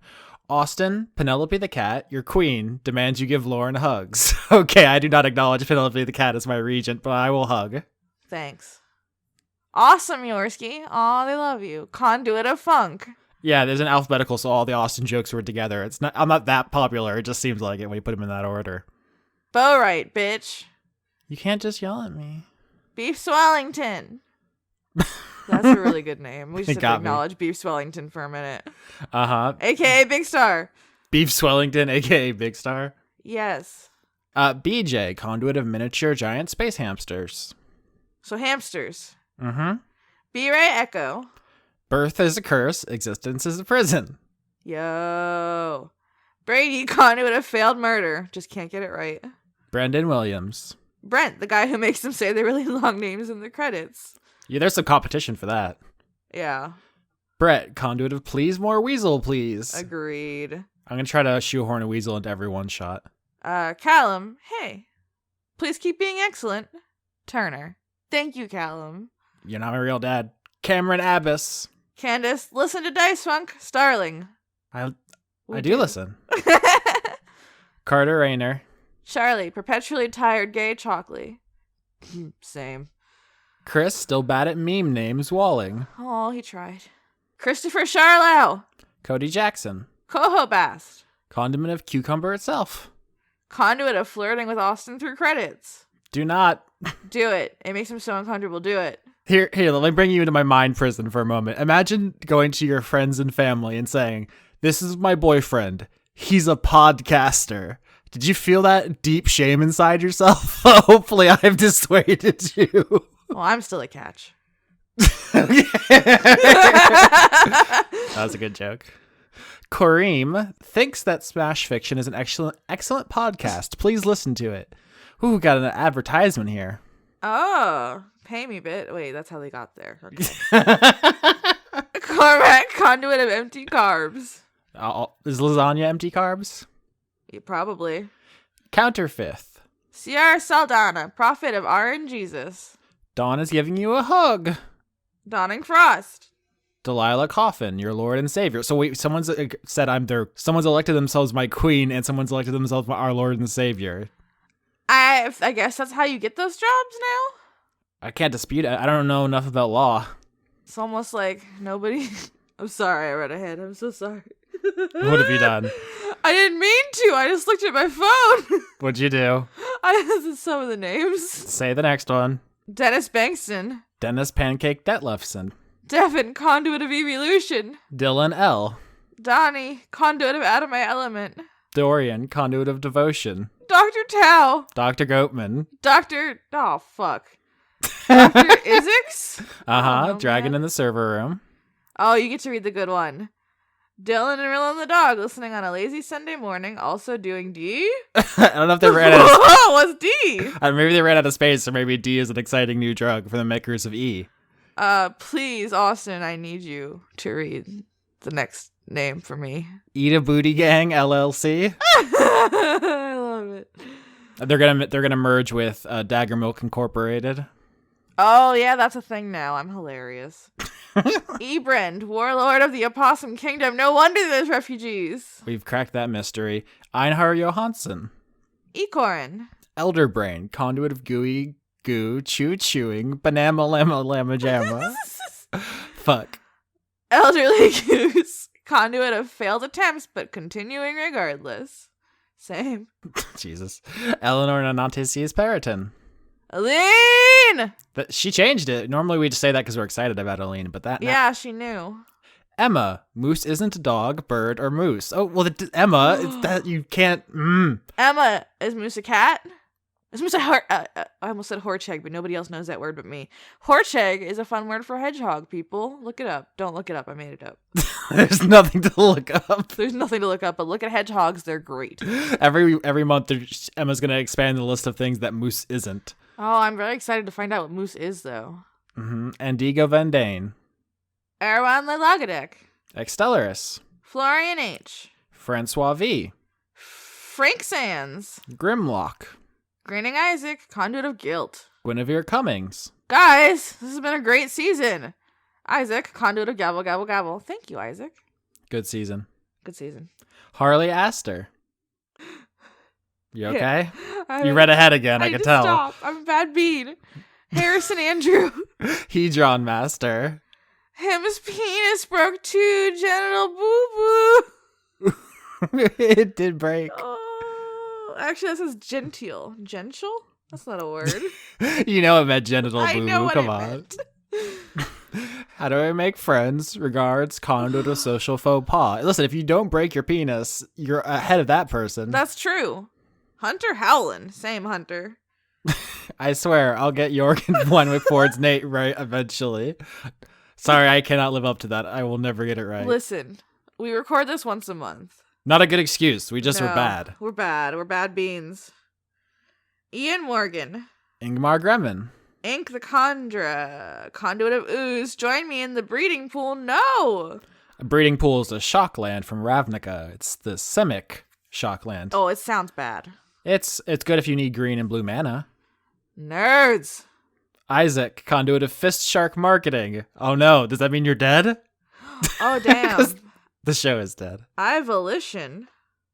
Austin, Penelope the cat, your queen, demands you give Lauren hugs. Okay, I do not acknowledge Penelope the cat as my regent, but I will hug. Thanks. Awesome, Yorsky. Aw, they love you. Conduit of Funk. Yeah, there's an alphabetical, so all the Austin jokes were together. It's not. I'm not that popular. It just seems like it when you put them in that order. Bo right, bitch. You can't just yell at me. Beef Swellington. That's a really good name. We just have to got me. acknowledge Beef Swellington for a minute. Uh-huh. AKA Big Star. Beef Swellington, a.k.a. Big Star. Yes. BJ, conduit of miniature giant space hamsters. So hamsters. Mm-hmm. B-Ray Echo. Birth is a curse, existence is a prison. Yo. Brady, conduit of failed murder. Just can't get it right. Brendan Williams. Brent, the guy who makes them say their really long names in the credits. Yeah, there's some competition for that. Yeah. Brett, conduit of please more weasel, please. Agreed. I'm going to try to shoehorn a weasel into every one shot. Callum, hey. Please keep being excellent. Turner. Thank you, Callum. You're not my real dad. Cameron Abbas. Candace, listen to Dice Funk. Starling. I do listen. Carter Rayner. Charlie, perpetually tired gay chocolate. Same. Chris, still bad at meme names, Walling. Oh, he tried. Christopher Charlow. Cody Jackson. Coho Bast. Condiment of cucumber itself. Conduit of flirting with Austin through credits. Do not. Do it. It makes him so uncomfortable. Do it. Here, let me bring you into my mind prison for a moment. Imagine going to your friends and family and saying, "This is my boyfriend. He's a podcaster." Did you feel that deep shame inside yourself? Hopefully I've dissuaded you. Well, I'm still a catch. That was a good joke. Kareem thinks that Smash Fiction is an excellent podcast. Please listen to it. Ooh, got an advertisement here. Oh, pay me, bit. Wait, that's how they got there. Okay. Cormac, conduit of empty carbs. Is lasagna empty carbs? Yeah, probably. Counterfeit. Ciara Saldana, prophet of R and Jesus. Dawn is giving you a hug. Dawning Frost. Delilah Coffin, your Lord and Savior. So wait, someone's said someone's elected themselves my queen and someone's elected themselves our Lord and Savior. I guess that's how you get those jobs now? I can't dispute it. I don't know enough about law. It's almost like nobody... I'm sorry, I read ahead. I'm so sorry. What have you done? I didn't mean to. I just looked at my phone. What'd you do? I this is some of the names. Say the next one. Dennis Bankston. Dennis Pancake Detlefson. Devin, conduit of evolution. Dylan L. Donnie, conduit of out of my element. Dorian, conduit of devotion. Dr. Tao. Dr. Goatman. Dr. Oh, fuck. Dr. Isix? Uh-huh, Oh, Dragon man. in the server room. Oh, you get to read the good one. Dylan and Rilla the dog listening on a lazy Sunday morning, also doing D? I don't know if they ran out of Whoa, what's D? maybe they ran out of space, or maybe D is an exciting new drug for the makers of E. Please, Austin, I need you to read the next name for me. Eat a Booty Gang LLC. I love it. They're gonna merge with Dagger Milk Incorporated. Oh, yeah, that's a thing now. I'm hilarious. Ebrand, warlord of the Opossum Kingdom. No wonder there's refugees. We've cracked that mystery. Einar Johansson. Ecorin. Elder Brain, conduit of gooey goo, chewing, banana llama jamma. Fuck. Elderly Goose. Conduit of failed attempts, but continuing regardless. Same. Jesus. Eleanor Nanantisius Periton. Aline! She changed it. Normally we just say that because we're excited about Aline, but that... Yeah, she knew. Emma. Moose isn't a dog, bird, or moose. Oh, well, Emma, it's that you can't... Emma, is Moose a cat? Is Moose a I almost said Horcheg, but nobody else knows that word but me. Horcheg is a fun word for hedgehog, people. Look it up. Don't look it up. I made it up. There's nothing to look up. There's nothing to look up, but look at hedgehogs. They're great. Every month, Emma's going to expand the list of things that moose isn't. Oh, I'm very excited to find out what Moose is, though. Andigo Van Dane. Erwan Lelagadek. Extellaris. Florian H. Francois V. Frank Sands. Grimlock. Grinning Isaac, Conduit of Guilt. Guinevere Cummings. Guys, this has been a great season. Isaac, Conduit of Gabble, Gabble, Gabble. Thank you, Isaac. Good season. Good season. Harley Astor. You okay? Yeah. You read ahead again, I need can to tell. Stop. I'm a bad bean. Harrison Andrew. Hedron Master. Him's penis broke too. Genital boo boo. It did break. Oh, actually, that says genteel. Gential? That's not a word. You know it meant genital I boo know boo. what Come it on. meant. How do I make friends? Regards, conduit of social faux pas. Listen, if you don't break your penis, you're ahead of that person. That's true. Hunter Howland. Same Hunter. I swear, I'll get Jorgen one with Ford's Nate right eventually. Sorry, I cannot live up to that. I will never get it right. Listen, we record this once a month. Not a good excuse. We just were No, bad. We're bad. We're bad beans. Ian Morgan. Ingmar Gremmen. Ink the Condra. Conduit of Ooze. Join me in the breeding pool. No! A breeding pool is a shockland from Ravnica. It's the Simic shockland. Oh, it sounds bad. It's good if you need green and blue mana. Nerds. Isaac, conduit of Fist Shark Marketing. Oh no, does that mean you're dead? Oh, damn. The show is dead. Ivolition.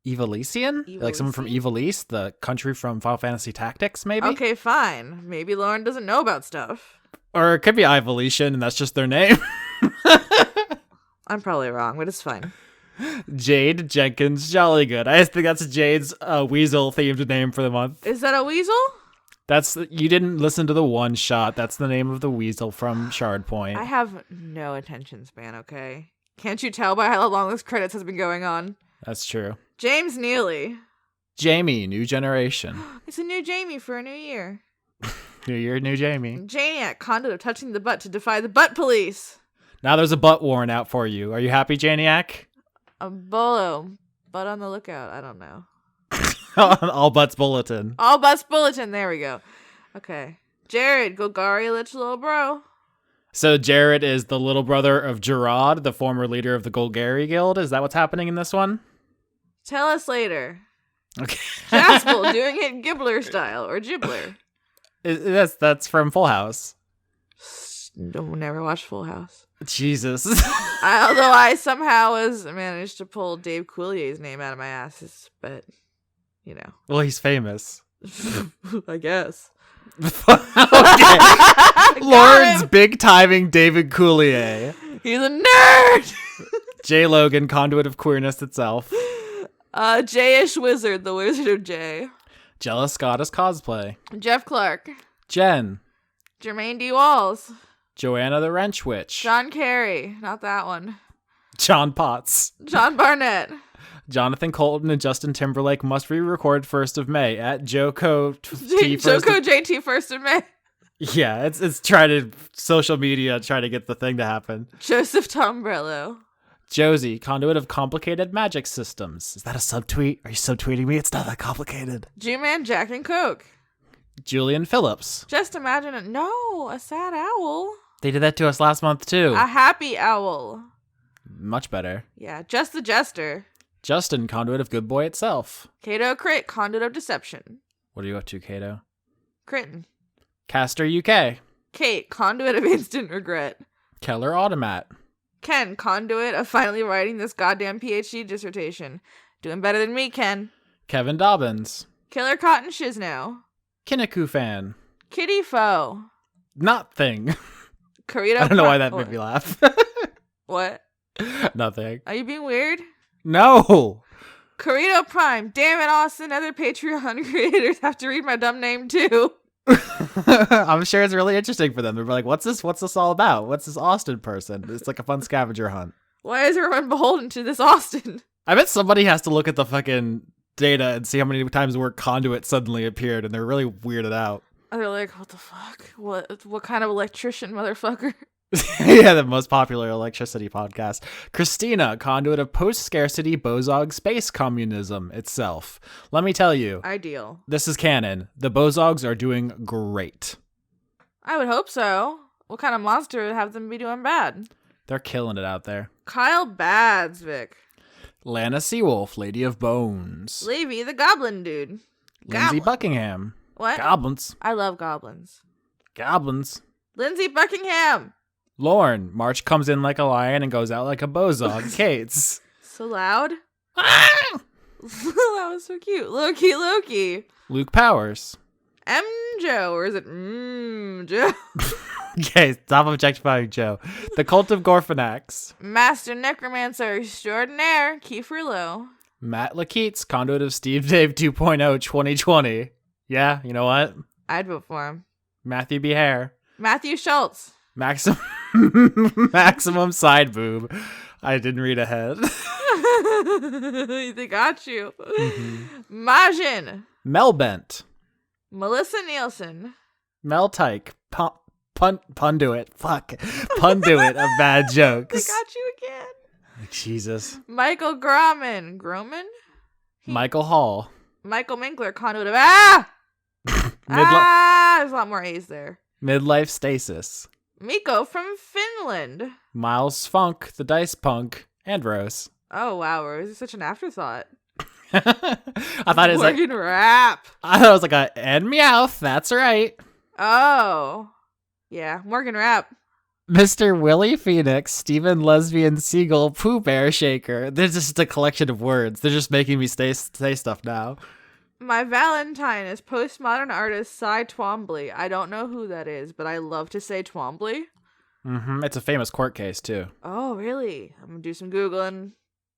Evilisian? Like someone from Evilise, the country from Final Fantasy Tactics, maybe? Okay, fine. Maybe Lauren doesn't know about stuff. Or it could be Ivolition, and that's just their name. I'm probably wrong, but it's fine. Jade Jenkins Jollygood. I think that's Jade's weasel-themed name for the month. Is that a weasel? You didn't listen to the one shot. That's the name of the weasel from Shard Point. I have no attention span, okay? Can't you tell by how long this credits has been going on? That's true. James Neely. Jamie, New Generation. It's a new Jamie for a new year. New year, new Jamie. Janiac, conduit of touching the butt to defy the butt police. Now there's a butt warrant out for you. Are you happy, Janiac? A bolo. Butt on the lookout. I don't know. All Butts Bulletin. All butts bulletin. There we go. Okay. Jared, Golgari Lich little bro. So Jared is the little brother of Gerard, the former leader of the Golgari Guild. Is that what's happening in this one? Tell us later. Okay. Jaspel doing it Gibbler style or Gibbler. That's from Full House. Never watched Full House. Jesus. Although I somehow managed to pull Dave Coulier's name out of my asses, but you know. Well, he's famous. I guess. Okay. Lauren's big timing David Coulier. He's a nerd. Jay Logan, conduit of queerness itself. Jayish Wizard, the Wizard of Jay. Jealous Goddess cosplay. Jeff Clark. Jen. Jermaine D. Walls. Joanna the Wrench Witch. John Kerry. Not that one. John Potts. John Barnett. Jonathan Colton and Justin Timberlake must re-record 1st of May at Joko T. Joko JT 1st of May. Yeah, it's trying to social media trying to get the thing to happen. Joseph Tombrello. Josie, conduit of complicated magic systems. Is that a subtweet? Are you subtweeting me? It's not that complicated. G-Man Jack and Coke. Julian Phillips. Just imagine it. No, a sad owl. They did that to us last month too. A happy owl. Much better. Yeah, Just the Jester. Justin, conduit of Good Boy itself. Kato Crit, conduit of deception. What are you up to, Kato? Critton. Caster UK. Kate, conduit of instant regret. Keller Automat. Ken, conduit of finally writing this goddamn PhD dissertation. Doing better than me, Ken. Kevin Dobbins. Killer Cotton Shizno. Kinniku fan. Kitty Foe. Not thing. Corito I don't know why that made me laugh. What? Nothing. Are you being weird? No. Corito Prime. Damn it, Austin. Other Patreon creators have to read my dumb name too. I'm sure it's really interesting for them. They're like, what's this all about? What's this Austin person? It's like a fun scavenger hunt. Why is everyone beholden to this Austin? I bet somebody has to look at the fucking data and see how many times the word conduit suddenly appeared, and they're really weirded out. They're like, what the fuck? What kind of electrician, motherfucker? Yeah, the most popular electricity podcast. Christina, conduit of post-scarcity Bozog space communism itself. Let me tell you. Ideal. This is canon. The Bozogs are doing great. I would hope so. What kind of monster would have them be doing bad? They're killing it out there. Kyle Badsvik. Lana Seawolf, Lady of Bones. Levy, the goblin dude. Lindsay Goblin. Buckingham. What? Goblins. I love goblins. Goblins. Lindsay Buckingham. Lorne. March comes in like a lion and goes out like a bozog. Kates. So loud. Ah! That was so cute. Loki. Luke Powers. M. Joe, or is it Joe? Okay, stop objectifying Joe. The Cult of Gorfanax. Master Necromancer Extraordinaire, Kiefer Lowe. Matt Lakeets, conduit of Steve Dave 2.0 2020. Yeah, you know what? I'd vote for him. Matthew B. Hare. Matthew Schultz. Maximum side boob. I didn't read ahead. They got you. Majin. Melbent. Melissa Nielsen. Mel Tyke. Punduit. Fuck. Punduit of bad They jokes. got you again. Jesus. Michael Groman. Groman? Michael Hall. Michael Minkler, conduit of there's a lot more A's there. Midlife Stasis. Miko from Finland. Miles Funk, the Dice Punk, and Rose. Oh wow, Rose is such an afterthought. I thought it was like Morgan Rap. I thought it was like a and Meowth, that's right. Oh. Yeah, Morgan Rap. Mr. Willie Phoenix, Stephen Lesbian Seagull, Pooh Bear Shaker. They're just a collection of words. They're just making me say stuff now. My Valentine is postmodern artist Cy Twombly. I don't know who that is, but I love to say Twombly. It's a famous court case, too. Oh, really? I'm gonna do some Googling.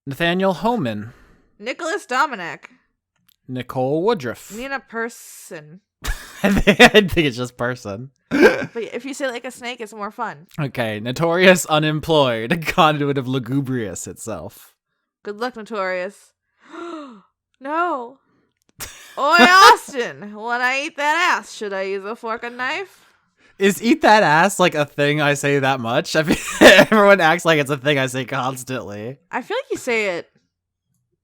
Nathaniel Homan. Nicholas Dominic. Nicole Woodruff. Nina Person. I think it's just person. But if you say like a snake, it's more fun. Okay, Notorious Unemployed, conduit of Lugubrious itself. Good luck, Notorious. No. Oi, Austin. When I eat that ass, should I use a fork and knife? Is eat that ass like a thing I say that much? I mean, everyone acts like it's a thing I say constantly. I feel like you say it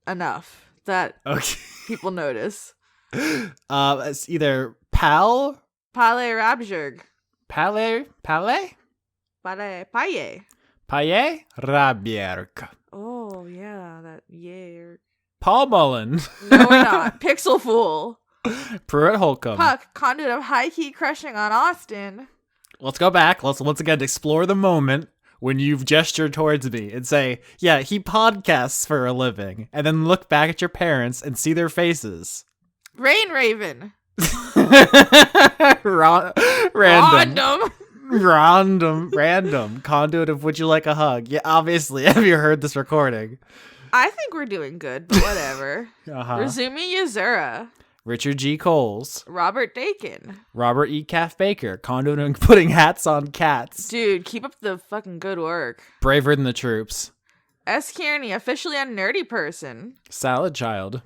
enough that Okay. people notice. It's either Pal, Pale Rabjerg. Paye, Paye. Paye, Rabierk. Oh, yeah, that yeah. Paul Mullen, No, we're not. Pixel Fool. Pruitt Holcomb. Puck, conduit of high-key crushing on Austin. Let's go back. Let's once again explore the moment when you've gestured towards me and say, yeah, he podcasts for a living. And then look back at your parents and see their faces. Rain Raven. Random. Conduit of Would You Like a Hug? Yeah, obviously. Have you heard this recording? I think we're doing good, but whatever. Uh-huh. Razumi Yazura. Richard G. Coles. Robert Dakin. Robert E. Calf Baker, conduit and putting hats on cats. Dude, keep up the fucking good work. Braver than the troops. S. Kearney, officially a nerdy person. Salad Child.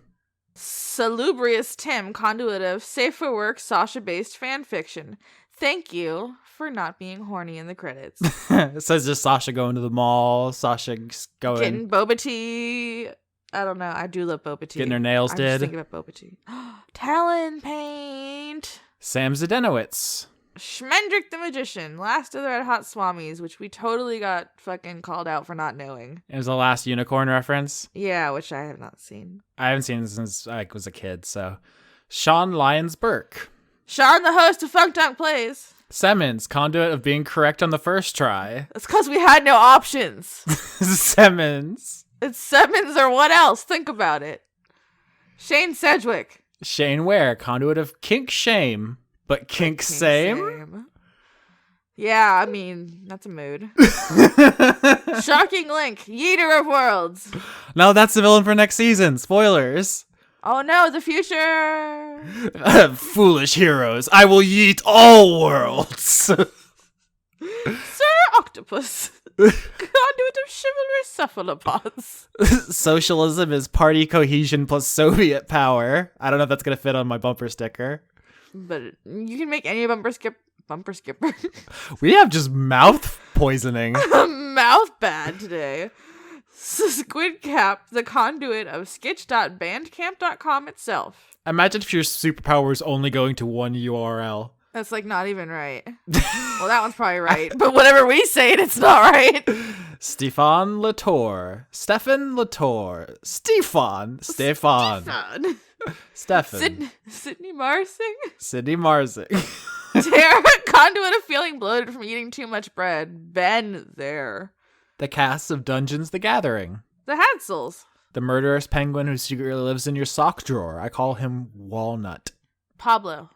Salubrious Tim, conduit of safe for work Sasha-based fan fiction. Thank you for not being horny in the credits. It says just Sasha going to the mall, Sasha going... Getting boba tea. I don't know. I do love boba tea. Getting her nails I'm did. just thinking about boba tea. Talon Paint. Sam Zdenowitz. Schmendrick the Magician. Last of the Red Hot Swamis, which we totally got fucking called out for not knowing. It was the last unicorn reference. Yeah, which I have not seen. I haven't seen it since I was a kid, so... Sean Lyons Burke. Sean, the host of Funk Dunk Plays. Simmons, conduit of being correct on the first try. That's because we had no options. Simmons. It's Simmons or what else? Think about it. Shane Sedgwick. Shane Ware, conduit of kink shame, but kink same? Yeah, I mean, that's a mood. Shocking Link, Yeater of Worlds. No, that's the villain for next season. Spoilers. Oh no, the future. Foolish heroes, I will yeet all worlds. Sir Octopus. Conduit of chivalrous cephalopods. Socialism is party cohesion plus Soviet power. I don't know if that's going to fit on my bumper sticker. But you can make any bumper skipper. We have just mouth poisoning. Mouth bad today. Squid Cap, the conduit of sketch.bandcamp.com itself. Imagine if your superpower was only going to one URL. That's like not even right. Well, that one's probably right. But whatever we say it, it's not right. Stefan Latour. Stefan Latour. Stefan. Sydney Marsing. Sydney Marsing. Tara, conduit of feeling bloated from eating too much bread. Ben there. The cast of Dungeons the Gathering. The Hadsels. The murderous penguin who secretly lives in your sock drawer. I call him Walnut. Pablo.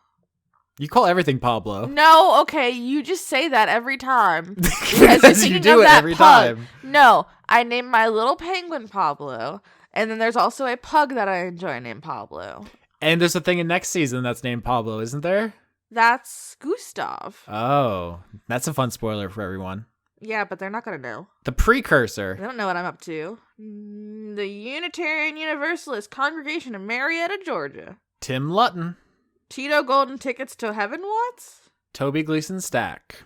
You call everything Pablo. No, okay, you just say that every time. Because you do it every time. No, I name my little penguin Pablo, and then there's also a pug that I enjoy named Pablo. And there's a thing in next season that's named Pablo, isn't there? That's Gustav. Oh, that's a fun spoiler for everyone. Yeah, but they're not going to know. The precursor. They don't know what I'm up to. The Unitarian Universalist Congregation of Marietta, Georgia. Tim Lutton. Tito Golden Tickets to Heaven Watts. Toby Gleason Stack.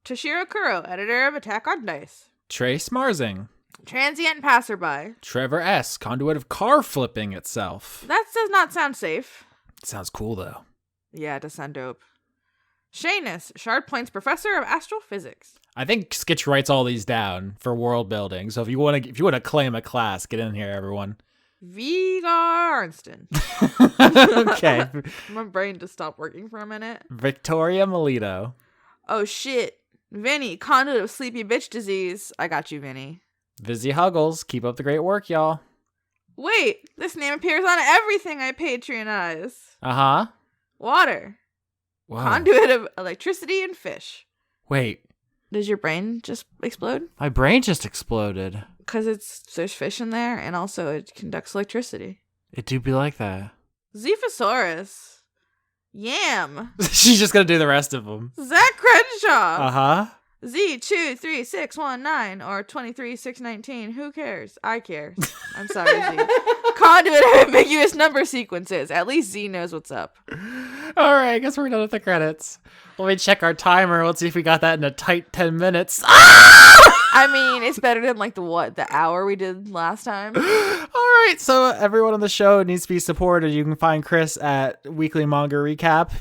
Toshiro Kuro, editor of Attack on Dice. Trace Marsing. Transient Passerby. Trevor S., conduit of car flipping itself. That does not sound safe. Sounds cool, though. Yeah, it does sound dope. Shanus, Shard Plains Professor of Astrophysics. I think Skitch writes all these down for world building. So if you want to claim a class, get in here, everyone. Vigar Arnston. Okay. My brain just stopped working for a minute. Victoria Melito. Oh shit. Vinny, conduit of sleepy bitch disease. I got you, Vinny. Vizzy Huggles. Keep up the great work, y'all. Wait, this name appears on everything I patronize. Uh-huh. Water. Whoa. Conduit of electricity and fish. Wait. Does your brain just explode? My brain just exploded. Because there's fish in there, and also it conducts electricity. It do be like that. Zephosaurus. Yam. She's just gonna do the rest of them. Zach Crenshaw. Uh-huh. Z23619 or 23619. Who cares? I care. I'm sorry, Z. Conduit of ambiguous number sequences. At least Z knows what's up. All right, I guess we're done with the credits. Let me check our timer. Let's see if we got that in a tight 10 minutes. I mean, it's better than like the hour we did last time. All right, so everyone on the show needs to be supported. You can find Chris at Weekly Manga Recap,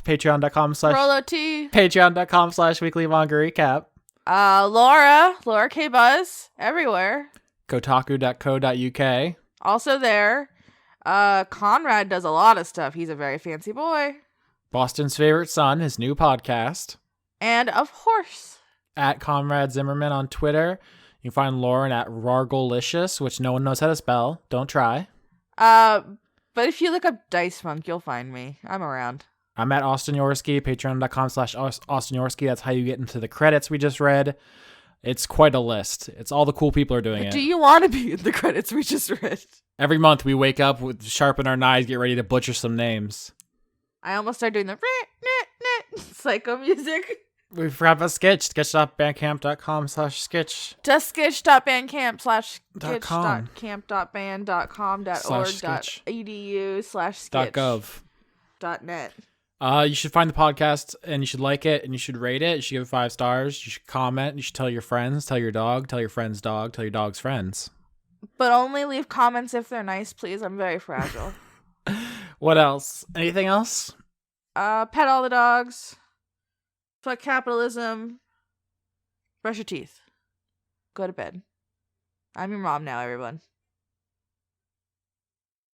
Rolo T. patreon.com/Weekly Manga Recap. Laura K. Buzz, everywhere. Kotaku.co.uk. Also there. Conrad does a lot of stuff. He's a very fancy boy. Boston's Favorite Son, his new podcast. And of course, At Comrade Zimmerman on Twitter. You can find Lauren at Rargolicious, which no one knows how to spell. Don't try. but if you look up Dice Funk, you'll find me. I'm around. I'm at Austin Yorsky, patreon.com/Austin Yorsky. That's how you get into the credits we just read. It's quite a list. It's all the cool people are doing it. Do you want to be in the credits we just read? Every month we wake up, sharpen our knives, get ready to butcher some names. I almost started doing the psycho music. We forgot about Sketch. Sketch.bandcamp.com/sketch. Just sketch.sketch.camp.band.com.org.edu/sketch.gov.net. You should find the podcast and you should like it and you should rate it. You should give it 5 stars. You should comment. You should tell your friends, tell your dog, tell your friend's dog, tell your dog's friends. But only leave comments if they're nice, please. I'm very fragile. What else? Anything else? Pet all the dogs. Fuck capitalism. Brush your teeth. Go to bed. I'm your mom now, everyone.